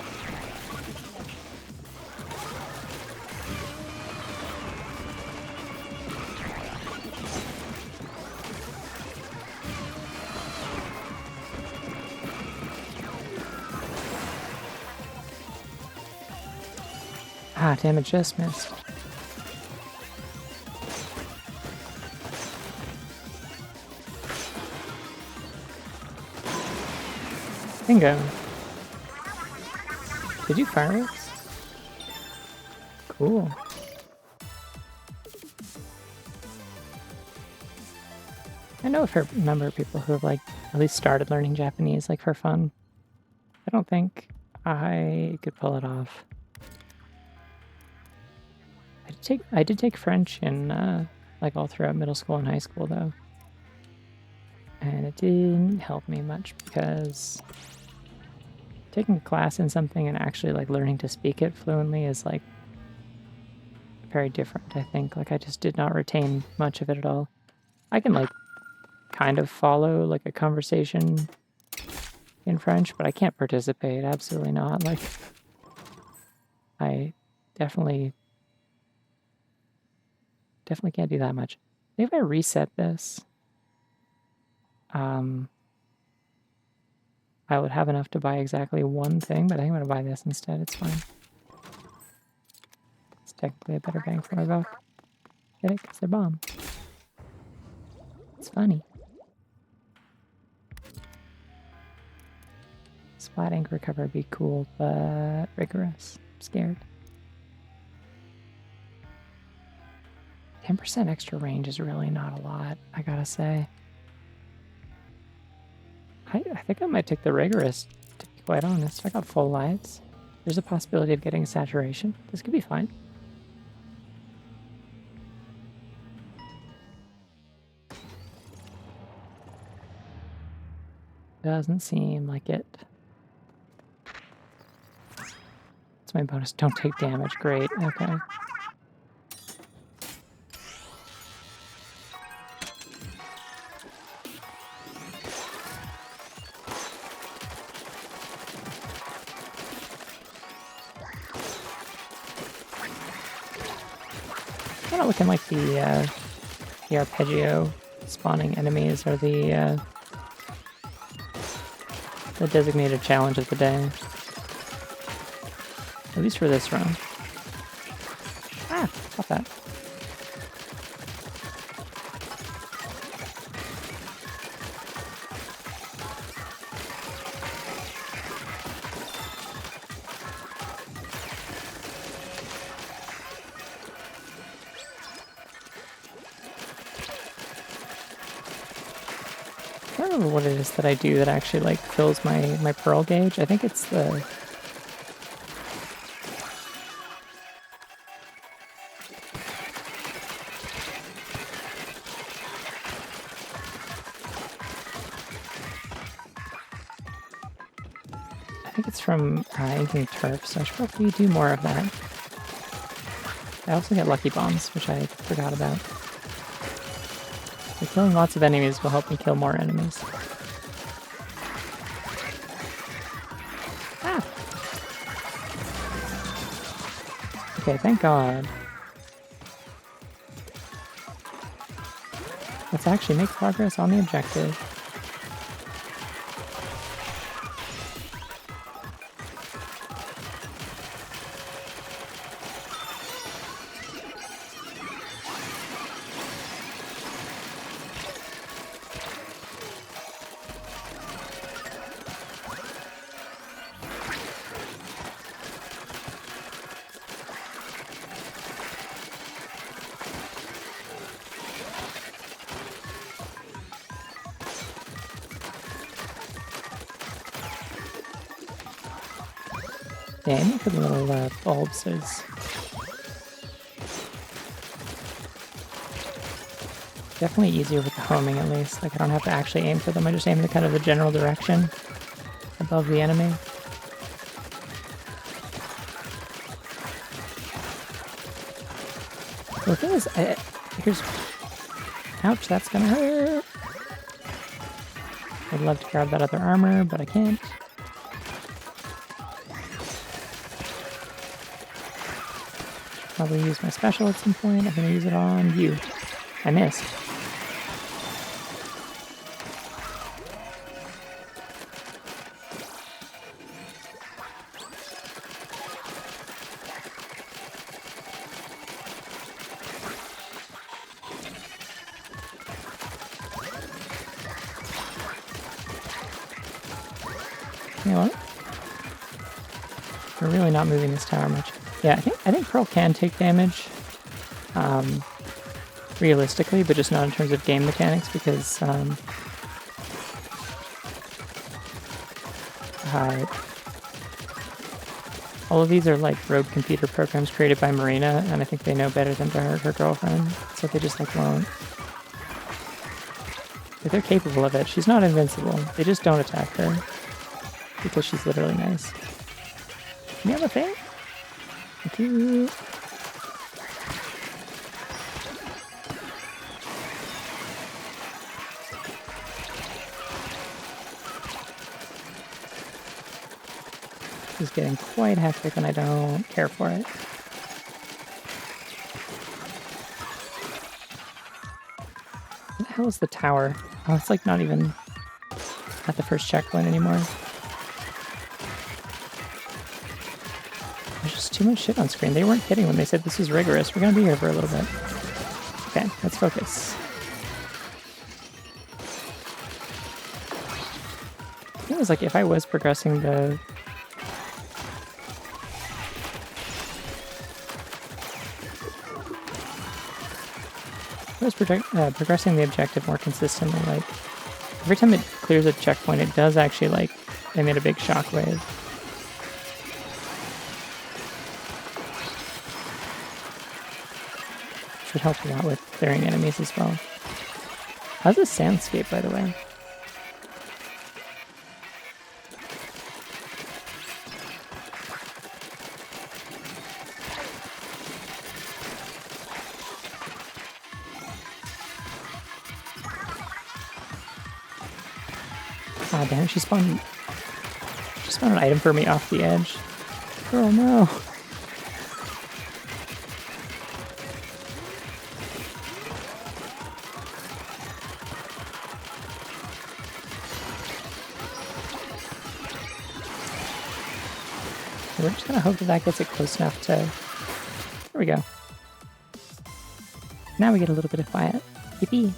Ah, damn it! Just missed. Bingo. Did you fireworks? Cool. I know a fair number of people who have like at least started learning Japanese like for fun. I don't think I could pull it off. I did take French in like all throughout middle school and high school though. And it didn't help me much because taking a class in something and actually like learning to speak it fluently is like very different, I think. Like I just did not retain much of it at all. I can like kind of follow like a conversation in French, but I can't participate. Absolutely not. Like I definitely can't do that much. Maybe if I reset this, I would have enough to buy exactly one thing, but I think I'm gonna buy this instead. It's fine. It's technically a better bang for my buck. Get it? Because they're bombs. It's funny. Splat ink recover would be cool, but rigorous. I'm scared. 10% extra range is really not a lot, I gotta say. I think I might take the rigorous, to be quite honest. I got full lights. There's a possibility of getting saturation. This could be fine. Doesn't seem like it. That's my bonus. Don't take damage. Great. Okay. Kind of looking like the arpeggio spawning enemies are the designated challenge of the day. At least for this round. Ah, stop that. I don't remember what it is that I do that actually like fills my pearl gauge. I think it's the from inking turf, so I should probably do more of that. I also get lucky bombs, which I forgot about. So killing lots of enemies will help me kill more enemies. Ah! Okay, thank God. Let's actually make progress on the objective. Yeah, aiming for the little bulbs is definitely easier with the homing, at least. Like, I don't have to actually aim for them, I just aim in kind of the general direction above the enemy. Well, the thing is, here's... Ouch, that's gonna hurt! I'd love to grab that other armor, but I can't. Probably use my special at some point. I'm gonna use it on you. I missed. You know what? We're really not moving this tower much. Yeah, I think Pearl can take damage, realistically, but just not in terms of game mechanics, because all of these are like rogue computer programs created by Marina, and I think they know better than to hurt her girlfriend, so they just like won't. But they're capable of it. She's not invincible. They just don't attack her because she's literally nice. You have a thing? Thank you. This is getting quite hectic and I don't care for it. What the hell is the tower? Oh, it's like not even at the first checkpoint anymore. There's just too much shit on screen. They weren't kidding when they said this is rigorous. We're gonna be here for a little bit. Okay, let's focus. It was like if I was progressing the... I was progressing the objective more consistently, like, every time it clears a checkpoint, it does actually, like, emit a big shockwave. Should help a lot with clearing enemies as well. How's the soundscape, by the way? Ah, damn, she spawned an item for me off the edge. Oh no. We're just gonna hope that that gets it close enough to... There we go. Now we get a little bit of quiet. Yippee!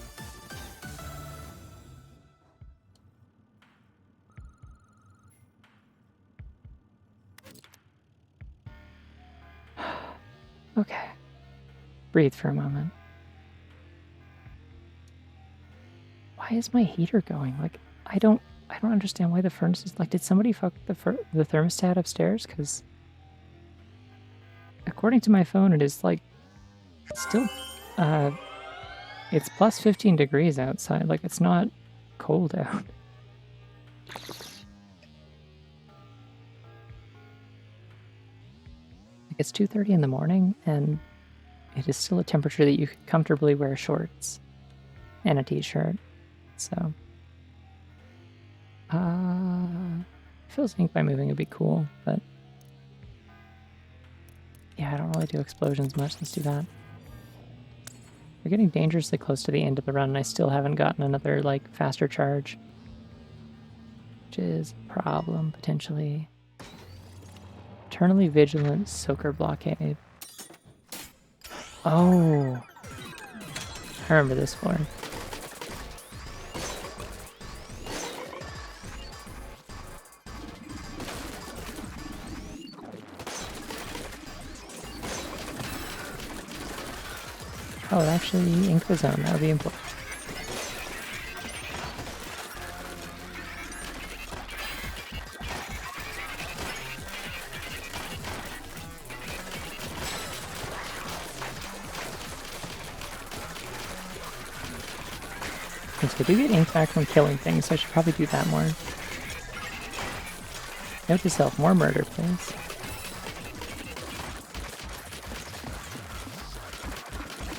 Okay. Breathe for a moment. Why is my heater going? Like, I don't understand why the furnace is... Like, did somebody fuck the thermostat upstairs? Because according to my phone, it is, like, still... it's plus 15 degrees outside. Like, it's not cold out. Like, it's 2:30 in the morning, and it is still a temperature that you could comfortably wear shorts and a t-shirt. So, feels like by moving would be cool, but yeah, I don't really do explosions much. Let's do that. We're getting dangerously close to the end of the run, and I still haven't gotten another, like, faster charge, which is a problem, potentially. Eternally Vigilant Soaker Blockade. Oh! I remember this floor. Oh, it actually inked the zone. That would be important. So I do get ink back from killing things, so I should probably do that more. Note to self, more murder, please.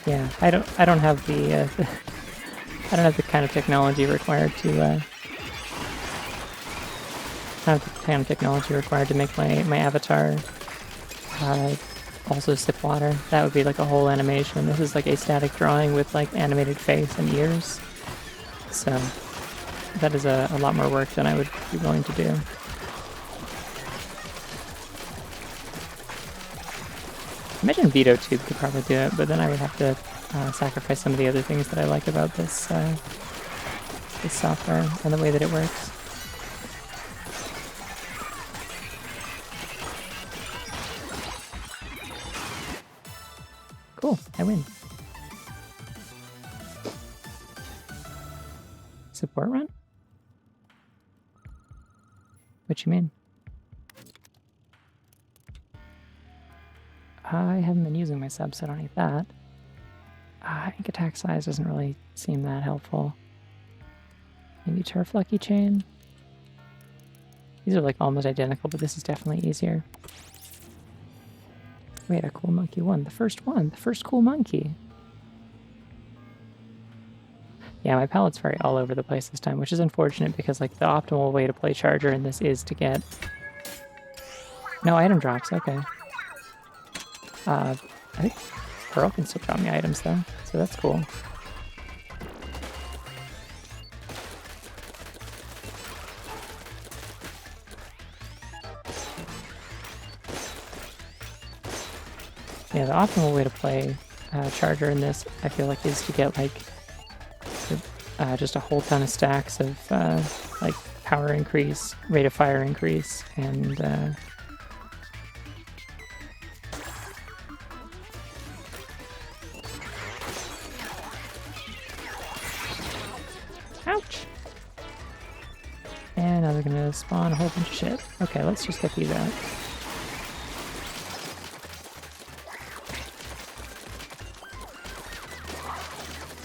Yeah, I don't have the I don't have the kind of technology required to make my avatar also sip water. That would be like a whole animation. This is like a static drawing with like animated face and ears. So that is a lot more work than I would be willing to do. I imagine Vito Tube could probably do it, but then I would have to sacrifice some of the other things that I like about this this software and the way that it works. Cool, I win. Support run? What you mean? I haven't been using my sub, so I don't need that. I think attack size doesn't really seem that helpful. Maybe Turf Lucky Chain? These are like almost identical, but this is definitely easier. Wait, a cool monkey won. The first cool monkey. Yeah, my palette's very all over the place this time, which is unfortunate because like the optimal way to play Charger in this is to get... No item drops, okay. I think Pearl can still drop me items though, so that's cool. Yeah, the optimal way to play Charger in this, I feel like, is to get like just a whole ton of stacks of like power increase, rate of fire increase, and Ouch! And now they're gonna spawn a whole bunch of shit. Okay, let's just get these out.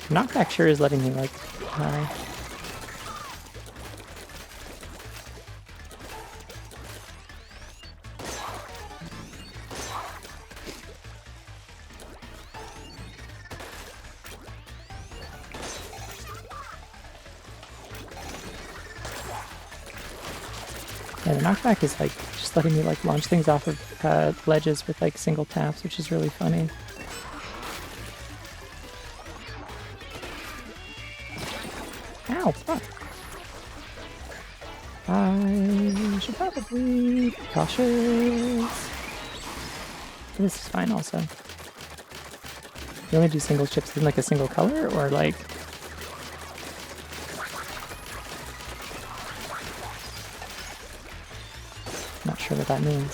Knockback sure is letting me, like, die. Yeah, the knockback is like just letting me like launch things off of ledges with like single taps, which is really funny. Ow, fuck. I should probably be cautious. This is fine also. You only do single chips in like a single color or like... Not sure what that means.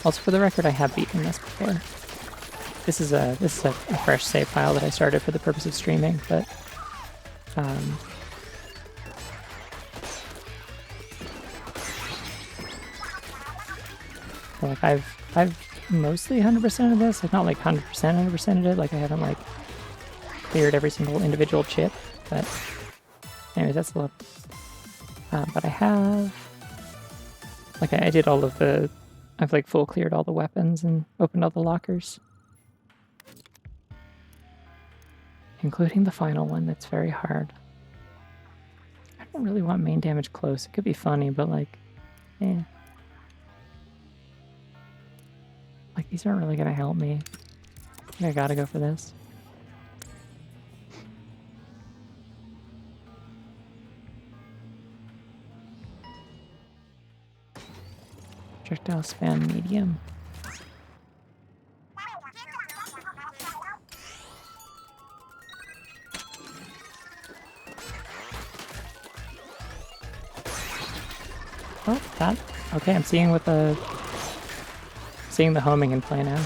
Also, for the record, I have beaten this before. This is a fresh save file that I started for the purpose of streaming, but like I've mostly 100%ed this. Like not like 100%ed it. Like I haven't like cleared every single individual chip, but anyways, that's a lot. But I have, like, I did all of the, I've like full cleared all the weapons and opened all the lockers. Including the final one that's very hard. I don't really want main damage close. It could be funny, but like, eh. Like, these aren't really gonna help me. I think I gotta go for this. Projectile span medium. Oh, that. Okay, I'm seeing what the homing in play now.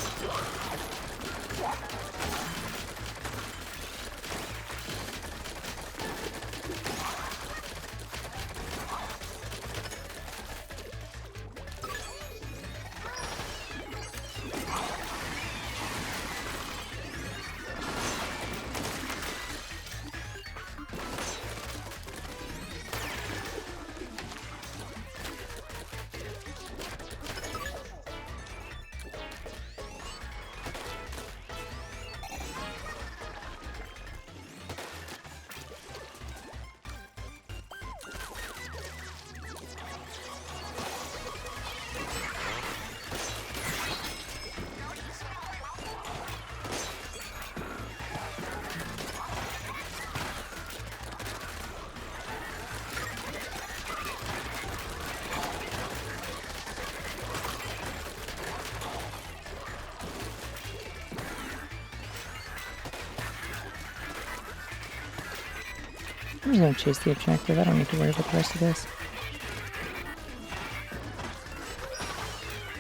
I'm just gonna chase the objective. I don't need to worry about the rest of this.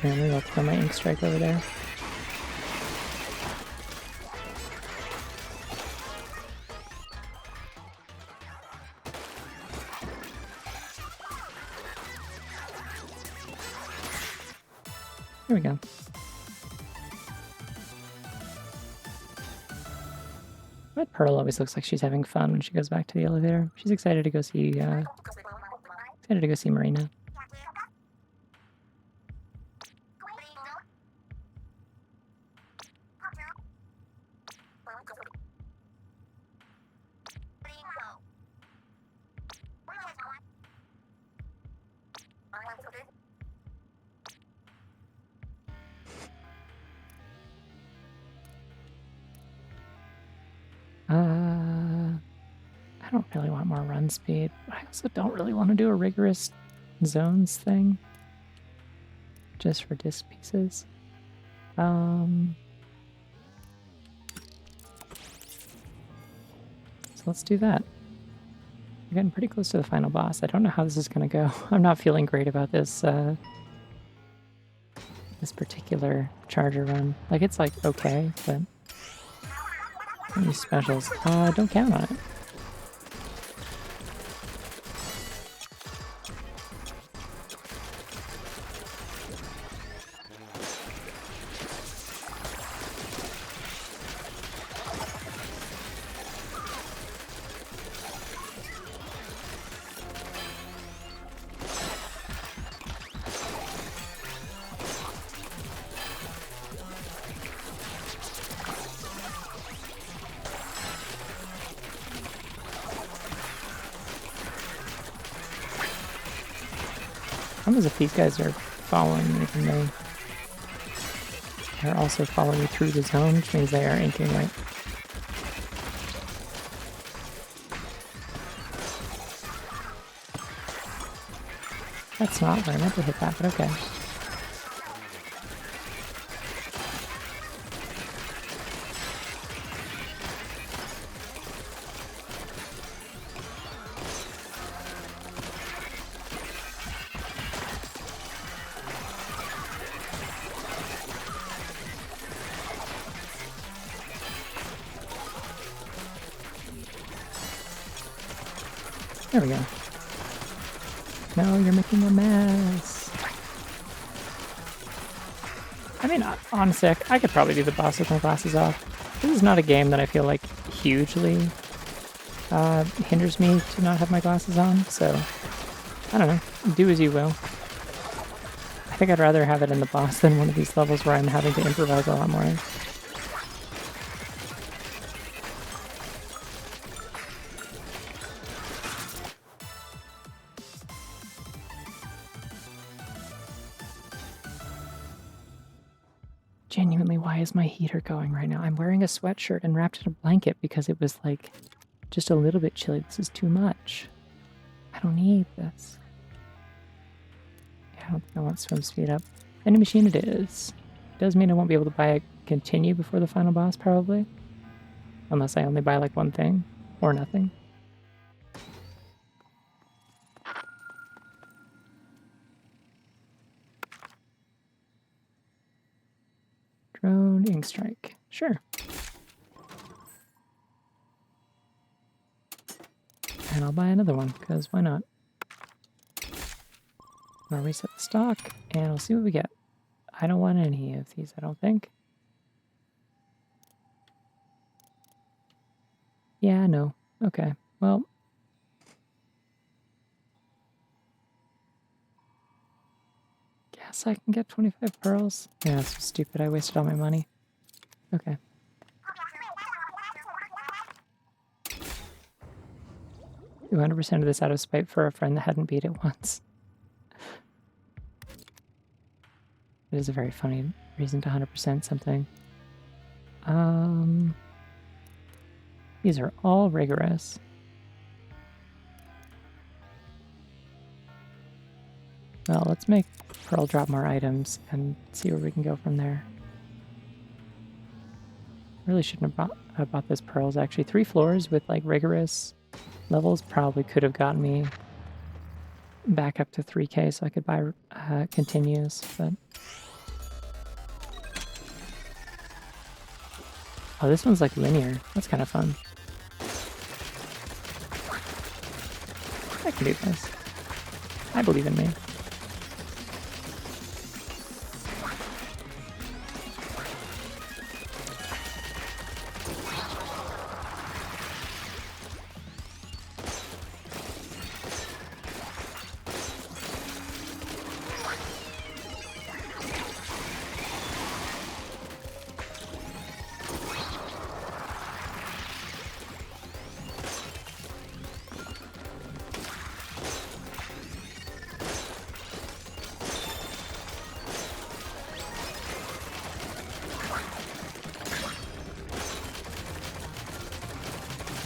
Yeah, maybe I'll throw my ink strike over there. Here we go. But Pearl always looks like she's having fun when she goes back to the elevator. She's excited to go see Marina. I don't really want more run speed, but I also don't really want to do a rigorous zones thing. Just for disc pieces. So let's do that. We're getting pretty close to the final boss. I don't know how this is going to go. I'm not feeling great about this, this particular charger run. Like, it's like okay, but Any specials? Don't count on it. How as if these guys are following me, and they're also following me through the zone, which means they are inking right. That's not where I meant to hit that, but okay. There we go. No, you're making a mess. I mean, honestly, I could probably do the boss with my glasses off. This is not a game that I feel like hugely hinders me to not have my glasses on, so I don't know. Do as you will. I think I'd rather have it in the boss than one of these levels where I'm having to improvise a lot more. Genuinely, why is my heater going right now? I'm wearing a sweatshirt and wrapped in a blanket because it was like just a little bit chilly. This is too much. I don't need this. Yeah, I don't think I want swim speed up. Vending machine it is. Does mean I won't be able to buy a continue before the final boss, probably. Unless I only buy like one thing or nothing. Drone ink strike. Sure. And I'll buy another one, because why not? I'll reset the stock, and we'll see what we get. I don't want any of these, I don't think. Yeah, no. Okay, well. Guess I can get 25 pearls. Yeah, that's so stupid. I wasted all my money. Okay. Do 100% of this out of spite for a friend that hadn't beat it once. It is a very funny reason to 100% something. These are all rigorous. Well, let's make Pearl drop more items and see where we can go from there. Really shouldn't have bought those pearls, actually. 3 floors with, like, rigorous levels probably could have gotten me back up to 3K so I could buy continues, but... Oh, this one's, like, linear. That's kind of fun. I can do this. I believe in me.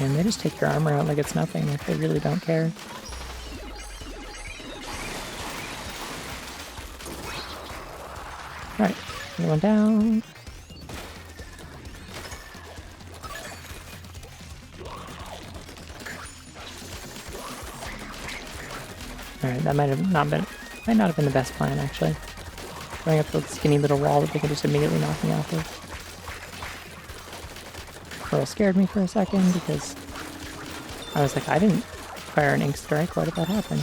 And they just take your armor out like it's nothing, if they really don't care. Alright, another one down. Alright, that might not have been the best plan, actually. Going up the skinny little wall that they can just immediately knock me off of. pearl scared me for a second because I was like, I didn't fire an ink strike. Why did that happen?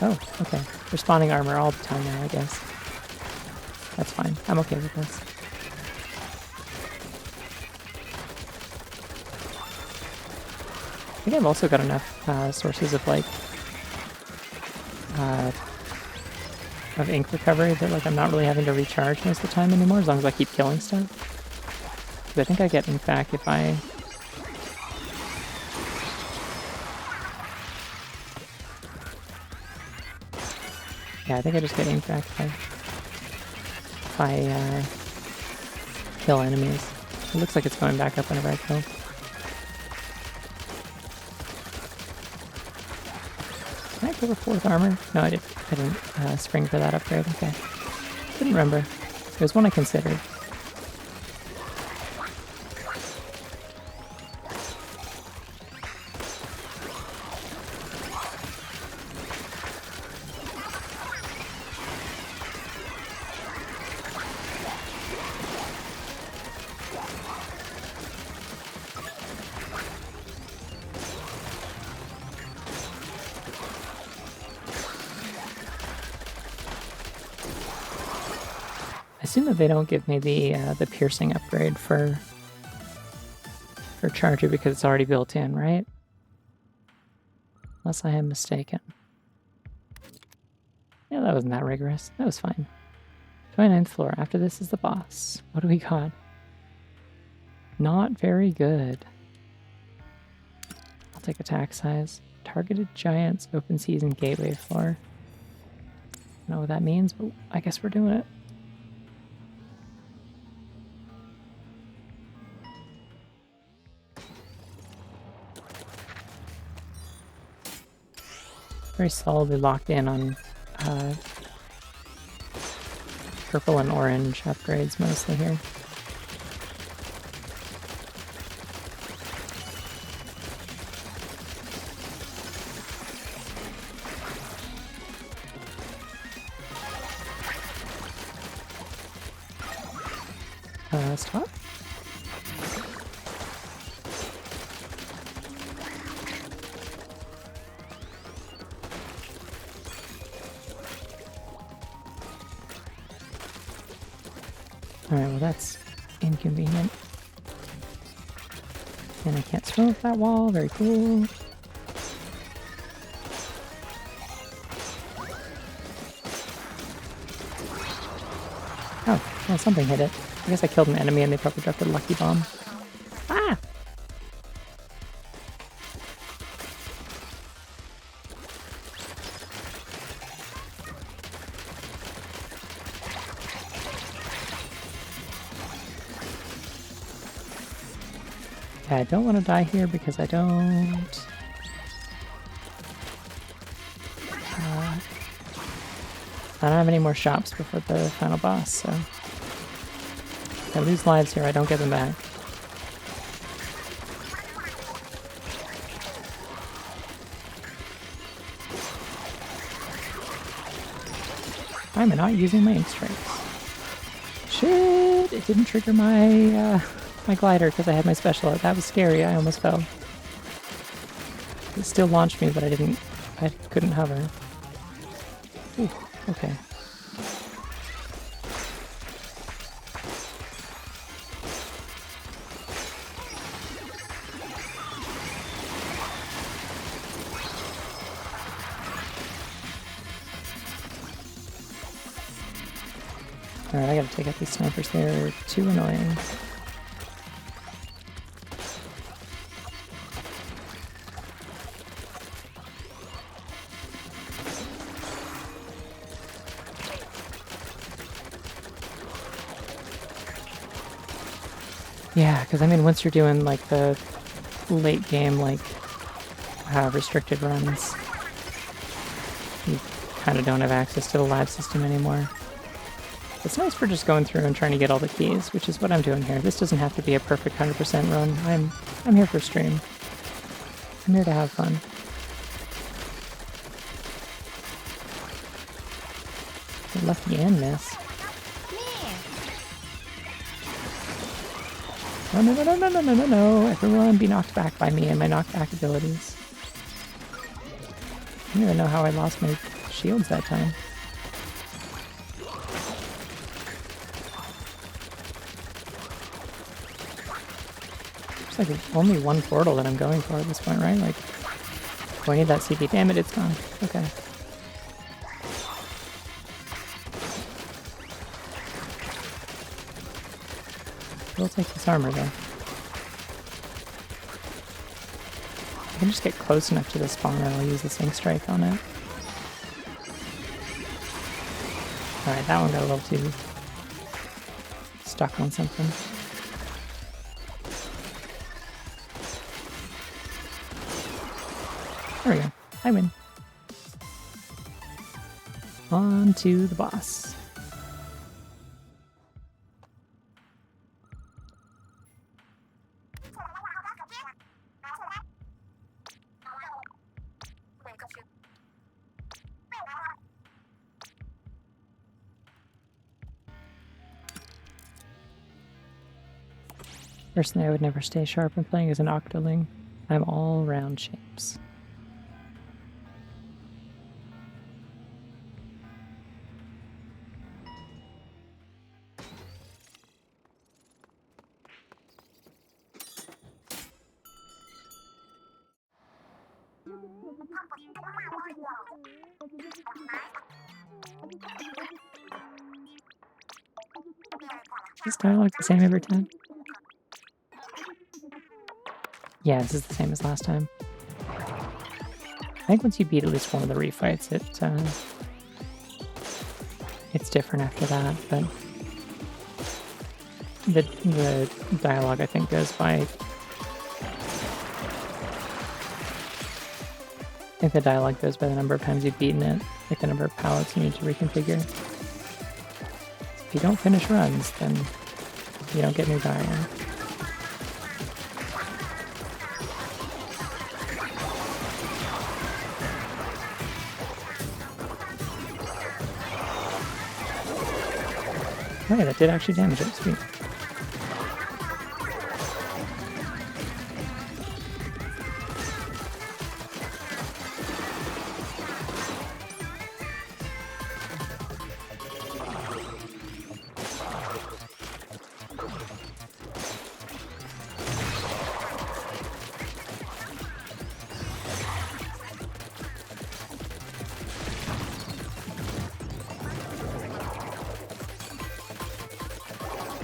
Oh, okay. Respawning armor all the time now, I guess. That's fine. I'm okay with this. I think I've also got enough sources of like of ink recovery that like I'm not really having to recharge most of the time anymore as long as I keep killing stuff. But I think I get ink back if I yeah, I think I just get ink back if I kill enemies. It looks like it's going back up whenever I kill. Did I go for 4th armor? No, I didn't spring for that upgrade. Okay. Didn't remember. It was one I considered. I assume that they don't give me the piercing upgrade for Charger because it's already built in, right? Unless I am mistaken. Yeah, that wasn't that rigorous. That was fine. 29th floor. After this is the boss. What do we got? Not very good. I'll take attack size. Targeted giants, open season, gateway floor. I don't know what that means, but I guess we're doing it. Very solidly locked in on purple and orange upgrades mostly here. Stop. Alright, well that's inconvenient. And I can't swim up that wall, very cool. Oh, well something hit it. I guess I killed an enemy and they probably dropped a lucky bomb. Ah! Yeah, I don't want to die here because I don't... I don't have any more shops before the final boss, so... If I lose lives here, I don't get them back. Why am I not using my ink strikes? Shit! It didn't trigger my my glider because I had my special out. That was scary. I almost fell. It still launched me, but I couldn't hover. Ooh, okay. Alright, I gotta take out these snipers. They're too annoying. Yeah, because I mean, once you're doing like the late game, like restricted runs, you kind of don't have access to the live system anymore. It's nice for just going through and trying to get all the keys, which is what I'm doing here. This doesn't have to be a perfect 100% run. I'm here for stream. I'm here to have fun. It left me in this. No, no, no, no, no, no, no, no, no. Everyone be knocked back by me and my knockback abilities. I don't even know how I lost my shields that time. There's like only one portal that I'm going for at this point, right? Like, oh, I need that CP. Damn it, it's gone. Okay. We'll take this armor though. I can just get close enough to the spawner, I'll use the Sync Strike on it. Alright, that one got a little too stuck on something. There we go. I win. On to the boss. Personally, I would never stay sharp when playing as an Octoling. I'm all round shapes. Is dialogue the same every time? Yeah, this is the same as last time. I think once you beat at least one of the refights, it's different after that, but the dialogue I think goes by. I think the dialogue goes by the number of times you've beaten it, like the number of pallets you need to reconfigure. If you don't finish runs, then you don't get new dialogue. Oh yeah, that did actually damage it. Sweet.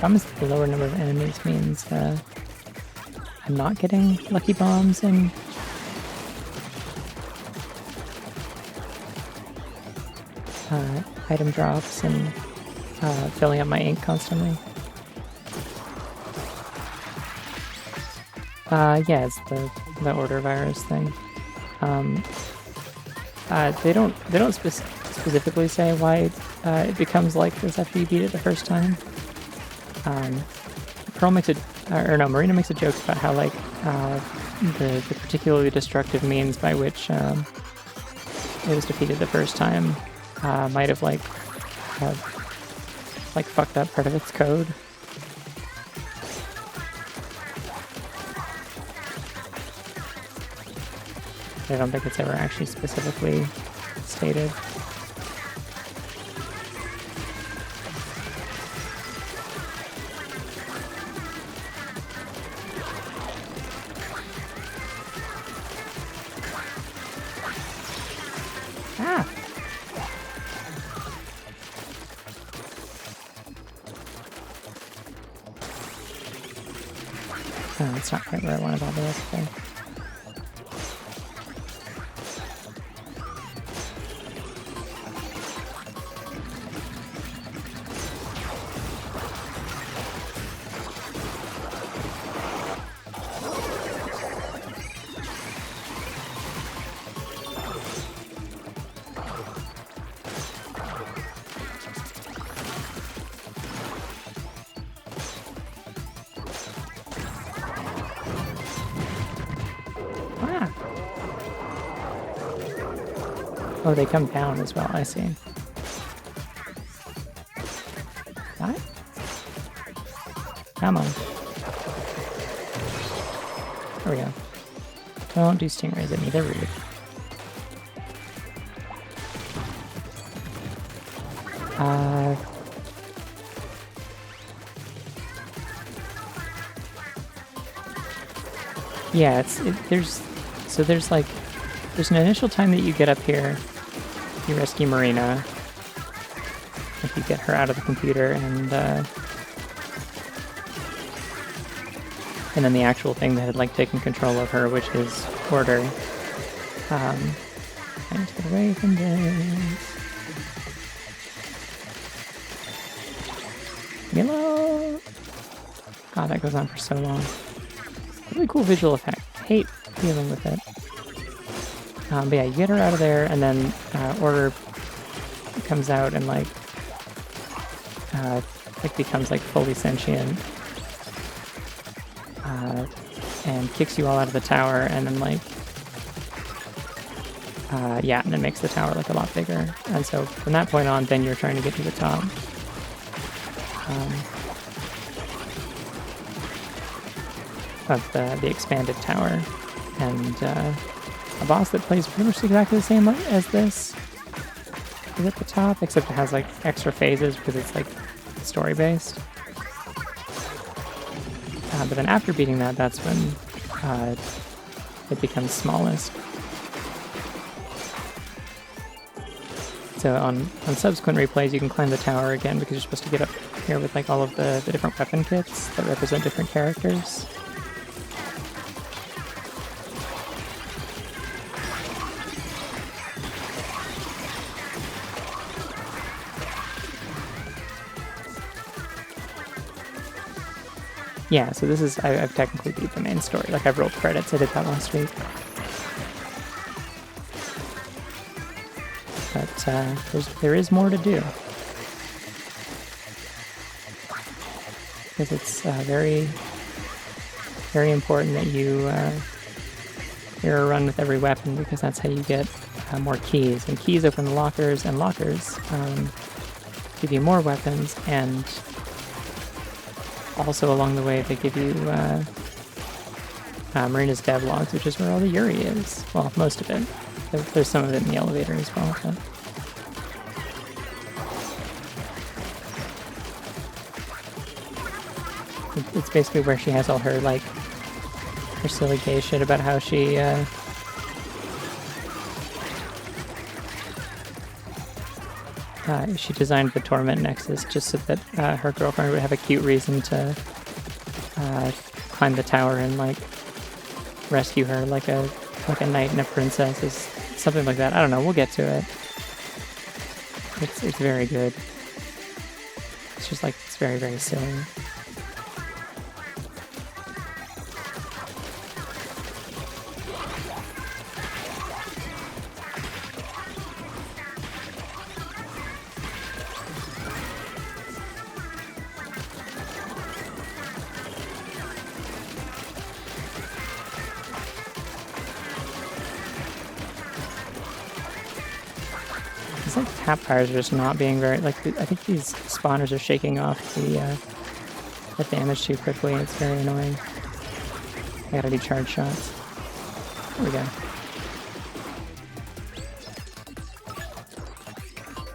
Problem is the lower number of enemies means I'm not getting lucky bombs and item drops and filling up my ink constantly. Yeah, it's the order virus thing. They don't specifically say why it becomes like this after you beat it the first time. Marina makes a joke about how like the particularly destructive means by which it was defeated the first time might have like fucked up part of its code. I don't think it's ever actually specifically stated. Ah! Oh, that's not quite where I wanted all the rest to go. Oh, they come down as well, I see. What? Come on. There we go. Don't do stingrays at me, they're rude. Yeah, there's an initial time that you get up here, you rescue Marina, if you get her out of the computer, and then the actual thing that had like taken control of her, which is order. I need to get away from this. Milo! God, that goes on for so long. Really cool visual effect. Hate dealing with it. But yeah, you get her out of there, and then Order comes out and like becomes like fully sentient, and kicks you all out of the tower, and then like yeah, and then makes the tower like a lot bigger. And so from that point on, then you're trying to get to the top. Of the expanded tower, and a boss that plays pretty much exactly the same as this is at the top, except it has like extra phases because it's like story based. But then after beating that, that's when it becomes smallest. So on subsequent replays, you can climb the tower again because you're supposed to get up here with like all of the different weapon kits that represent different characters. Yeah, so this is, I've technically beat the main story. Like, I've rolled credits, I did that last week. But there is more to do. Because it's very, very important that you hear a run with every weapon, because that's how you get more keys. And keys open the lockers, and lockers give you more weapons, and also along the way they give you Marina's Data Logs, which is where all the Yuri is. Well, most of it. There's some of it in the elevator as well. But it's basically where she has all her like her silly gay shit about how she she designed the Torment Nexus just so that her girlfriend would have a cute reason to climb the tower and like rescue her like a knight and a princess, is something like that. I don't know. We'll get to it. It's very good. It's just like it's very, very silly. These like tap fires are just not being very, like, I think these spawners are shaking off the damage too quickly, and it's very annoying. I gotta do charge shots. There we go.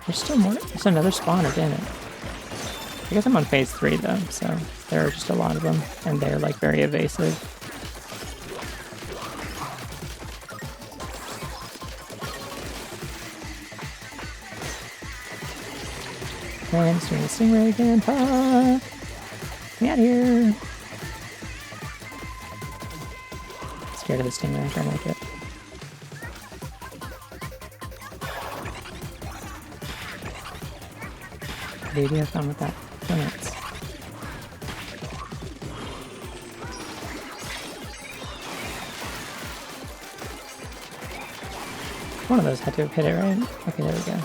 There's still more, there's another spawner, damn it. I guess I'm on phase 3 though, so there are just a lot of them, and they're like very evasive. And it's doing the stingray again. Get me out of here. Scared of the stingray, I don't like it. Baby, have fun with that. Donuts. One of those had to have hit it, right? Okay, there we go.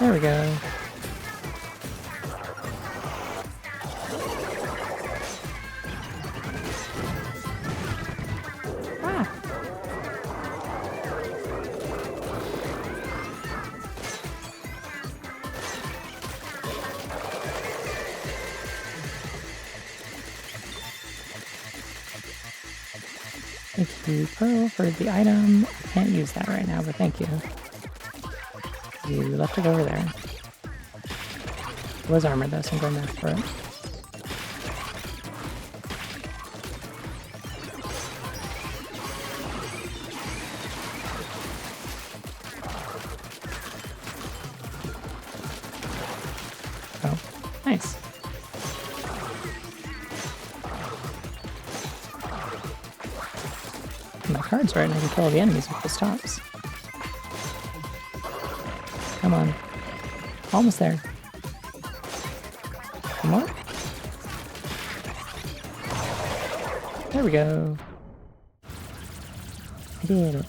There we go. Ah! Thank you, Pearl, for the item. Can't use that right now, but thank you. You left it over there. It was armored though, so I'm going back for it. Oh, nice. My card's right, and I can kill all the enemies with the stops. Come on. Almost there. Come on. There we go. I did it.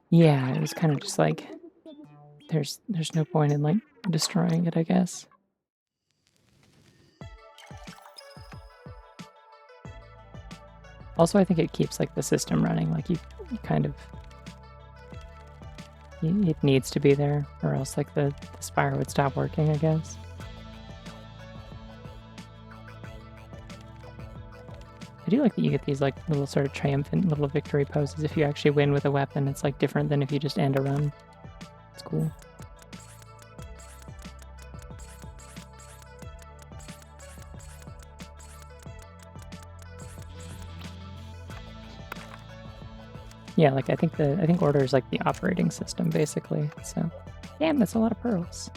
Yeah, it was kind of just like there's no point in like destroying it, I guess. Also, I think it keeps like the system running. Like you kind of it needs to be there, or else like the spire would stop working, I guess. I do like that you get these like little sort of triumphant little victory poses if you actually win with a weapon. It's like different than if you just end a run. It's cool. Yeah, like I think order is like the operating system basically. So, damn, that's a lot of pearls.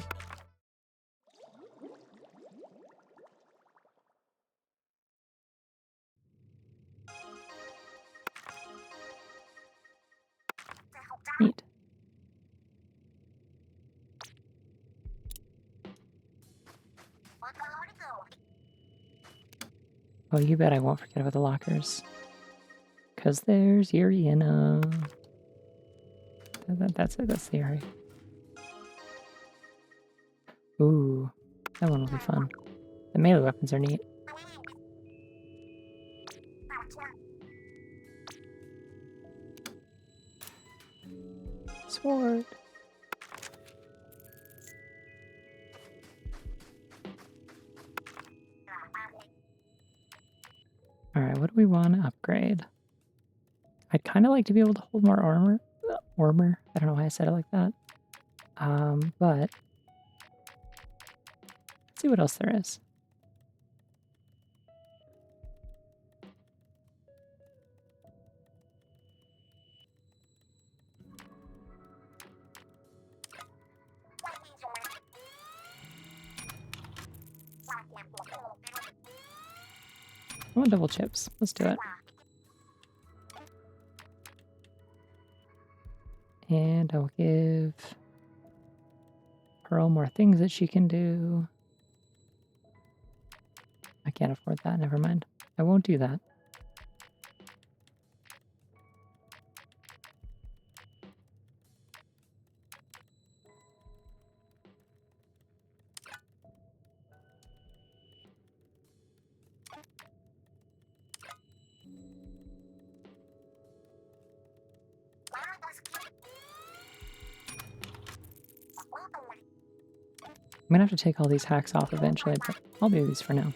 Neat. Oh, you bet I won't forget about the lockers. Because there's Yuri in that's it, that's the area. Ooh, that one will be fun. The melee weapons are neat. Sword. Alright, what do we want to upgrade? I'd kind of like to be able to hold more armor. Armor. I don't know why I said it like that. But let's see what else there is. I want double chips. Let's do it. And I'll give Pearl more things that she can do. I can't afford that. Never mind. I won't do that. I'm gonna have to take all these hacks off eventually, but I'll do these for now.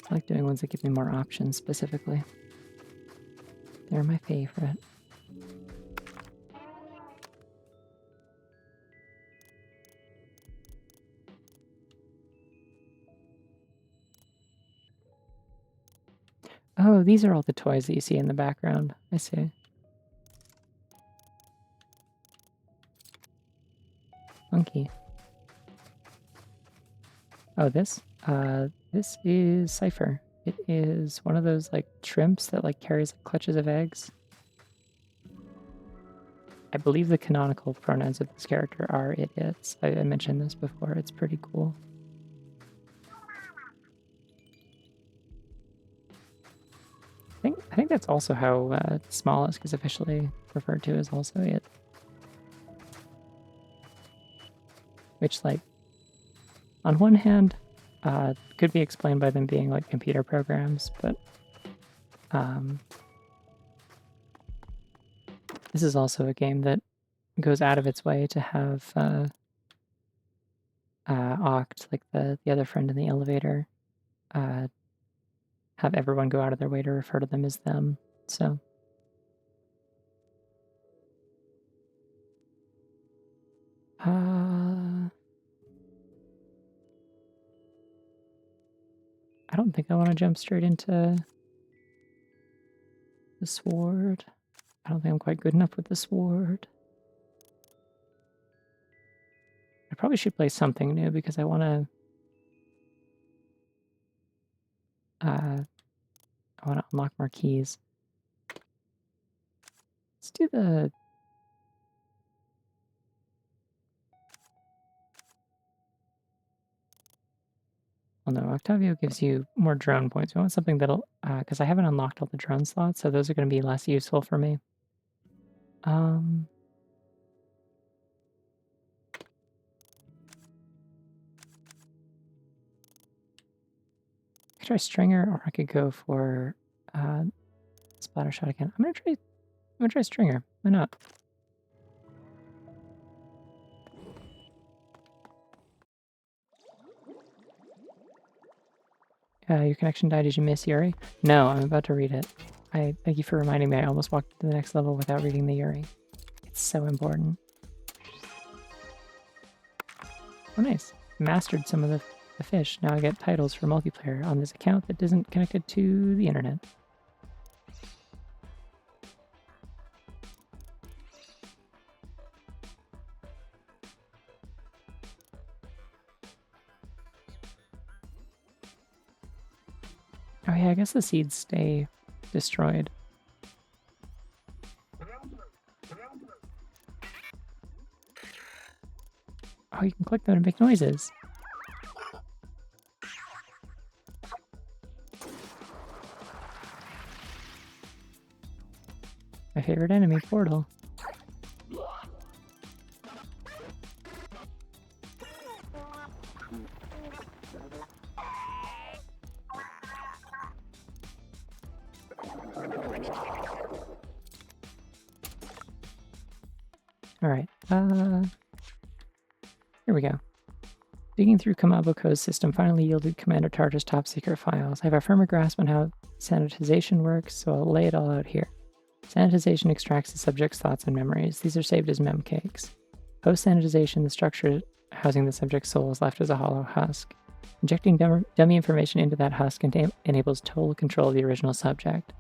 I like doing ones that give me more options specifically. They're my favorite. Oh, these are all the toys that you see in the background. I see. Funky. Oh, this? This is Cypher. It is one of those, like, shrimps that, like, carries like, clutches of eggs. I believe the canonical pronouns of this character are it, its. I mentioned this before. It's pretty cool. I think that's also how Smollusk is officially referred to as also it. Which, like, on one hand, Could be explained by them being like computer programs, but this is also a game that goes out of its way to have Oct, like the other friend in the elevator, have everyone go out of their way to refer to them as them. So I don't think I want to jump straight into the sword. I don't think I'm quite good enough with the sword. I probably should play something new because I want to unlock more keys. Let's do the... Well, no, Octavio gives you more drone points. We want something that'll... Because I haven't unlocked all the drone slots, so those are going to be less useful for me. I could try Stringer, or I could go for Splatter Shot again. I'm gonna try Stringer. Why not? Your connection died. Did you miss Yuri? No, I'm about to read it. I thank you for reminding me. I almost walked to the next level without reading the Yuri. It's so important. Oh, nice. Mastered some of the fish. Now I get titles for multiplayer on this account that isn't connected to the internet. Oh yeah, I guess the seeds stay destroyed. Oh, you can click them to make noises. My favorite enemy, Portal. Alright, here we go. Digging through Kamaboko's system finally yielded Commander Tartar's top secret files. I have a firmer grasp on how sanitization works, so I'll lay it all out here. Sanitization extracts the subject's thoughts and memories. These are saved as memcakes. Post-sanitization, the structure housing the subject's soul is left as a hollow husk. Injecting dummy information into that husk enables total control of the original subject.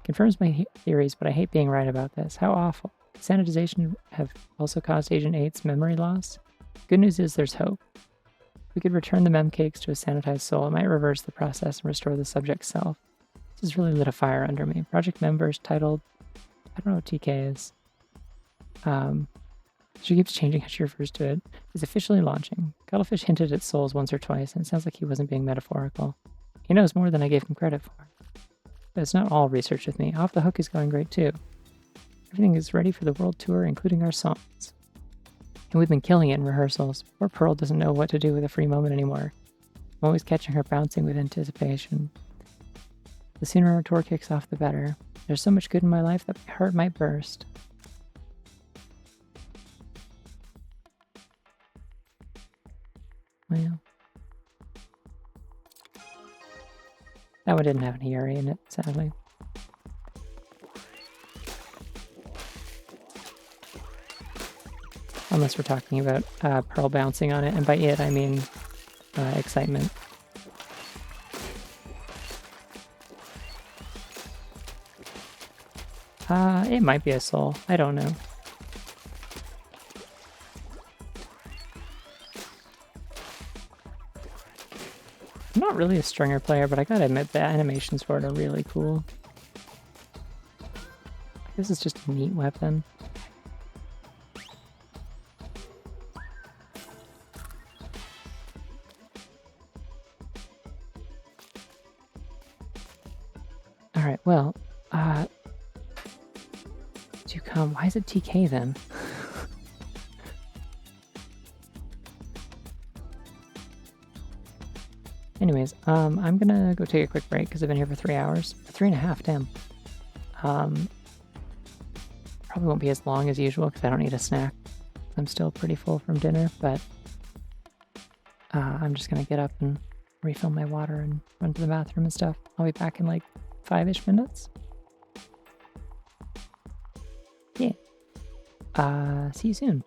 Confirms my theories, but I hate being right about this. How awful. Could sanitization have also caused Agent 8's memory loss? Good news is there's hope. If we could return the memcakes to a sanitized soul, it might reverse the process and restore the subject's self. This has really lit a fire under me. Project members titled... I don't know what TK is. She keeps changing how she refers to it. Is officially launching. Cuttlefish hinted at souls once or twice, and it sounds like he wasn't being metaphorical. He knows more than I gave him credit for. But it's not all research with me. Off the Hook is going great too. Everything is ready for the world tour, including our songs. And we've been killing it in rehearsals. Poor Pearl doesn't know what to do with a free moment anymore. I'm always catching her bouncing with anticipation. The sooner our tour kicks off, the better. There's so much good in my life that my heart might burst. Well, that one didn't have any Yuri in it, sadly. Unless we're talking about Pearl bouncing on it, and by it I mean excitement. It might be a soul. I don't know. I'm not really a Stringer player, but I gotta admit the animations for it are really cool. This is just a neat weapon. Alright, well, do come? Why is it TK then? Anyways, I'm gonna go take a quick break because I've been here for 3 hours. 3.5, damn. Probably won't be as long as usual because I don't need a snack. I'm still pretty full from dinner, but I'm just gonna get up and refill my water and run to the bathroom and stuff. I'll be back in like 5-ish minutes. Yeah. See you soon.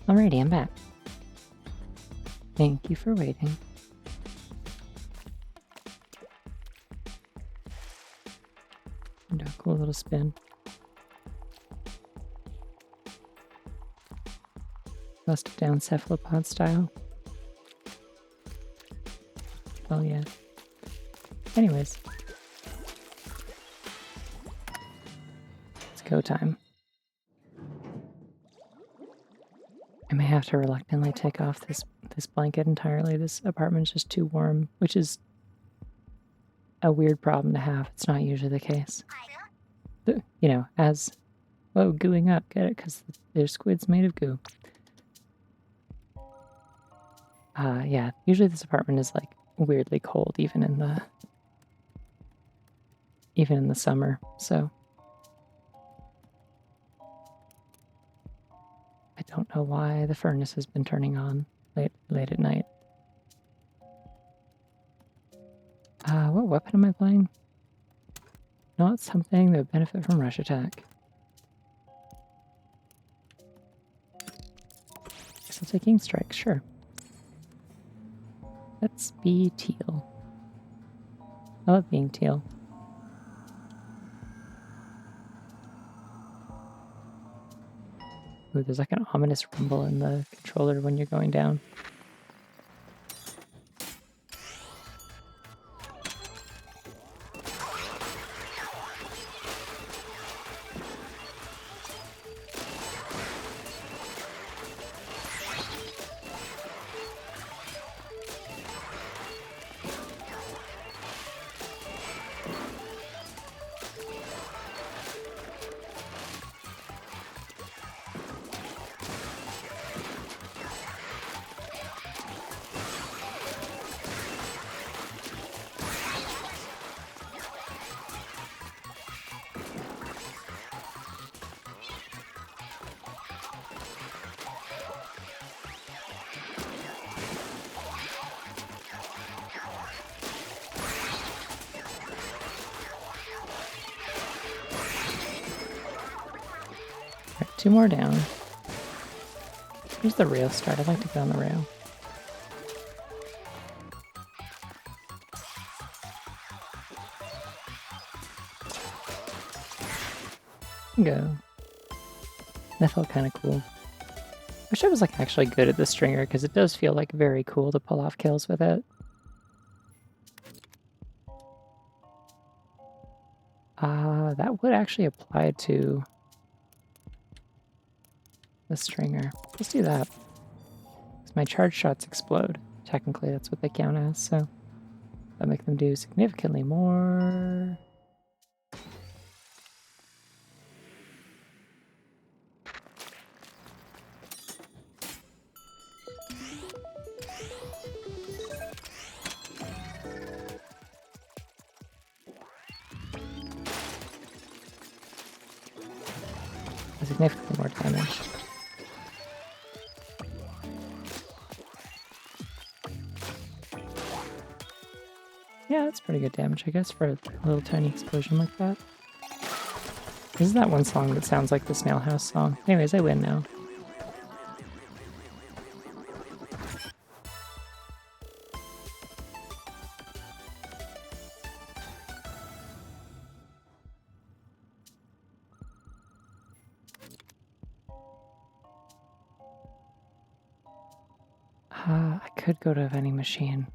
Alrighty, I'm back. Thank you for waiting. Do a cool little spin. Bust it down cephalopod style. Oh yeah. Anyways. It's go time. I may have to reluctantly take off this blanket entirely. This apartment's just too warm, which is a weird problem to have. It's not usually the case. You know, as... Whoa, gooing up. Get it? Because there's squids made of goo. Yeah, usually this apartment is like weirdly cold even in the summer, so I don't know why the furnace has been turning on late at night. What weapon am I playing? Not something that would benefit from rush attack. Guess I'll take King Strike, sure. Let's be teal. I love being teal. Ooh, there's like an ominous rumble in the controller when you're going down. Right, 2 more down. Here's the rail start. I'd like to go on the rail. Go. That felt kind of cool. Wish I was like actually good at the stringer because it does feel like very cool to pull off kills with it. That would actually apply to the stringer. Let's do that. Because my charge shots explode. Technically, that's what they count as, so that'll make them do significantly more. Significantly more damage. Yeah, that's pretty good damage, I guess, for a little tiny explosion like that. This is that one song that sounds like the Snail House song. Anyways, I win now. I could go to a vending machine.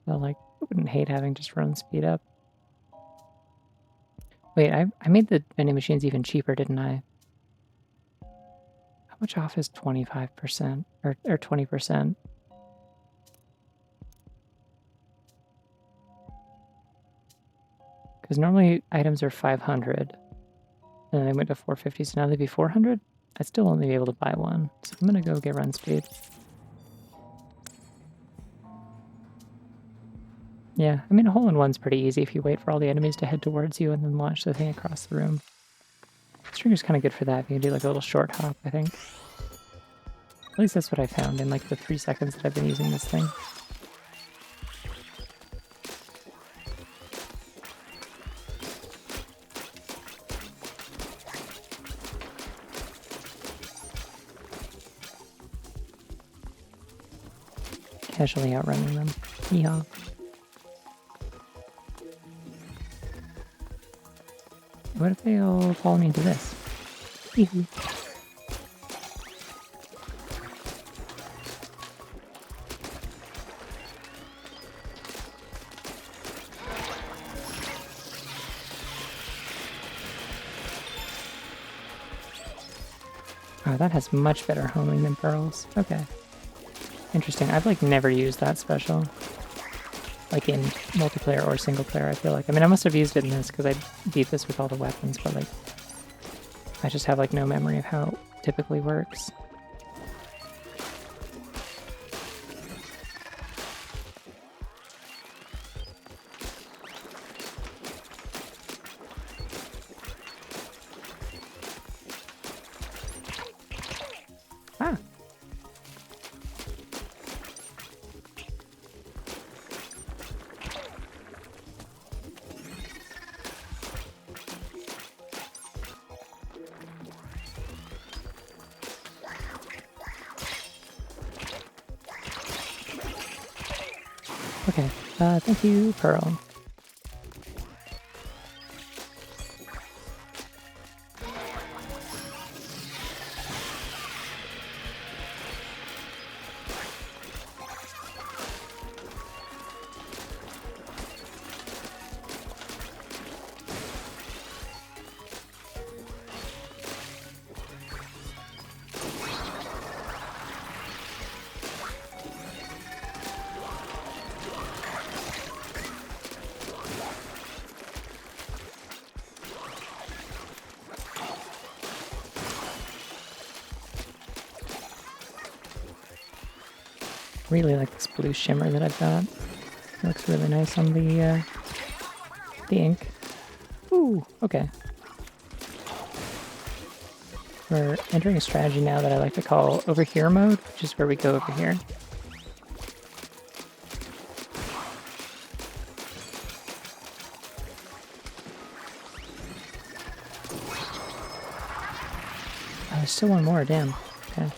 But, like, I wouldn't hate having just run speed up. Wait, I made the vending machines even cheaper, didn't I? How much off is 25%? Or 20%? Because normally items are 500. And then they went to 450, so now they'd be 400? I'd still only be able to buy one. So I'm gonna go get run speed. Yeah, I mean, a hole-in-one's pretty easy if you wait for all the enemies to head towards you and then launch the thing across the room. Stringer's kind of good for that. You can do like a little short hop, I think. At least that's what I found in like the 3 seconds that I've been using this thing. casually outrunning them. Yeehaw. What if they all follow me into this? Yee-hoo. Oh, that has much better homing than pearls. Okay. Interesting. I've like never used that special. Like in multiplayer or single player, I feel like. I mean, I must have used it in this because I beat this with all the weapons, but like I just have like no memory of how it typically works. Ah. Okay, thank you, Pearl. Really like this blue shimmer that I've got. It looks really nice on the ink. Ooh, okay. We're entering a strategy now that I like to call over here mode, which is where we go over here. Oh, there's still one more, damn. Okay.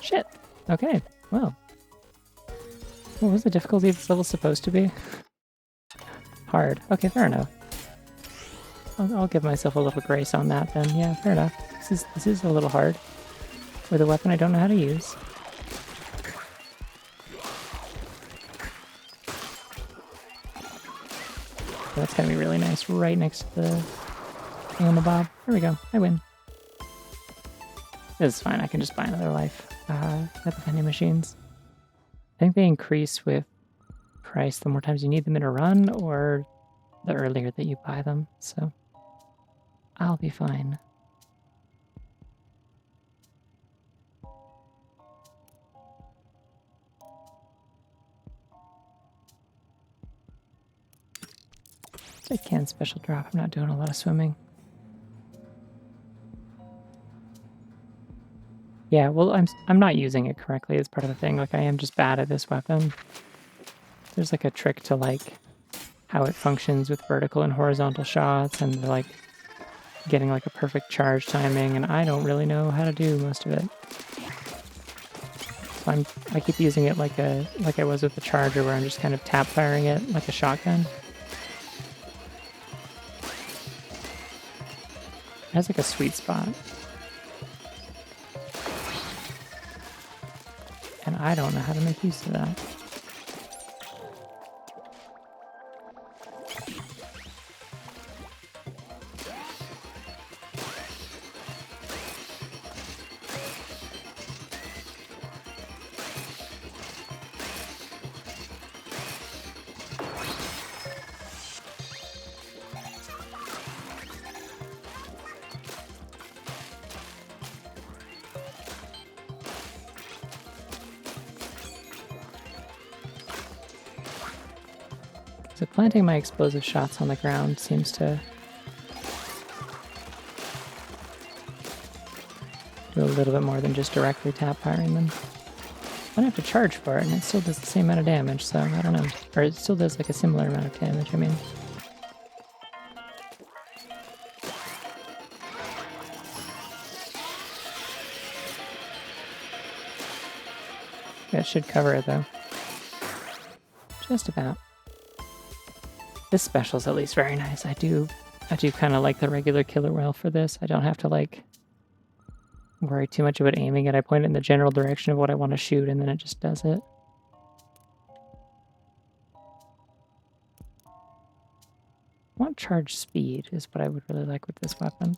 Shit. Okay, well. What was the difficulty of this level supposed to be? Hard. Okay, fair enough. I'll give myself a little grace on that then. Yeah, fair enough. This is a little hard. With a weapon I don't know how to use. That's gonna be really nice right next to the thingamabob. There we go. I win. This is fine. I can just buy another life at the vending machines. I think they increase with price the more times you need them in a run or the earlier that you buy them. So I'll be fine. I can special drop. I'm not doing a lot of swimming. Yeah, well, I'm not using it correctly as part of the thing. Like, I am just bad at this weapon. There's like a trick to like how it functions with vertical and horizontal shots, and like getting like a perfect charge timing, and I don't really know how to do most of it. So I keep using it like I was with the charger, where I'm just kind of tap firing it like a shotgun. It has like a sweet spot. And I don't know how to make use of that. So planting my explosive shots on the ground seems to do a little bit more than just directly tap firing them. I don't have to charge for it, and it still does the same amount of damage, so I don't know. Or it still does like a similar amount of damage, I mean. That should cover it though. Just about. This special's at least very nice. I do kind of like the regular killer whale for this. I don't have to like worry too much about aiming it. I point it in the general direction of what I want to shoot, and then it just does it. I want charge speed is what I would really like with this weapon.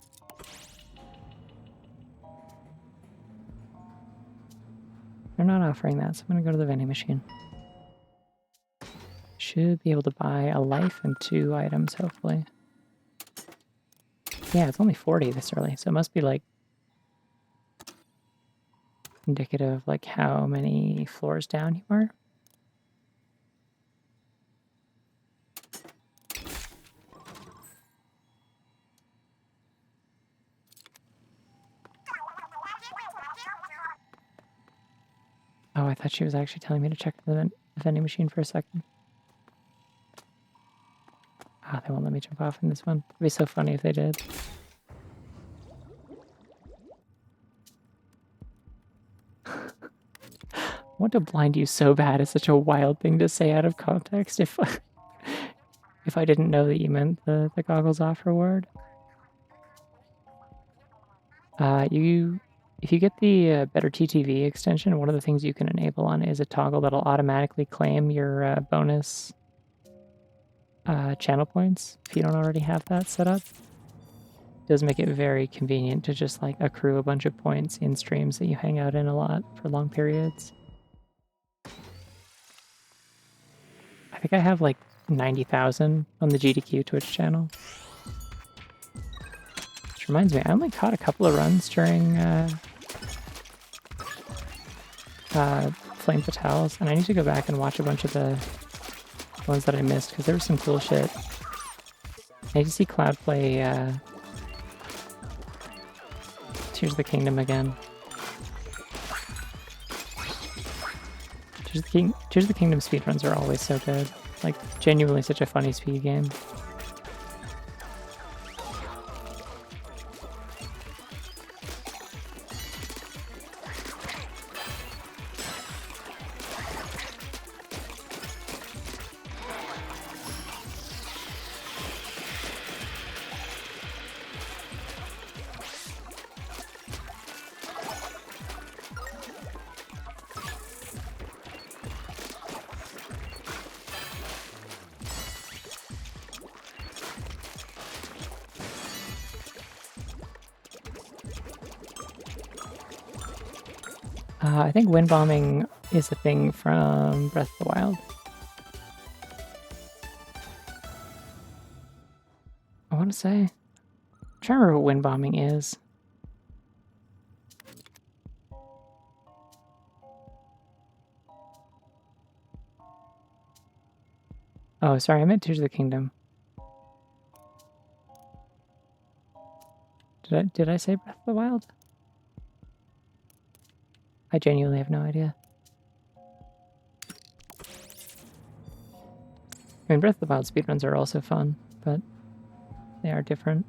They're not offering that, so I'm going to go to the vending machine. Should be able to buy a life and 2 items, hopefully. Yeah, it's only 40 this early, so it must be like indicative of like how many floors down you are. Oh, I thought she was actually telling me to check the vending machine for a second. Ah, they won't let me jump off in this one. It'd be so funny if they did. I want to blind you so bad. It's such a wild thing to say out of context if I didn't know that you meant the goggles off reward. If you get the Better TTV extension, one of the things you can enable on is a toggle that'll automatically claim your bonus channel points if you don't already have that set up. It does make it very convenient to just like accrue a bunch of points in streams that you hang out in a lot for long periods. I think I have like 90,000 on the GDQ Twitch channel. Which reminds me, I only caught a couple of runs during Flame Fatales, and I need to go back and watch a bunch of the ones that I missed, because there was some cool shit. I need to see Cloud play Tears of the Kingdom again. Tears of the Kingdom speedruns are always so good. Like, genuinely such a funny speed game. I think wind bombing is a thing from Breath of the Wild. I want to say. I'm trying to remember what wind bombing is. Oh, sorry, I meant Tears of the Kingdom. Did I say Breath of the Wild? I genuinely have no idea. I mean, Breath of the Wild speedruns are also fun, but they are different.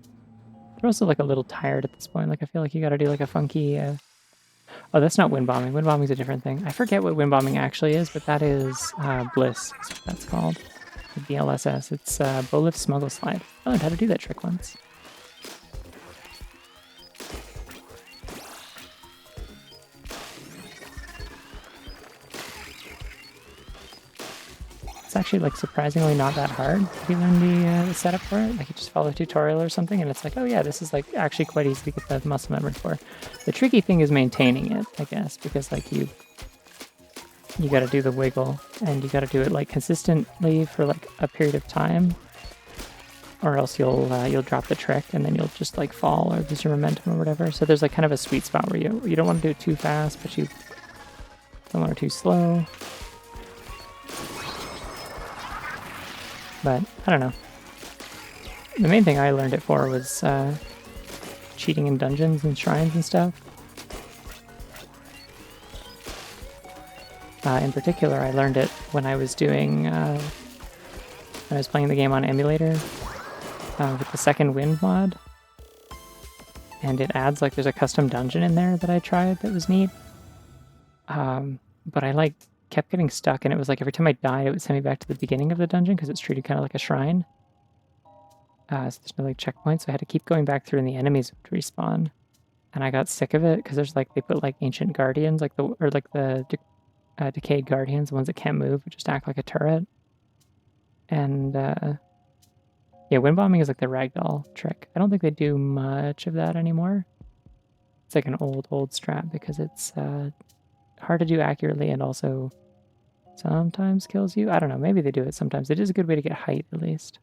They're also like a little tired at this point. Like, I feel like you gotta do like a funky... Oh, that's not wind bombing. Wind bombing's a different thing. I forget what wind bombing actually is, but that is Bliss, is what that's called. The DLSS. It's Bowlift Smuggle Slide. I learned how to do that trick once. It's actually like surprisingly not that hard if you learn the setup for it. Like, you just follow a tutorial or something, and it's like, oh yeah, this is like actually quite easy to get the muscle memory for. The tricky thing is maintaining it, I guess, because like you got to do the wiggle, and you got to do it like consistently for like a period of time, or else you'll drop the trick, and then you'll just like fall or lose your momentum or whatever. So there's like kind of a sweet spot where you don't want to do it too fast, but you don't want it too slow. But, I don't know. The main thing I learned it for was cheating in dungeons and shrines and stuff. In particular, I learned it when I was doing, when I was playing the game on emulator with the Second Wind mod. And it adds, like, there's a custom dungeon in there that I tried that was neat. But I, like, kept getting stuck, and it was like every time I died, it would send me back to the beginning of the dungeon because it's treated kind of like a shrine. So there's no, like, checkpoints, so I had to keep going back through, and the enemies would respawn. And I got sick of it because there's, like, they put, like, ancient guardians, like the decayed guardians, the ones that can't move, but just act like a turret. And, yeah, wind bombing is like the ragdoll trick. I don't think they do much of that anymore. It's like an old strat because it's hard to do accurately and also sometimes kills you. I don't know, maybe they do it sometimes. It is a good way to get height, at least.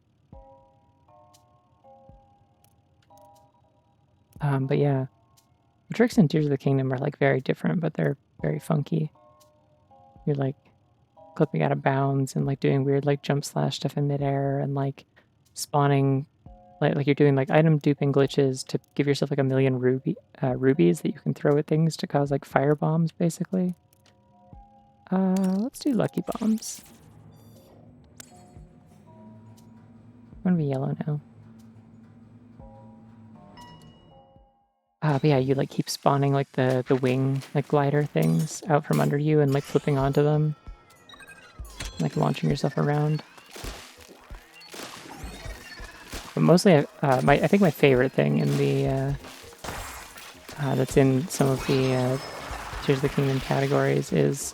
But yeah, the tricks in Tears of the Kingdom are, like, very different, but they're very funky. You're, like, clipping out of bounds and, like, doing weird, like, jump slash stuff in midair and, like, spawning, like you're doing, like, item duping glitches to give yourself, like, a million rubies that you can throw at things to cause, like, fire bombs, basically. Let's do lucky bombs. I'm gonna be yellow now. But yeah, you, like, keep spawning, like, the wing, like, glider things out from under you and, like, flipping onto them. Like, launching yourself around. But mostly, I think my favorite thing in the, that's in some of the, Tears of the Kingdom categories is,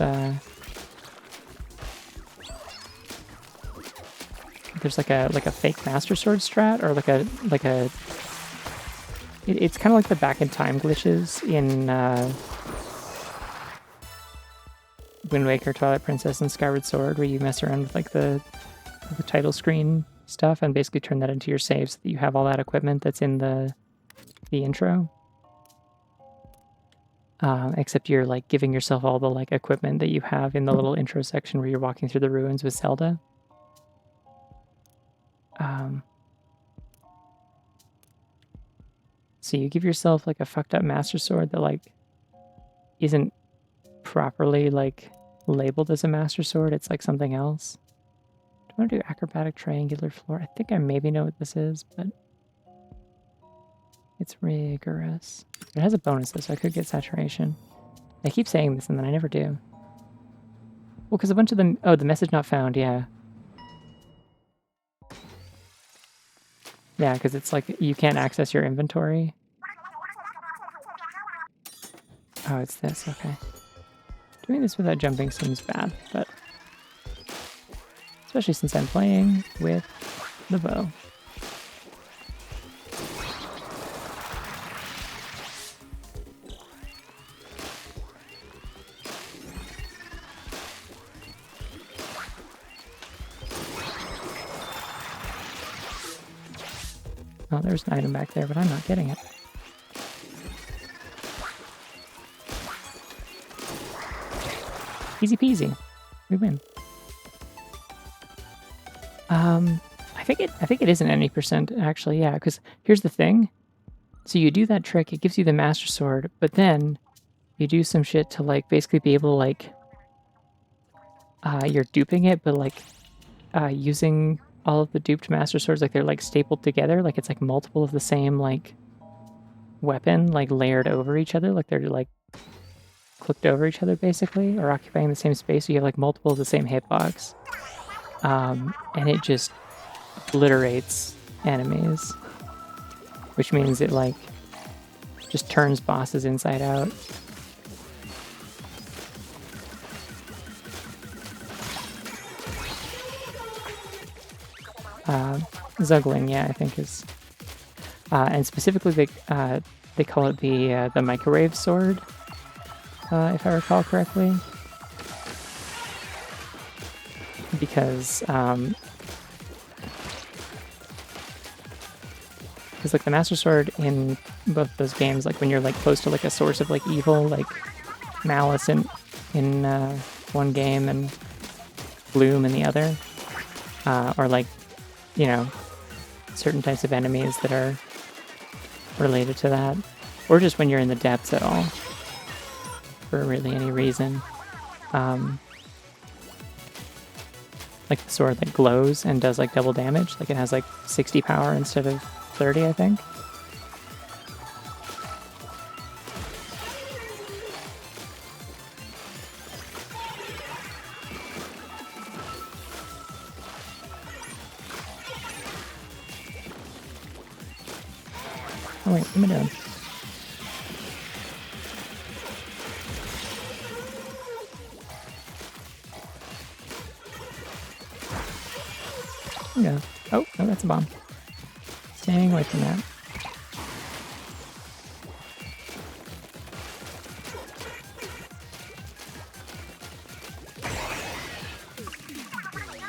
there's like a fake Master Sword strat, or it's kind of like the back in time glitches in Wind Waker, Twilight Princess, and Skyward Sword, where you mess around with, like, the title screen stuff and basically turn that into your save so that you have all that equipment that's in the intro. Except you're, like, giving yourself all the, like, equipment that you have in the little intro section where you're walking through the ruins with Zelda. So you give yourself, like, a fucked up Master Sword that, like, isn't properly, like, labeled as a Master Sword. It's, like, something else. Do I want to do acrobatic triangular floor? I think I maybe know what this is, but it's rigorous. It has a bonus, though, so I could get saturation. I keep saying this, and then I never do. Well, because a bunch of them... Oh, the message not found, yeah. Yeah, because it's like you can't access your inventory. Oh, it's this, okay. Doing this without jumping seems bad, but... Especially since I'm playing with the bow. Oh, there's an item back there, but I'm not getting it. Easy peasy. We win. I think it isn't any percent, actually, yeah, because here's the thing. So you do that trick, it gives you the Master Sword, but then you do some shit to, like, basically be able to, like, you're duping it, but, like, using all of the duped Master Swords, like, they're, like, stapled together, like, it's, like, multiple of the same, like, weapon, like, layered over each other, like, they're, like, clipped over each other, basically, or occupying the same space, so you have, like, multiple of the same hitbox. And it just obliterates enemies, which means it, like, just turns bosses inside out. Zuggling, yeah, I think is... and specifically, they call it the microwave sword, if I recall correctly. Because like, the Master Sword in both those games, like, when you're, like, close to, like, a source of, like, evil, like Malice in one game and Bloom in the other, or, like, you know, certain types of enemies that are related to that, or just when you're in the depths at all, for really any reason. like the sword like glows and does like double damage. Like it has like 60 power instead of 30, I think. Oh wait, what am I doing? There we go. Oh, no, that's a bomb. Staying away from that.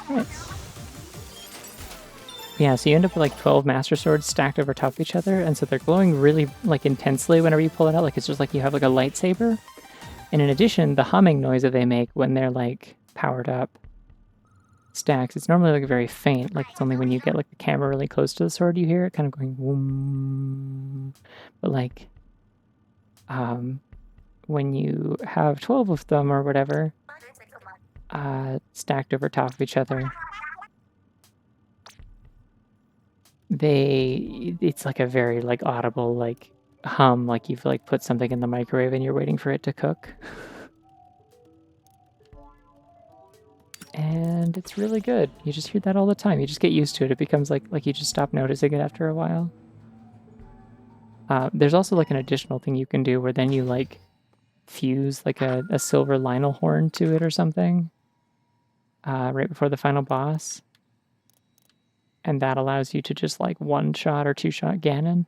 Right. Yeah, so you end up with like 12 Master Swords stacked over top of each other, and so they're glowing really like intensely whenever you pull it out. Like it's just like you have like a lightsaber. And in addition, the humming noise that they make when they're like powered up stacks, it's normally like very faint. Like it's only when you get like the camera really close to the sword you hear it kind of going whoom. But like when you have 12 of them or whatever stacked over top of each other, it's like a very like audible like hum, like you've like put something in the microwave and you're waiting for it to cook. And it's really good. You just hear that all the time. You just get used to it. It becomes like you just stop noticing it after a while. There's also like an additional thing you can do where then you like fuse like a silver Lionel horn to it or something right before the final boss. And that allows you to just like one-shot or two-shot Ganon.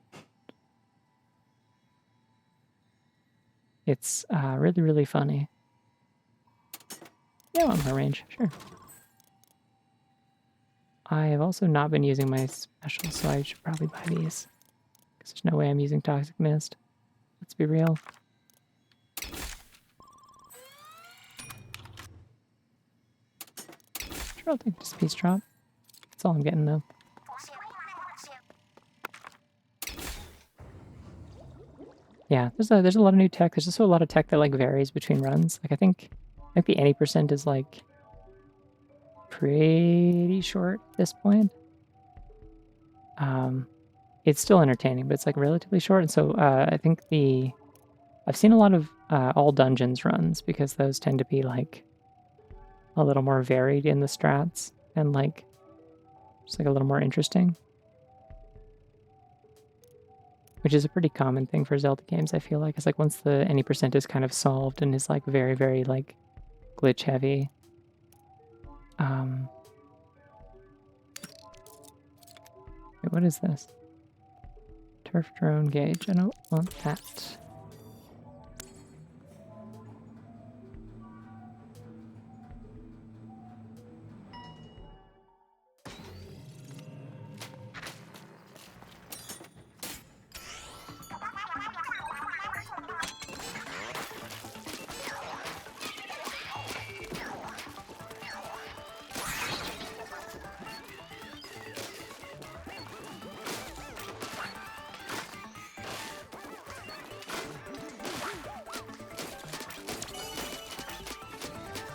It's really, really funny. Yeah, on my range, sure. I have also not been using my special, so I should probably buy these. Because there's no way I'm using Toxic Mist. Let's be real. Sure, I'll take this Peace Drop. That's all I'm getting, though. Yeah, there's a lot of new tech. There's also a lot of tech that like varies between runs. Like I think the 80% is like pretty short at this point. It's still entertaining, but it's like relatively short. And so I think I've seen a lot of all dungeons runs because those tend to be like a little more varied in the strats and like just like a little more interesting. Which is a pretty common thing for Zelda games, I feel like. It's like once the any percent is kind of solved and is like very, very like glitch heavy. Wait, what is this? Turf drone gauge. I don't want that.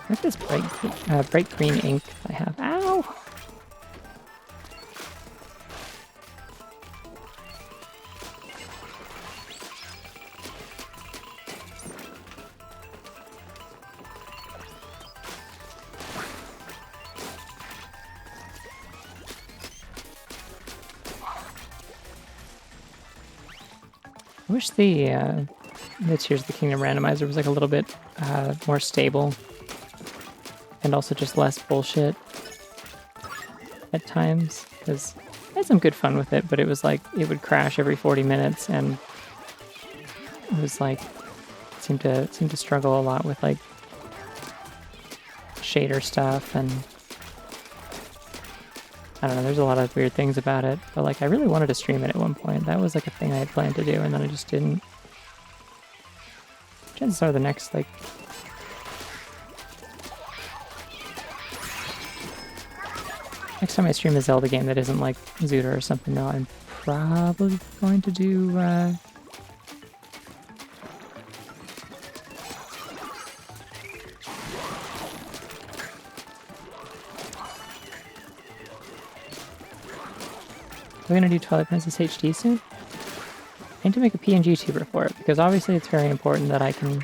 Look at this bright green ink I have. Ow! I wish the Tears of the Kingdom randomizer was like a little bit more stable. And also just less bullshit at times, because I had some good fun with it, but it was like, it would crash every 40 minutes, and it was like, seemed to struggle a lot with like shader stuff, and I don't know, there's a lot of weird things about it, but like I really wanted to stream it at one point. That was like a thing I had planned to do, and then I just didn't. Chances are the next like next time I stream a Zelda game that isn't like Zuda or something, though, I'm probably going to do We're gonna do Twilight Princess HD soon? I need to make a PNG tuber for it, because obviously it's very important that I can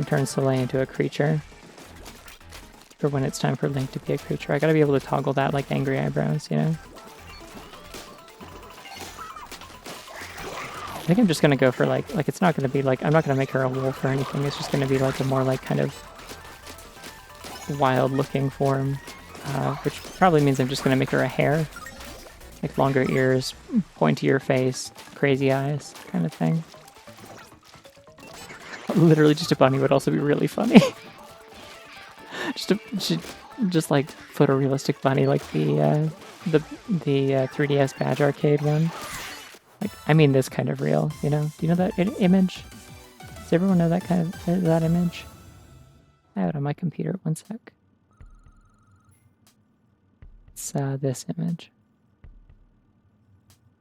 turn Soleil into a creature. For when it's time for Link to be a creature. I gotta be able to toggle that like angry eyebrows, you know? I think I'm just gonna go for like it's not gonna be like, I'm not gonna make her a wolf or anything, it's just gonna be like a more like kind of wild looking form, which probably means I'm just gonna make her a hare. Like longer ears, pointier face, crazy eyes, kind of thing. Literally just a bunny would also be really funny. just like photorealistic bunny, like the 3DS Badge Arcade one. Like, I mean this kind of real, you know? Do you know that image? Does everyone know that kind of that image? I have it on my computer. One sec. It's this image.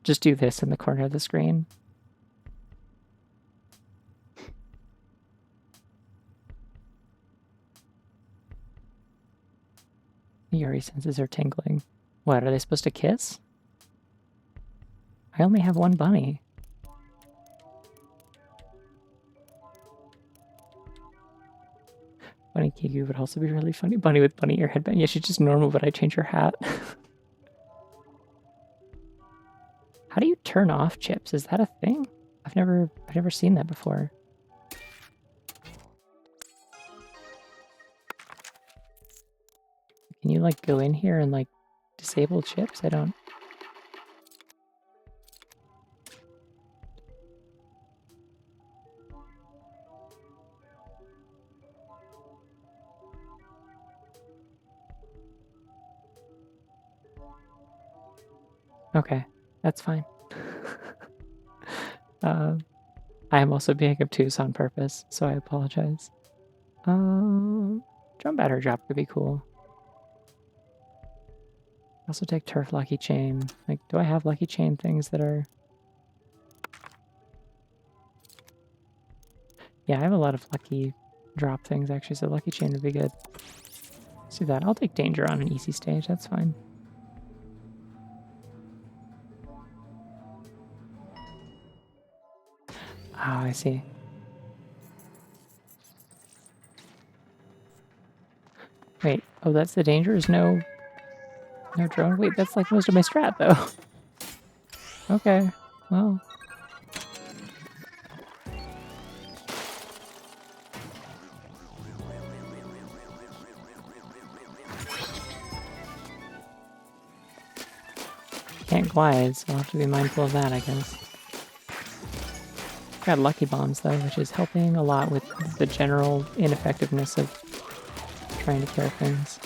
Just do this in the corner of the screen. Yuri senses are tingling. What, are they supposed to kiss? I only have one bunny. Bunny Kiku would also be really funny. Bunny with bunny ear headband. Yeah, she's just normal, but I change her hat. How do you turn off chips? Is that a thing? I've never seen that before. Can you like go in here and like disable chips? I don't. Okay, that's fine. I am also being obtuse on purpose, so I apologize. Drum batter drop could be cool. Also take turf lucky chain. Like, do I have lucky chain things that are... Yeah, I have a lot of lucky drop things actually, so lucky chain would be good. Let's do that. I'll take danger on an easy stage, that's fine. Oh, I see. Wait, oh, that's the danger? Is no drone? Wait, that's like most of my strat, though. Okay, well. Can't glide, so I'll have to be mindful of that, I guess. Got lucky bombs, though, which is helping a lot with the general ineffectiveness of trying to kill things.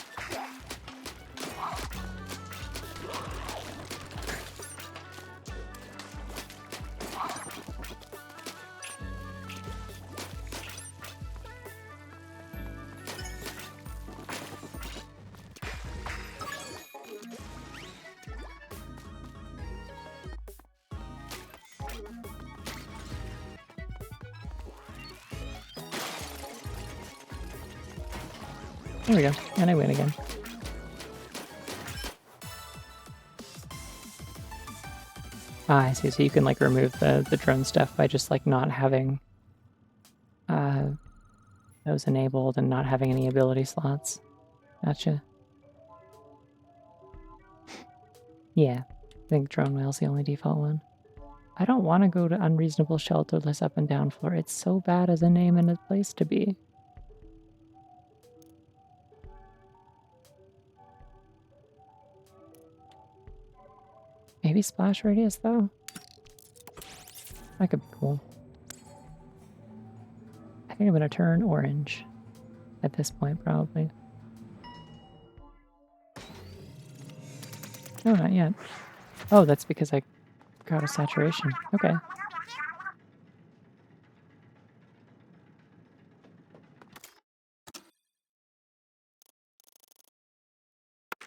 There we go, and I win again. Ah, I see, so you can like remove the drone stuff by just like not having those enabled and not having any ability slots. Gotcha. Yeah, I think drone whale's the only default one. I don't want to go to unreasonable shelterless up and down floor. It's so bad as a name and a place to be. Maybe splash radius, though? That could be cool. I think I'm going to turn orange at this point, probably. No, not yet. Oh, that's because I got a saturation. Okay.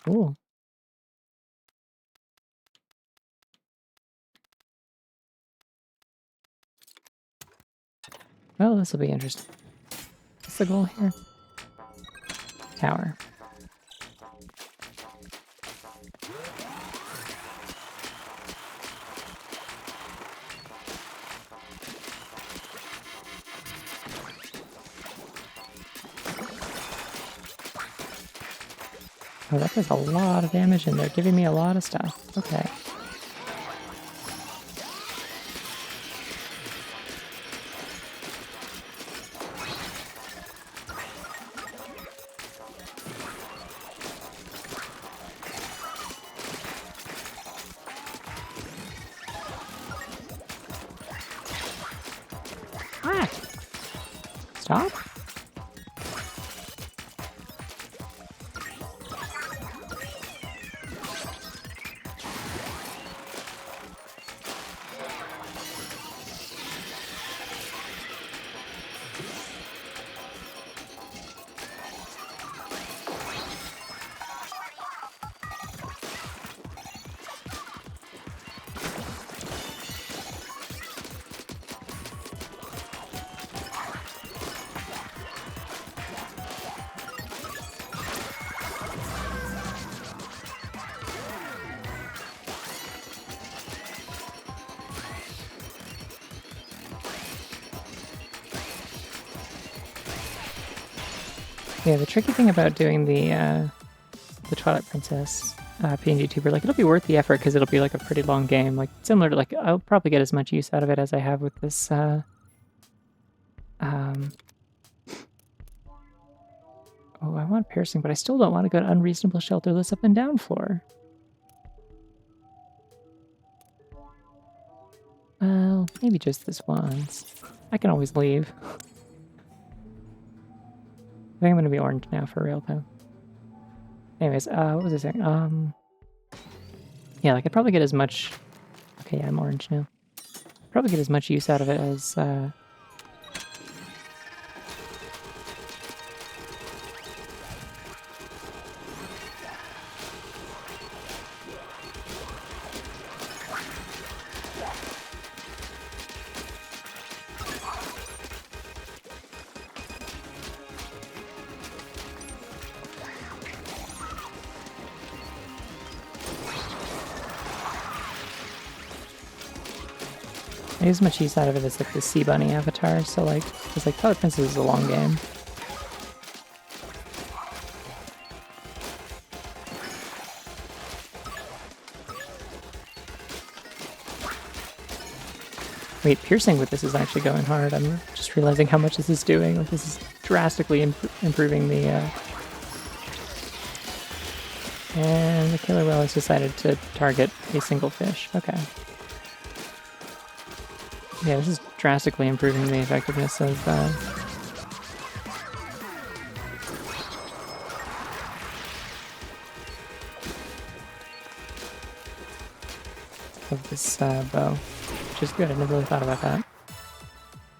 Cool. Well, this will be interesting. What's the goal here? Tower. Oh, that does a lot of damage and they're giving me a lot of stuff. Okay. Ah! Stop? Yeah, the tricky thing about doing the Twilight Princess PNG tuber, like it'll be worth the effort because it'll be like a pretty long game, like similar to like I'll probably get as much use out of it as I have with this. Oh, I want piercing, but I still don't want to go to unreasonable shelterless up and down floor. Well, maybe just this once. I can always leave. I think I'm gonna be orange now for real though. Anyways, what was I saying? Yeah, like I'd probably get as much. Okay, yeah, I'm orange now. Probably get as much use out of it as I get as much use out of it as like the Sea Bunny avatar, so like, it's like Twilight Princess is a long game. Wait, piercing with this is actually going hard. I'm just realizing how much this is doing. Like this is drastically improving the... And the killer whale has decided to target a single fish. Okay. Yeah, this is drastically improving the effectiveness of this bow, which is good. I never really thought about that.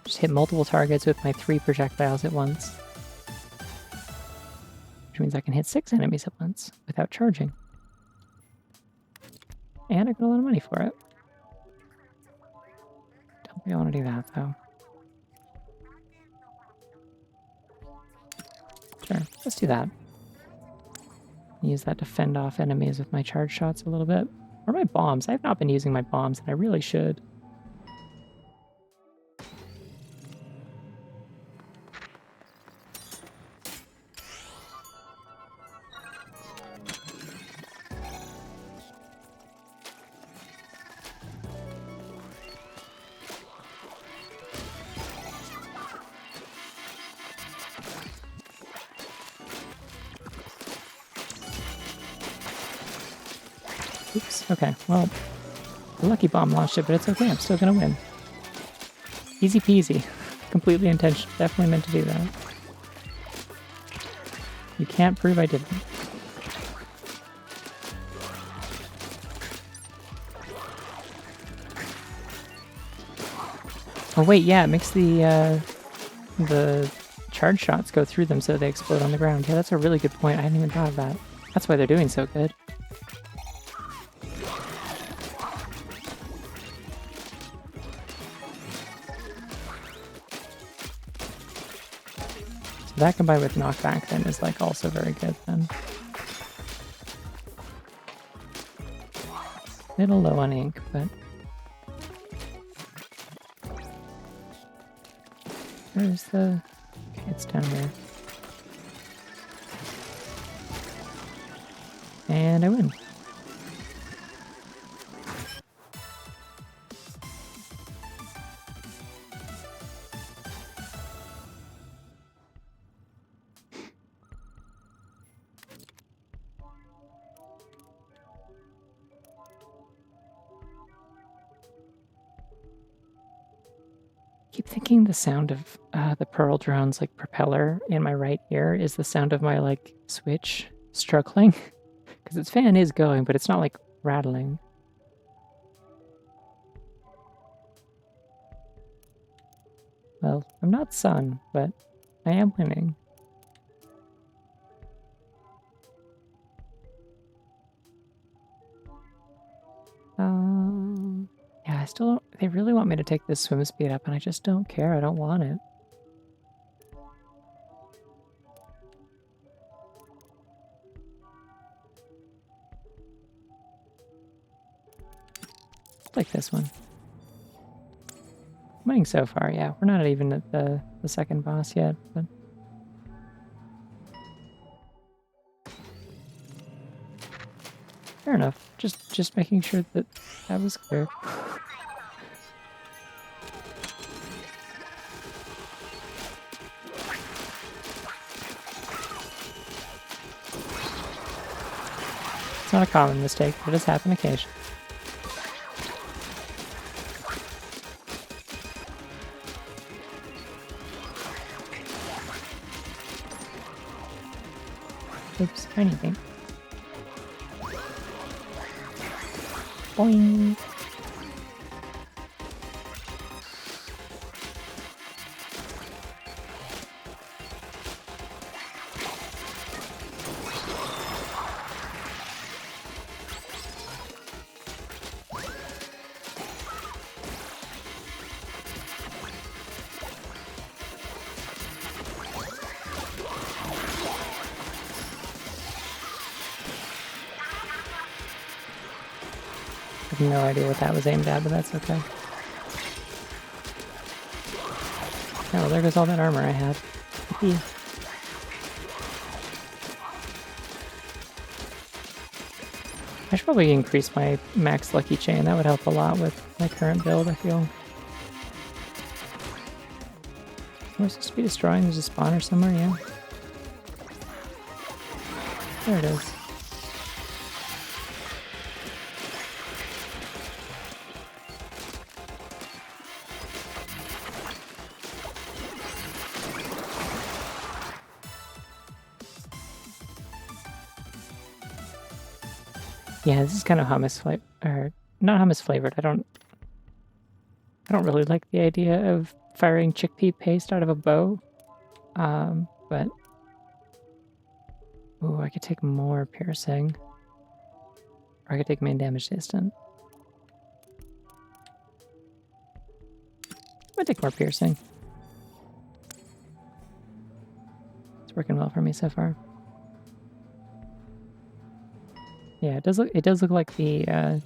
Just hit multiple targets with my 3 projectiles at once. Which means I can hit 6 enemies at once without charging. And I got a lot of money for it. Don't really want to do that, though. Sure, let's do that. Use that to fend off enemies with my charge shots a little bit. Or my bombs. I've not been using my bombs, and I really should. Oops, okay, well, the lucky bomb launched it, but it's okay, I'm still gonna win. Easy peasy. Completely intentional, definitely meant to do that. You can't prove I didn't. Oh wait, yeah, it makes the charge shots go through them so they explode on the ground. Yeah, that's a really good point, I hadn't even thought of that. That's why they're doing so good. That combined with knockback then is like also very good then. Little low on ink, but where's the... Okay, it's down here. And I win. Keep thinking the sound of the Pearl drone's like propeller in my right ear is the sound of my like Switch struggling because its fan is going, but it's not like rattling. Well, I'm not Sun, but I am winning. Yeah, I still don't, they really want me to take this swim speed up, and I just don't care. I don't want it. Like this one. Winning so far, yeah. We're not even at the second boss yet, but fair enough. Just making sure that that was clear. It's not a common mistake, but it does happen occasionally. Oops, anything. Boing. I have no idea what that was aimed at, but that's okay. Oh, well, there goes all that armor I had. I should probably increase my max lucky chain. That would help a lot with my current build, I feel. Am I supposed to be destroying? There's a spawner somewhere, yeah. There it is. Yeah, this is kind of hummus flavored, or not hummus flavored. I don't really like the idea of firing chickpea paste out of a bow. But ooh, I could take more piercing, or I could take main damage distant. I'm gonna take more piercing. It's working well for me so far. Yeah, it does look like the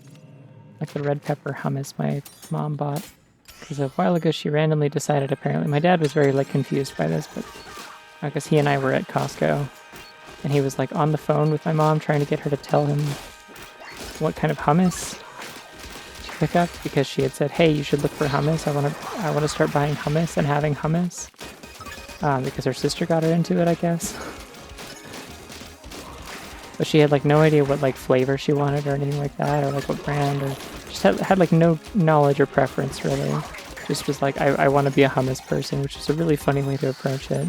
red pepper hummus my mom bought. Because a while ago she randomly decided, apparently, my dad was very like confused by this, but I guess he and I were at Costco, and he was like on the phone with my mom trying to get her to tell him what kind of hummus to pick up, because she had said, hey, you should look for hummus. I want to start buying hummus and having hummus, because her sister got her into it, I guess. But she had like no idea what like flavor she wanted or anything like that, or like what brand, or just had like no knowledge or preference really. Just was like, I want to be a hummus person, which is a really funny way to approach it.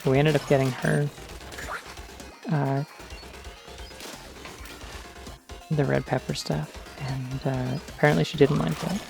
We ended up getting her the red pepper stuff, and apparently she didn't like it.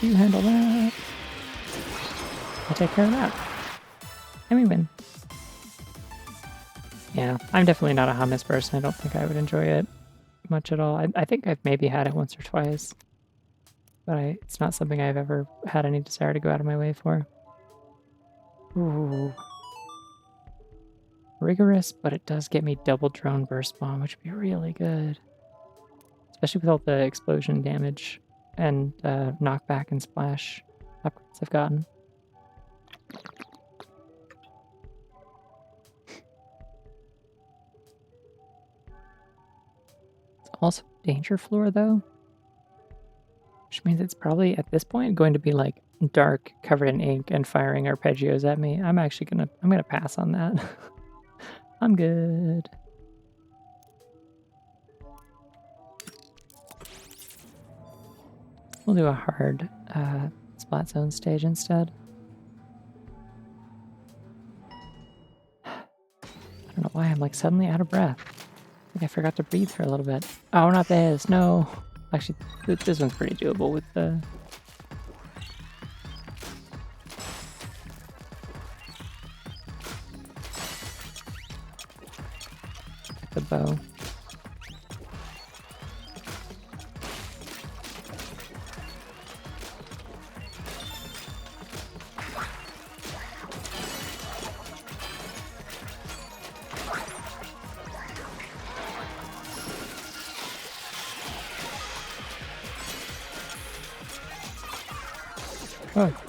You handle that. I'll take care of that. And we win. Yeah, I'm definitely not a hummus person. I don't think I would enjoy it much at all. I think I've maybe had it once or twice, but it's not something I've ever had any desire to go out of my way for. Ooh. Rigorous, but it does get me double drone burst bomb, which would be really good. Especially with all the explosion damage and knockback and splash upgrades I've gotten. It's also danger floor though, which means it's probably at this point going to be like dark, covered in ink, and firing arpeggios at me. I'm gonna pass on that. I'm good. We'll do a hard splat zone stage instead. I don't know why I'm like suddenly out of breath. I think I forgot to breathe for a little bit. Oh, not this. No. Actually, this one's pretty doable with the... the bow.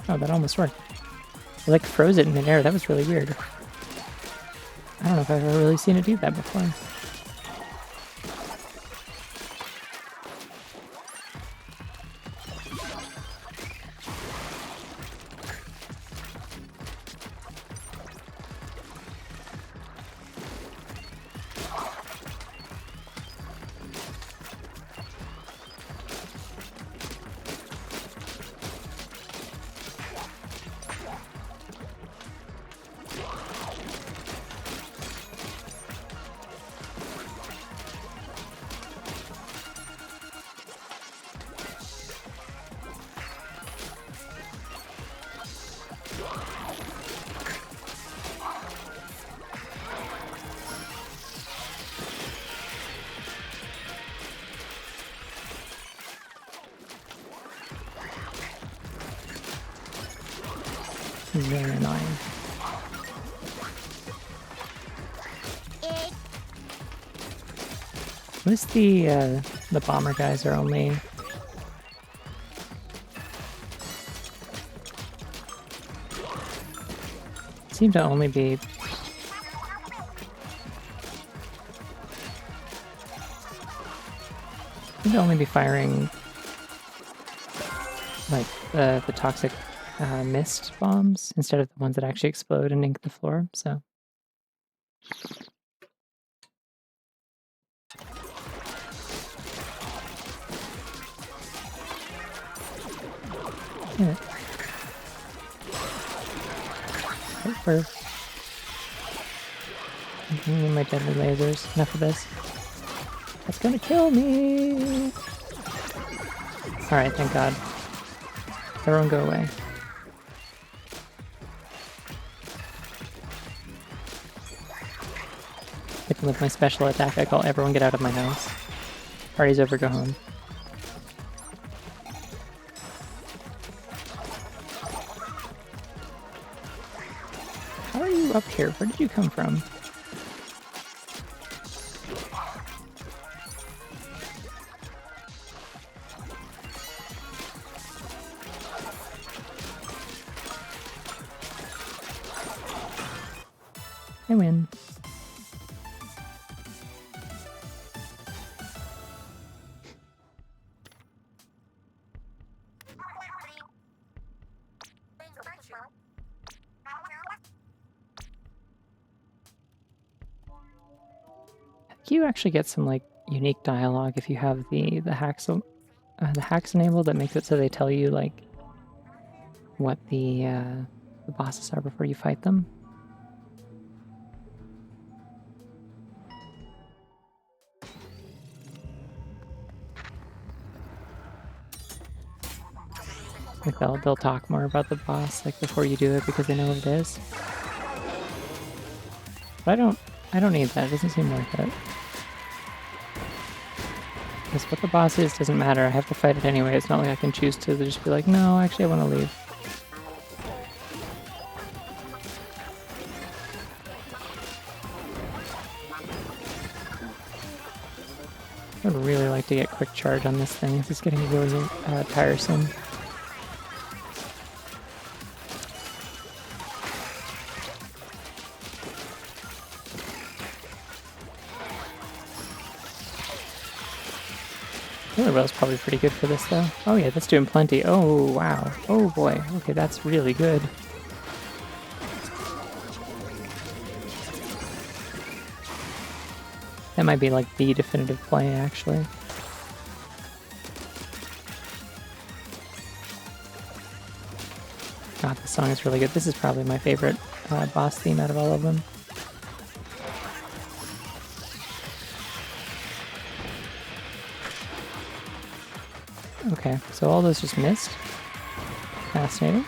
Oh, that almost worked. I like froze it in midair. That was really weird. I don't know if I've ever really seen it do that before. Very annoying. Notice the bomber guys are only... seem to only be... firing like the toxic mist bombs instead of the ones that actually explode and ink the floor, so... Yeah. Over. My deadly lasers. Enough of this. That's gonna kill me! Alright, thank God. Everyone go away. With my special attack, I call everyone get out of my house. Party's over, go home. How are you up here? Where did you come from? I win. You actually get some like unique dialogue if you have the hacks enabled that makes it so they tell you like what the bosses are before you fight them. Like they'll talk more about the boss like before you do it because they know what it is. But I don't need that. It doesn't seem worth it. Because what the boss is doesn't matter. I have to fight it anyway. It's not like I can choose to just be like, no, actually I want to leave. I would really like to get quick charge on this thing. This is getting really tiresome. Killer Whale's probably pretty good for this, though. Oh yeah, that's doing plenty. Oh, wow. Oh boy. Okay, that's really good. That might be like the definitive play, actually. God, this song is really good. This is probably my favorite boss theme out of all of them. Okay, so all those just missed. Fascinating.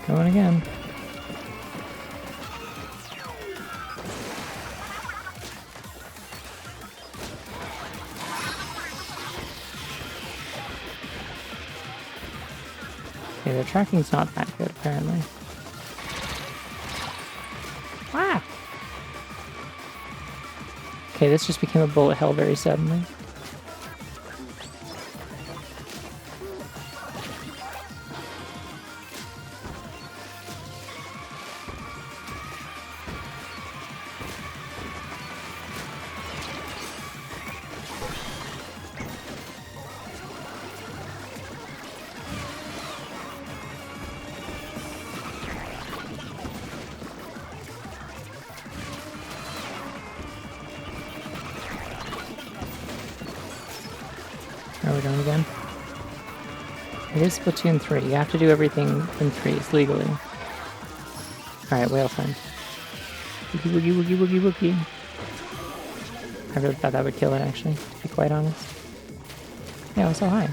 Going again. Okay, the tracking's not that good, apparently. Ah! Okay, this just became a bullet hell very suddenly. Are we going again? It is Splatoon 3. You have to do everything in threes legally. Alright, whale friend. Woogie woogie woogie woogie woogie. I really thought that would kill it, actually, to be quite honest. Yeah, it was so high.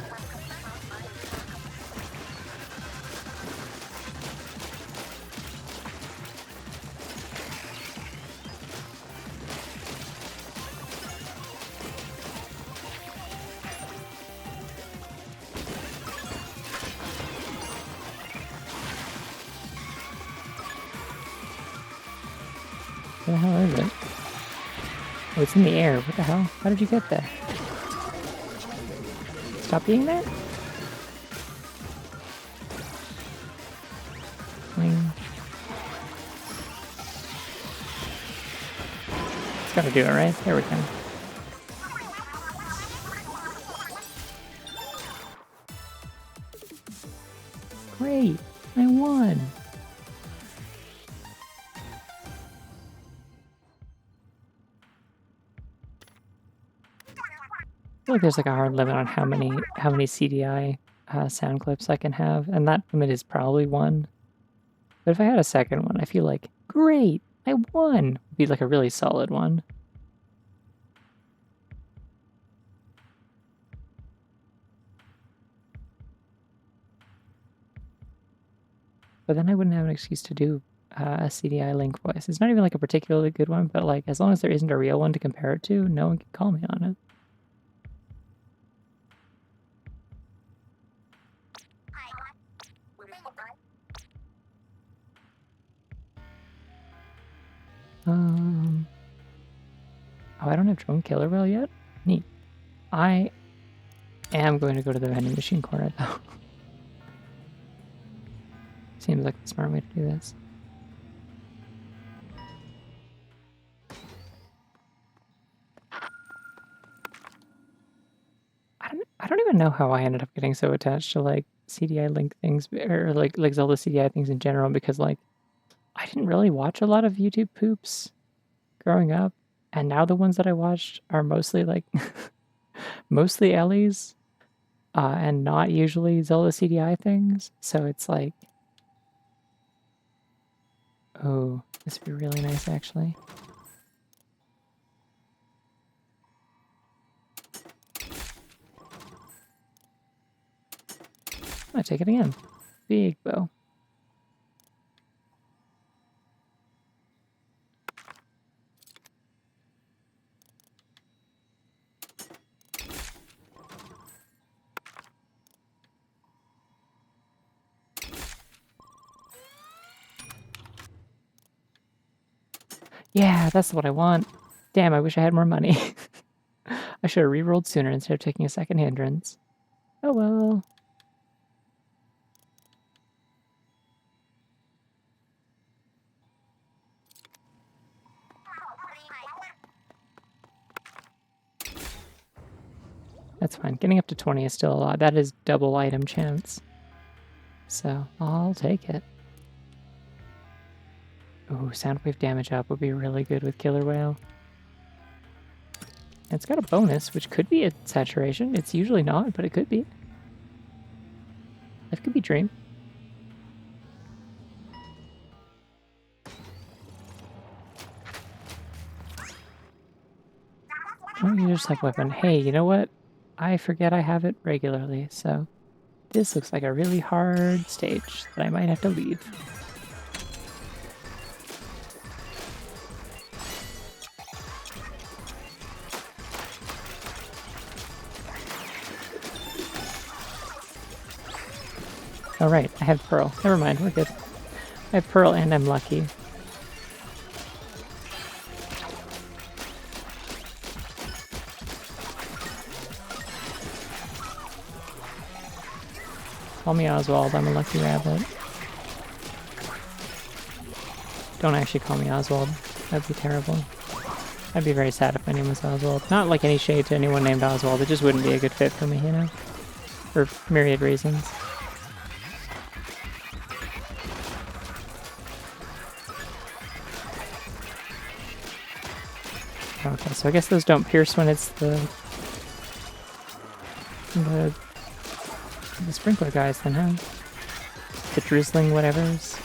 Where the hell is it? Oh, it's in the air. What the hell? How did you get there? Stop being there? Wing. It's gotta do it, right? There we go. Great! I won! I feel like there's like a hard limit on how many CDI sound clips I can have, and that limit is probably 1. But if I had a second one, I feel like, great, I won! Would be like a really solid one. But then I wouldn't have an excuse to do a CDI link voice. It's not even like a particularly good one, but like as long as there isn't a real one to compare it to, no one can call me on it. Oh, I don't have drone killer whale yet? Neat. I am going to go to the vending machine corner, though. Seems like the smart way to do this. I don't even know how I ended up getting so attached to like CDI link things or like Zelda CDI things in general, because like I didn't really watch a lot of YouTube poops growing up. And now the ones that I watched are mostly like mostly Ellie's, and not usually Zelda CDI things. So it's like, oh, this would be really nice actually. I take it again. Big bow. Yeah, that's what I want. Damn, I wish I had more money. I should have rerolled sooner instead of taking a second hindrance. Oh well. That's fine. Getting up to 20 is still a lot. That is double item chance. So, I'll take it. Ooh, sound wave damage up would be really good with Killer Whale. And it's got a bonus, which could be a saturation. It's usually not, but it could be. That could be Dream. Oh, you just like weapon. Hey, you know what? I forget I have it regularly, so this looks like a really hard stage that I might have to leave. Oh right, I have Pearl. Never mind, we're good. I have Pearl and I'm lucky. Call me Oswald, I'm a lucky rabbit. Don't actually call me Oswald. That'd be terrible. I'd be very sad if my name was Oswald. Not like any shade to anyone named Oswald, it just wouldn't be a good fit for me, you know? For myriad reasons. Okay, so I guess those don't pierce when it's the sprinkler guys then, huh? The drizzling whatevers.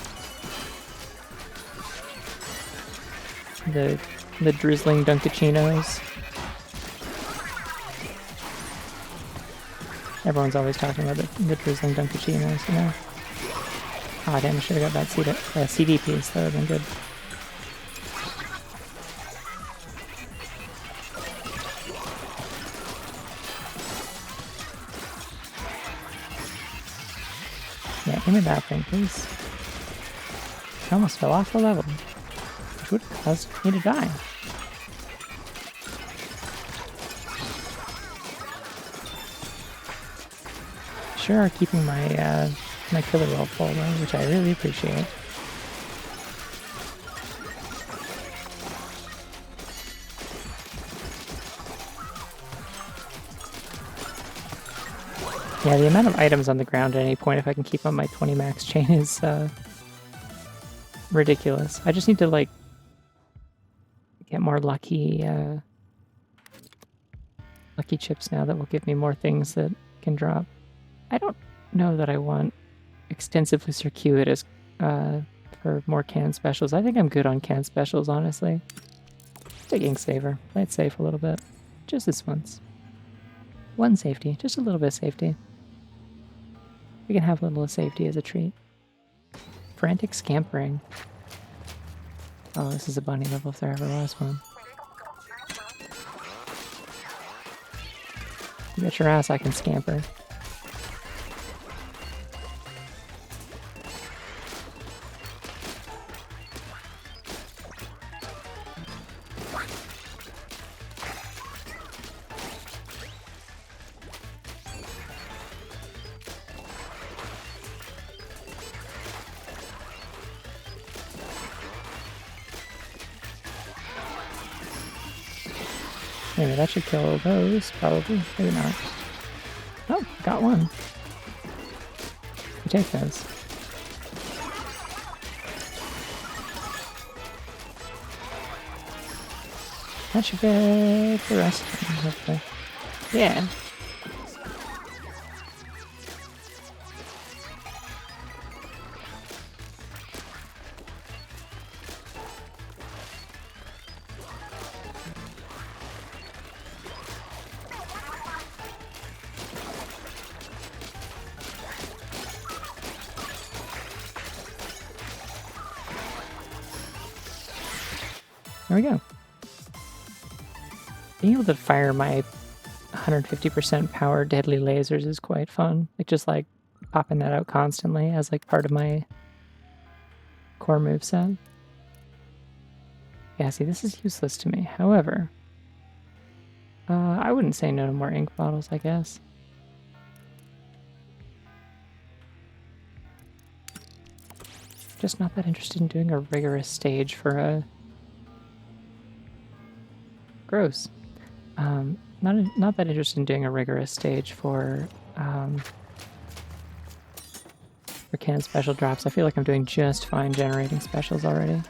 The drizzling Dunkachinos. Everyone's always talking about the drizzling Dunkachinos, you know? Ah, damn, I should have got that CD piece. That would have been good. Yeah, give me that thing, please. I almost fell off the level, which would have caused me to die. Sure are keeping my my killer roll full though, which I really appreciate. Yeah, the amount of items on the ground at any point if I can keep on my 20 max chain is ridiculous. I just need to like get more lucky lucky chips now that will give me more things that can drop. I don't know that I want extensively circuitous for more canned specials. I think I'm good on canned specials, honestly. Taking saver. Play it safe a little bit. Just this once. One safety. Just a little bit of safety. We can have a little safety as a treat. Frantic scampering. Oh, this is a bunny level if there ever was one. You bet your ass I can scamper. Maybe that should kill those, probably. Maybe not. Oh, got one. We take those. That should get the rest of them, hopefully. Yeah. There we go. Being able to fire my 150% power deadly lasers is quite fun. Like just like popping that out constantly as like part of my core moveset. Yeah, see, this is useless to me. However, I wouldn't say no to more ink bottles, I guess. Just not that interested in doing a rigorous stage for a... Gross. Not that interested in doing a rigorous stage for can special drops. I feel like I'm doing just fine generating specials already.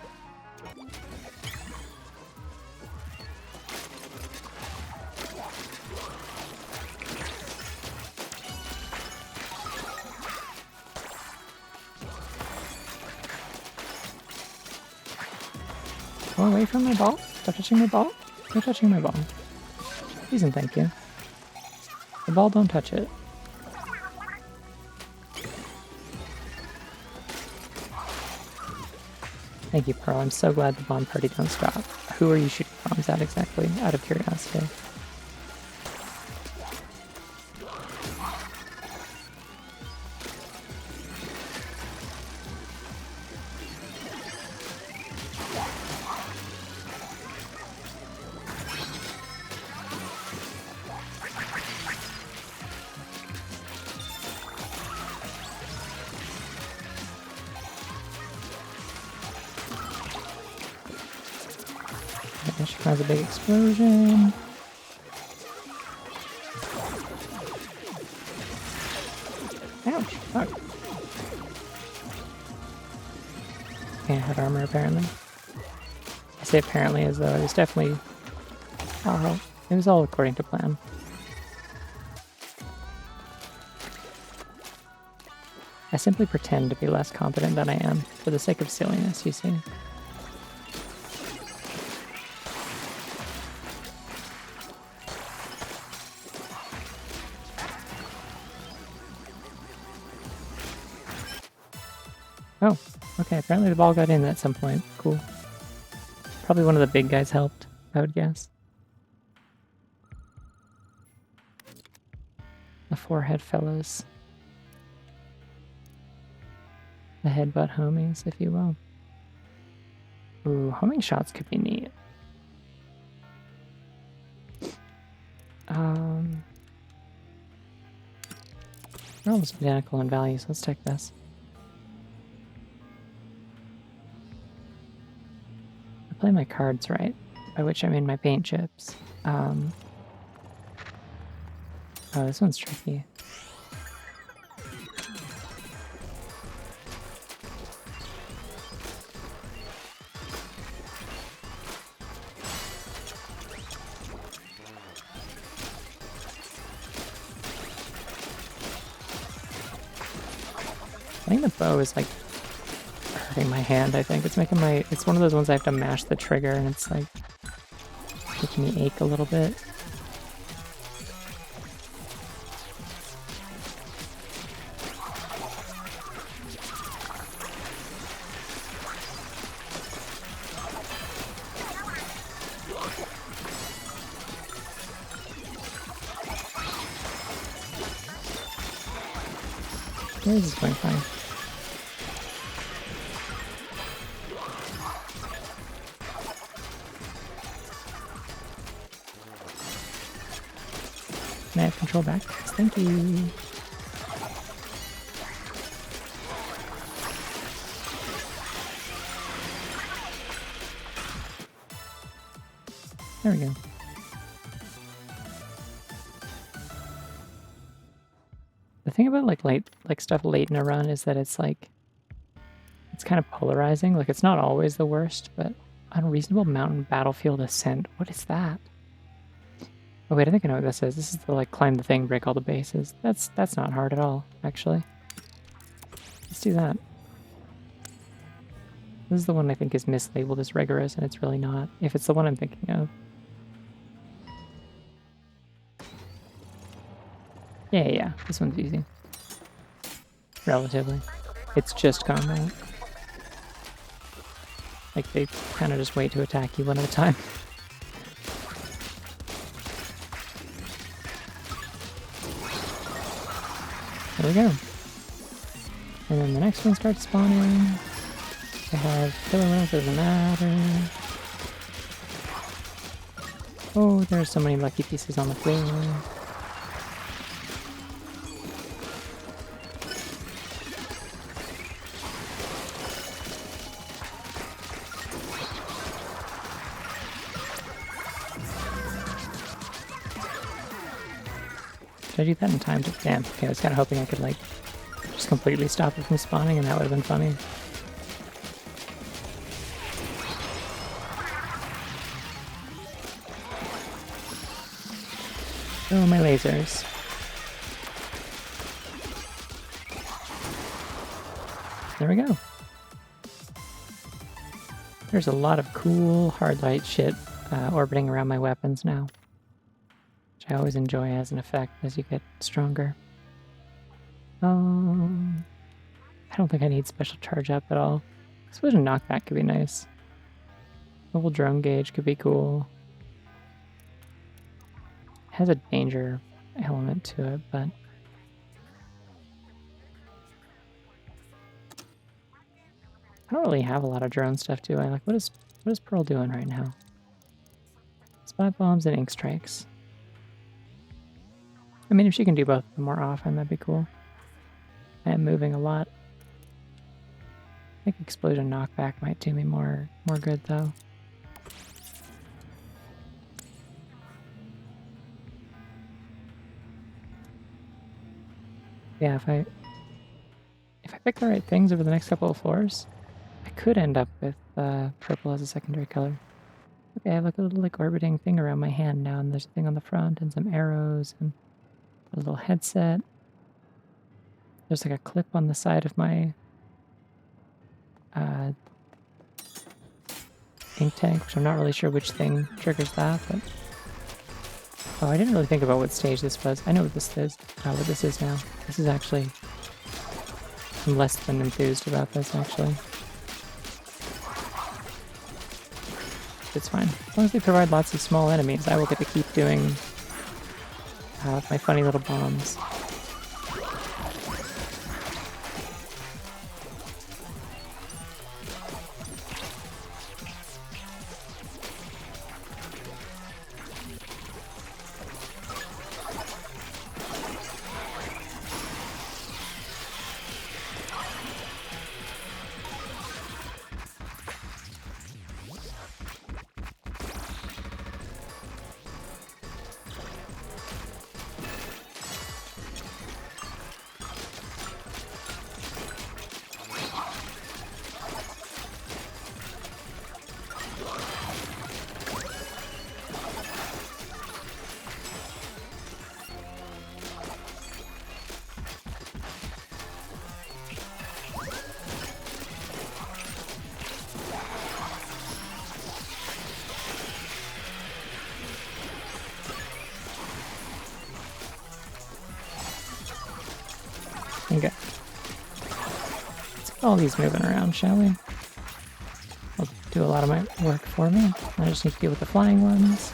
Go away from my ball. Stop touching my ball. You're touching my ball. Please and thank you. The ball, don't touch it. Thank you, Pearl. I'm so glad the bomb party don't stop. Who are you shooting bombs at exactly, out of curiosity? That should cause a big explosion. Ouch! Fuck. Can't have armor apparently. I say apparently as though it was definitely... Oh, it was all according to plan. I simply pretend to be less competent than I am, for the sake of silliness, you see. Oh, okay, apparently the ball got in at some point. Cool. Probably one of the big guys helped, I would guess. The forehead fellows. The headbutt homies, if you will. Ooh, homing shots could be neat. They're almost identical in value, so let's take this. I play my cards right, by which I mean my paint chips. Oh, this one's tricky. I think the bow is like hurting my hand, I think. It's making my... It's one of those ones I have to mash the trigger and it's like making me ache a little bit. This is going fine. May I have control back? Thank you. There we go. The thing about like stuff late in a run is that it's like it's kind of polarizing. Like it's not always the worst, but Unreasonable mountain battlefield ascent. What is that? Oh wait, I think I know what this is. This is the like climb the thing, break all the bases. That's not hard at all, actually. Let's do that. This is the one I think is mislabeled as rigorous, and it's really not. If it's the one I'm thinking of. Yeah. This one's easy. Relatively. It's just combat. Like, they kind of just wait to attack you one at a time. There we go. And then the next one starts spawning. I have killer rounds, doesn't matter. Oh, there's so many lucky pieces on the floor. Did I do that in time? Damn. Okay, I was kind of hoping I could, like, just completely stop it from spawning, and that would have been funny. Oh, my lasers. There we go. There's a lot of cool hard light shit orbiting around my weapons now, which I always enjoy as an effect as you get stronger. I don't think I need special charge up at all. Explosion knockback could be nice. Mobile drone gauge could be cool. It has a danger element to it, but I don't really have a lot of drone stuff, do I? Like, what is Pearl doing right now? Spot bombs and ink strikes. I mean, if she can do both more often, that'd be cool. I am moving a lot. I think explosion knockback might do me more good though. Yeah, if I pick the right things over the next couple of floors, I could end up with purple as a secondary color. Okay, I have like a little like orbiting thing around my hand now, and there's a thing on the front and some arrows and a little headset. There's like a clip on the side of my ink tank, which I'm not really sure which thing triggers that, but oh, I didn't really think about what stage this was. I know what this is. What this is now. This is actually, I'm less than enthused about this actually. It's fine. As long as they provide lots of small enemies, I will get to keep doing my funny little bombs. Okay. Let's get all these moving around, shall we? They'll do a lot of my work for me. I just need to deal with the flying ones.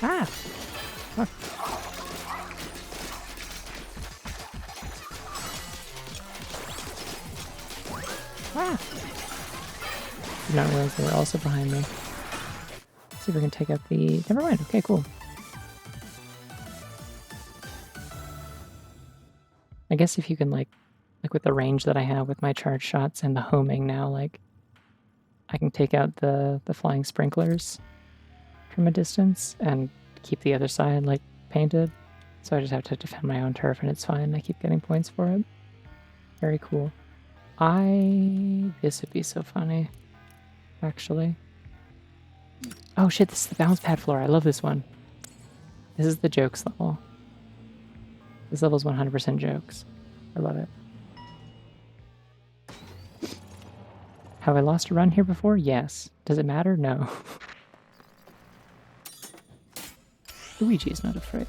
Ah! Fuck. Ah! Did not realize they were also behind me. Let's see if we can take out the... Never mind. Okay, cool. I guess if you can, like with the range that I have with my charge shots and the homing now, like, I can take out the flying sprinklers from a distance and keep the other side like painted. So I just have to defend my own turf and it's fine. I keep getting points for it. Very cool. This would be so funny, actually. Oh shit, this is the bounce pad floor. I love this one. This is the jokes level. This level's 100% jokes. I love it. Have I lost a run here before? Yes. Does it matter? No. Luigi is not afraid.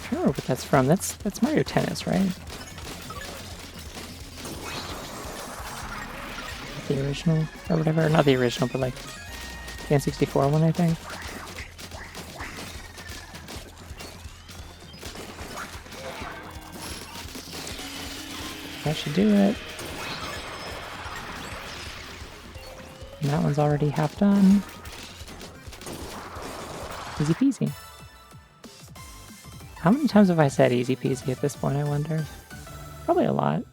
I don't know what that's from. That's Mario Tennis, right? The original or whatever. Not the original, but like the N64 one, I think. That should do it. And that one's already half done. Easy peasy. How many times have I said easy peasy at this point, I wonder? Probably a lot.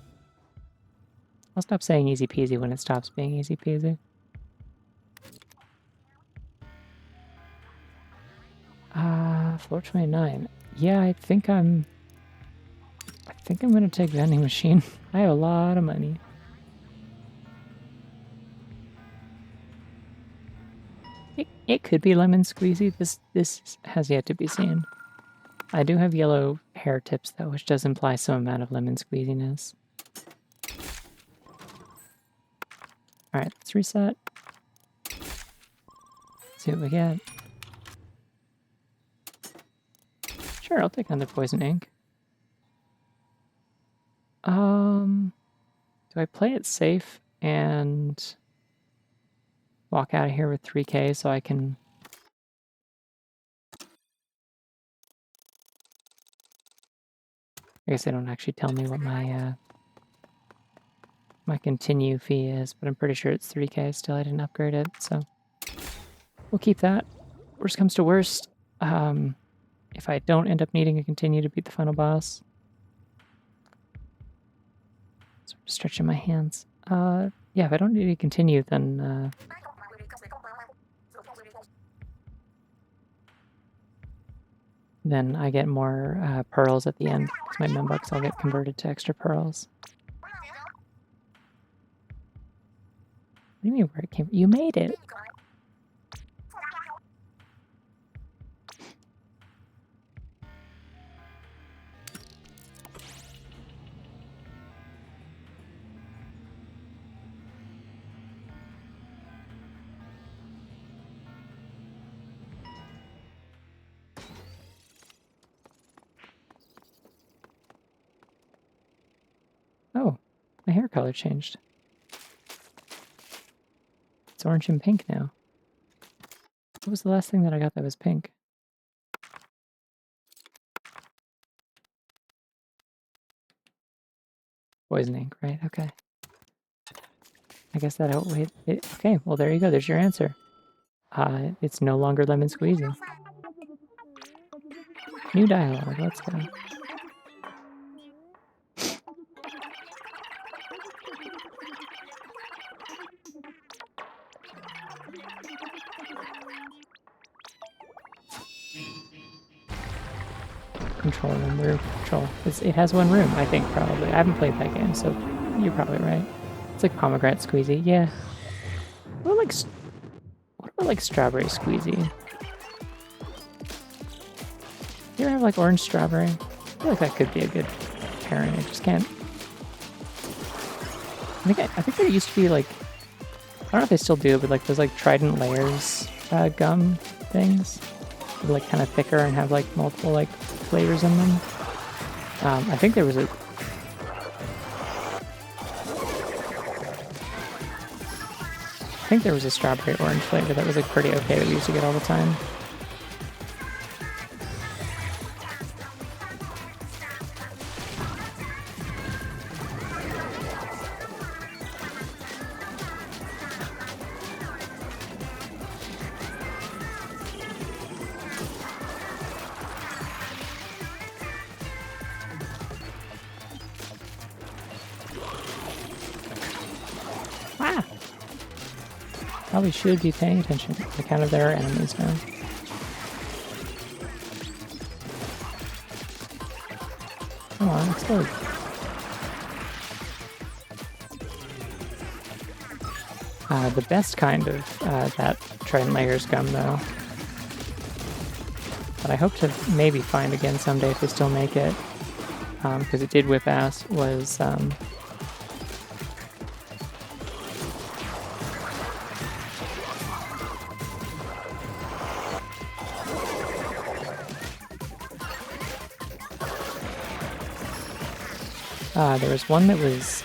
I'll stop saying easy peasy when it stops being easy peasy. Floor 29. Yeah, I think I'm gonna take vending machine. I have a lot of money. It could be lemon squeezy. This has yet to be seen. I do have yellow hair tips though, which does imply some amount of lemon squeeziness. Alright, let's reset. See what we get. Sure, I'll take another poison ink. Do I play it safe and walk out of here with 3K so I can... I guess they don't actually tell me what my my continue fee is, but I'm pretty sure it's 3K still. I didn't upgrade it, so we'll keep that. Worst comes to worst, if I don't end up needing a continue to beat the final boss. So I'm stretching my hands. Yeah, if I don't need to continue, then I get more pearls at the end, because my membucks all get converted to extra pearls. What do you mean where it came from? You made it! Oh, my hair color changed. It's orange and pink now. What was the last thing that I got that was pink? Poison ink, right? Okay. I guess that outweighed it. Okay, well there you go. There's your answer. It's no longer lemon squeezy. New dialogue. Let's go. Control room, room control. It has one room, I think, probably. I haven't played that game, so you're probably right. It's like pomegranate squeezy, yeah. What about like strawberry squeezy? You ever have like orange strawberry? I feel like that could be a good pairing. I just can't. I think there used to be like, I don't know if they still do, but like those like Trident layers gum things. They're like kind of thicker and have like multiple like flavors in them. I think there was a strawberry orange flavor that was like pretty okay that we used to get all the time. probably should be paying attention. The kind of there are enemies now. Come on, explode. The best kind of that Trident Layers gum, though, that I hope to maybe find again someday if they still make it, because it did whip ass, was there was one that was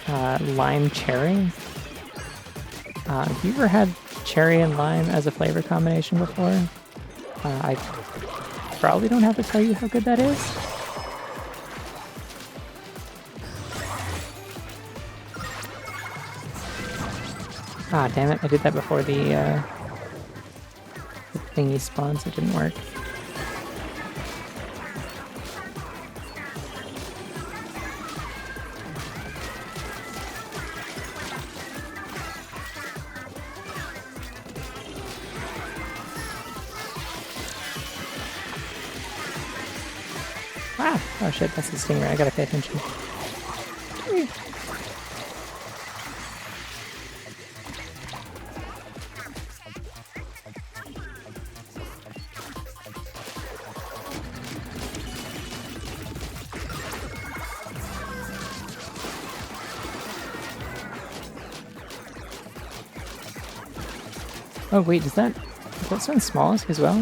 lime cherry. Have you ever had cherry and lime as a flavor combination before? I probably don't have to tell you how good that is. Ah, damn it, I did that before the thingy spawned, so it didn't work. Ah! Oh shit, that's the stinger. I gotta pay attention. Oh wait, does that sound smallisk as well?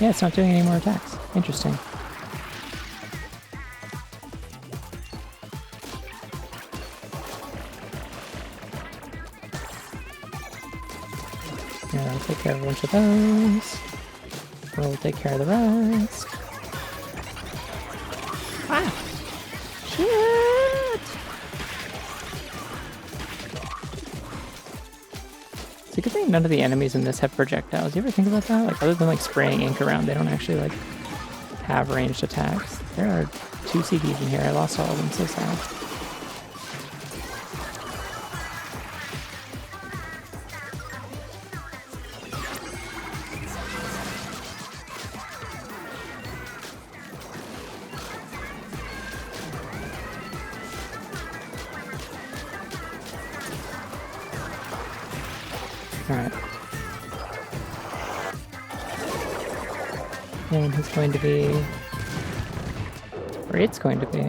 Yeah, it's not doing any more attacks. Interesting. Yeah, I'll take care of a bunch of those. We'll take care of the rest. Ah! Shit! It's a good thing none of the enemies in this have projectiles. You ever think about that? Like, other than like spraying ink around, they don't actually like have ranged attacks. There are 2 CDs in here. I lost all of them. So sad. Alright. And he's going to be... or it's going to be...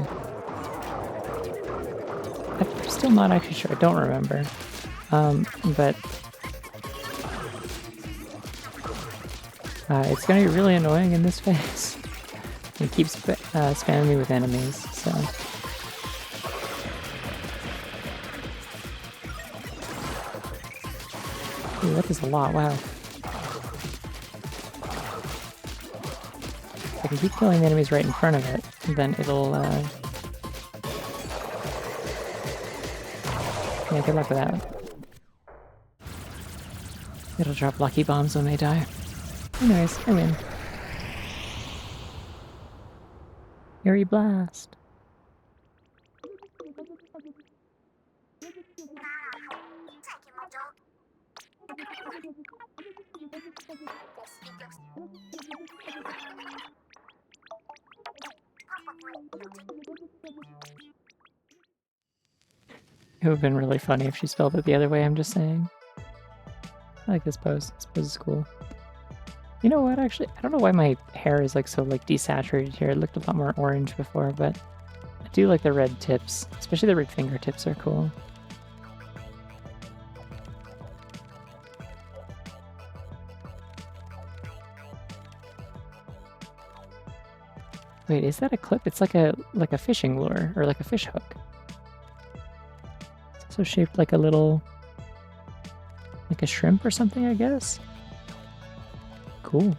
I'm still not actually sure. I don't remember. But... it's going to be really annoying in this phase. It keeps spamming me with enemies, so... Ooh, that is a lot, wow. If I can keep killing the enemies right in front of it, then it'll, yeah, good luck with that. It'll drop lucky bombs when they die. Anyways, I win. Yuri Blast! It would have been really funny if she spelled it the other way, I'm just saying. I like this pose. This pose is cool. You know what, actually? I don't know why my hair is like so like desaturated here. It looked a lot more orange before, but I do like the red tips. Especially the red fingertips are cool. Wait, is that a clip? It's like a fishing lure or like a fish hook. It's also shaped like a little, like a shrimp or something, I guess. Cool.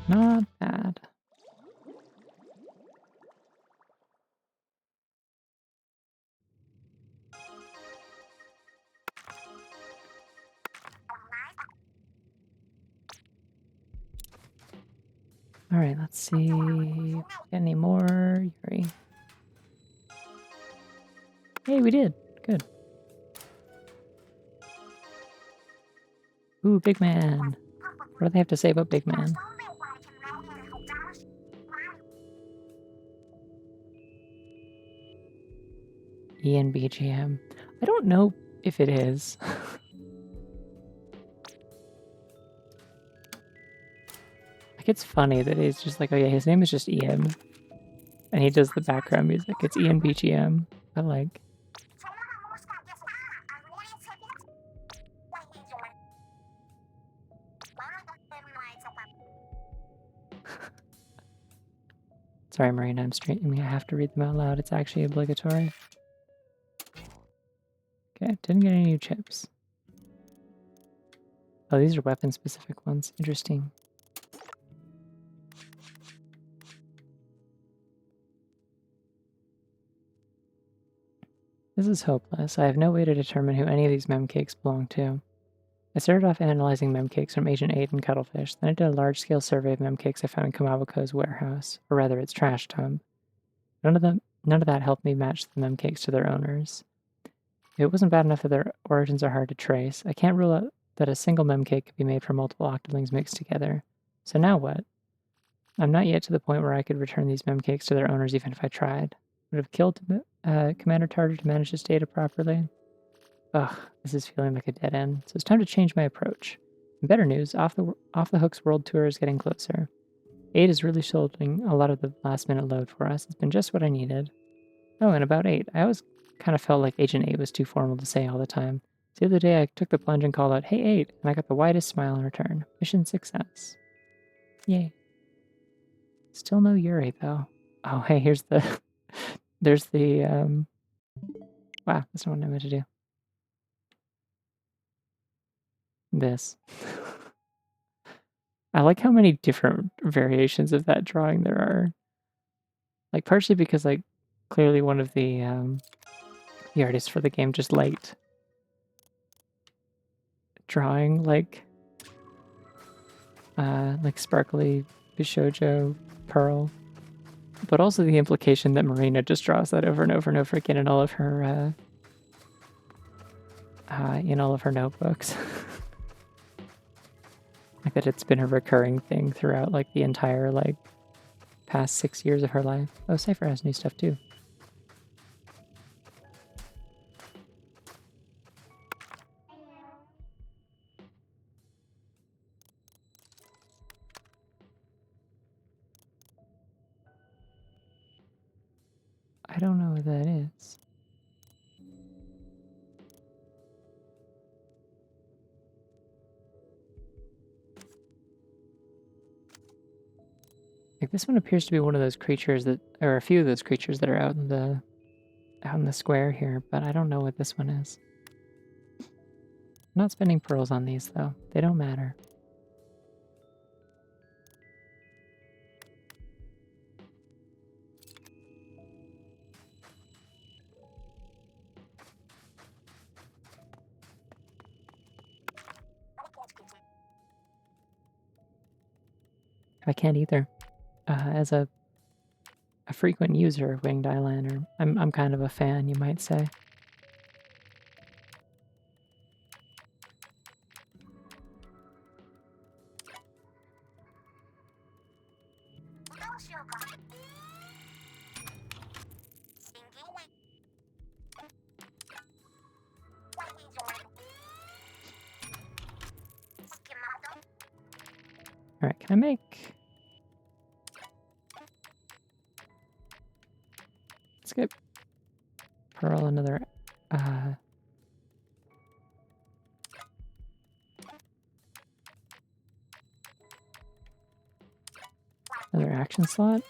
Not bad. Alright, let's see. Any more? Yuri. Hey, we did. Good. Ooh, big man. What do they have to say about big man? ENBGM. I don't know if it is. Like, it's funny that he's just like, oh yeah, his name is just Ian. And he does the background music. It's ENBGM. But like... Sorry, Marina, I'm streaming. I have to read them out loud. It's actually obligatory. Okay, didn't get any new chips. Oh, these are weapon-specific ones. Interesting. This is hopeless. I have no way to determine who any of these memcakes belong to. I started off analyzing memcakes from Agent 8 and Cuttlefish. Then I did a large-scale survey of memcakes I found in Kamabako's warehouse, or rather its trash tub. None of that helped me match the memcakes to their owners. It wasn't bad enough that their origins are hard to trace. I can't rule out that a single memcake could be made from multiple octolings mixed together. So now what? I'm not yet to the point where I could return these memcakes to their owners even if I tried. Would have killed Commander Tartar to manage his data properly. Ugh, this is feeling like a dead end. So it's time to change my approach. And better news, Off the Hook's world tour is getting closer. 8 is really shouldering a lot of the last-minute load for us. It's been just what I needed. Oh, and about 8. I always kind of felt like Agent 8 was too formal to say all the time. So the other day I took the plunge and called out, "Hey 8," and I got the widest smile in return. Mission success. Yay. Still no Yuri, though. Oh, hey, here's the... There's the, Wow, that's not what I meant to do. This. I like how many different variations of that drawing there are. Like, partially because, like, clearly one of the artists for the game just liked drawing, like sparkly Bishojo Pearl. But also the implication that Marina just draws that over and over and over again in all of her, notebooks. Like that it's been a recurring thing throughout, like, the entire, like, past 6 years of her life. Oh, Cypher has new stuff, too. I don't know what that is. Like, this one appears to be one of those creatures that, or a few of those creatures that are out in the square here, but I don't know what this one is. I'm not spending pearls on these, though. They don't matter. I can't either. As a frequent user of winged eyeliner, I'm kind of a fan, you might say. Alright, can I make... Let's get Pearl another... another action slot?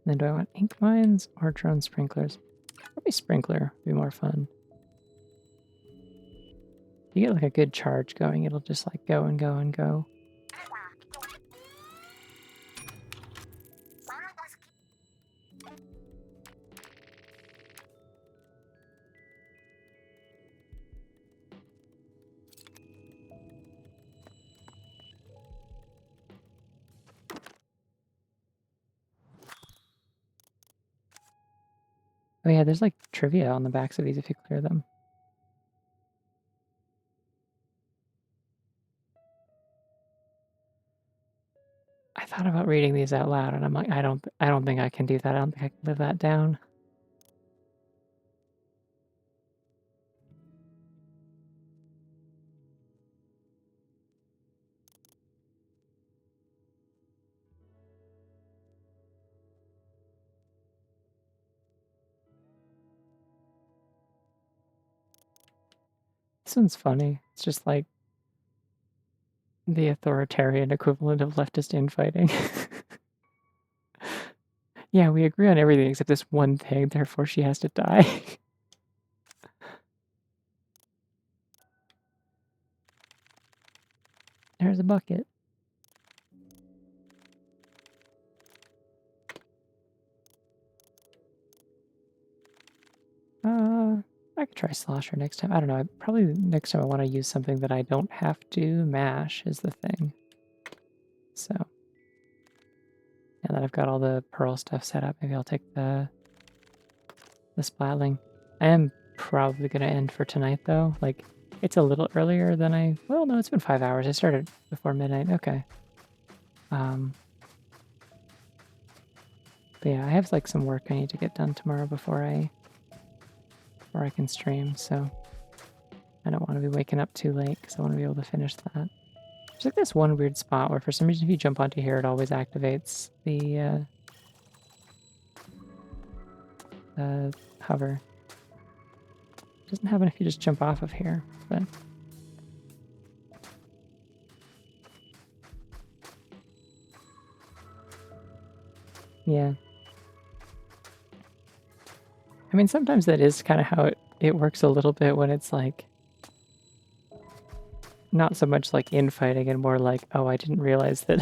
And then do I want ink mines or drone sprinklers? Probably sprinkler would be more fun. You get like a good charge going, it'll just like go and go and go. Oh yeah, there's like trivia on the backs of these if you clear them. I thought about reading these out loud, and I'm like, I don't think I can do that. I don't think I can live that down. This one's funny. It's just like the authoritarian equivalent of leftist infighting. Yeah, we agree on everything except this one thing, therefore she has to die. There's a bucket. I could try slosher next time. I don't know. Probably next time I want to use something that I don't have to mash is the thing. So, now that I've got all the pearl stuff set up, maybe I'll take the splatling. I am probably going to end for tonight, though. Like, it's a little earlier than well, no, it's been 5 hours. I started before midnight. Okay. But yeah, I have like some work I need to get done tomorrow before I can stream, so I don't want to be waking up too late because I want to be able to finish that. There's like this one weird spot where for some reason if you jump onto here, it always activates the hover. It doesn't happen if you just jump off of here, but... yeah. I mean, sometimes that is kind of how it works a little bit when it's like... not so much like infighting and more like, oh, I didn't realize that...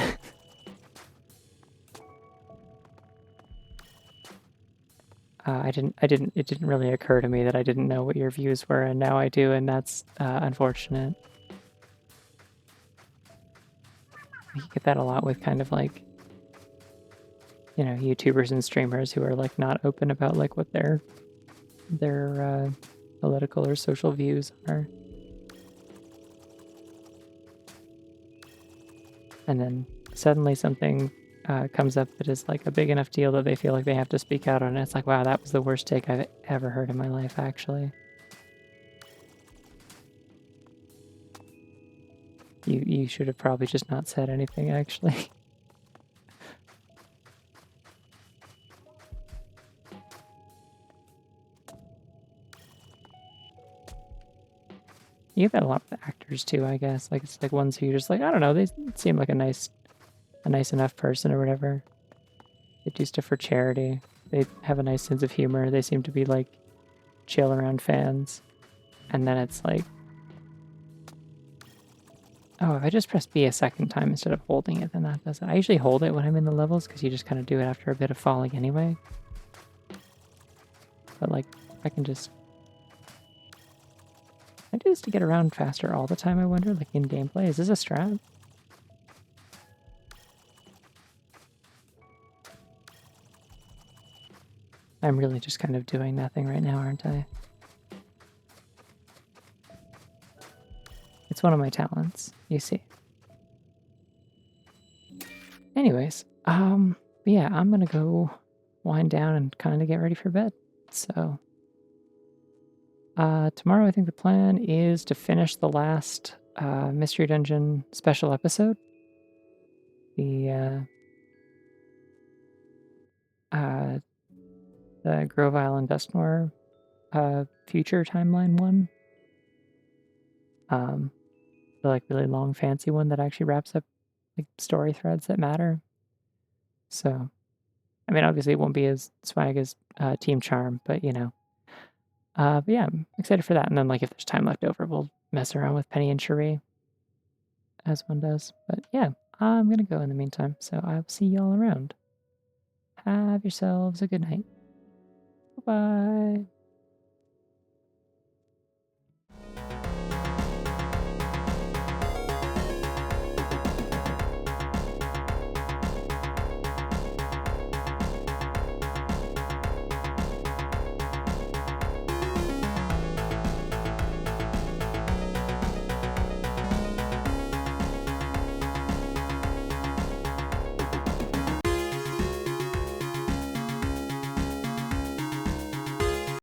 it didn't really occur to me that I didn't know what your views were, and now I do, and that's unfortunate. You get that a lot with kind of like, you know, YouTubers and streamers who are like not open about like what their political or social views are. And then suddenly something comes up that is like a big enough deal that they feel like they have to speak out on it. It's like, wow, that was the worst take I've ever heard in my life, actually. You should have probably just not said anything, actually. You get that a lot with actors too, I guess. Like it's like ones who you're just like, I don't know, they seem like a nice enough person or whatever. They do stuff for charity. They have a nice sense of humor. They seem to be like chill around fans. And then it's like, oh, if I just press B a second time instead of holding it, then that does it. I usually hold it when I'm in the levels because you just kind of do it after a bit of falling anyway. But like, I can just... I do this to get around faster all the time, I wonder, like in gameplay. Is this a strat? I'm really just kind of doing nothing right now, aren't I? It's one of my talents, you see. Anyways, but yeah, I'm gonna go wind down and kind of get ready for bed. So, tomorrow I think the plan is to finish the last Mystery Dungeon special episode. The Grove Island Dustmore future timeline one. The like really long fancy one that actually wraps up like story threads that matter. So, I mean, obviously it won't be as swag as Team Charm, but you know. But yeah, I'm excited for that. And then like if there's time left over, we'll mess around with Penny and Cherie as one does. But yeah, I'm gonna go in the meantime. So I'll see y'all around. Have yourselves a good night. Bye bye.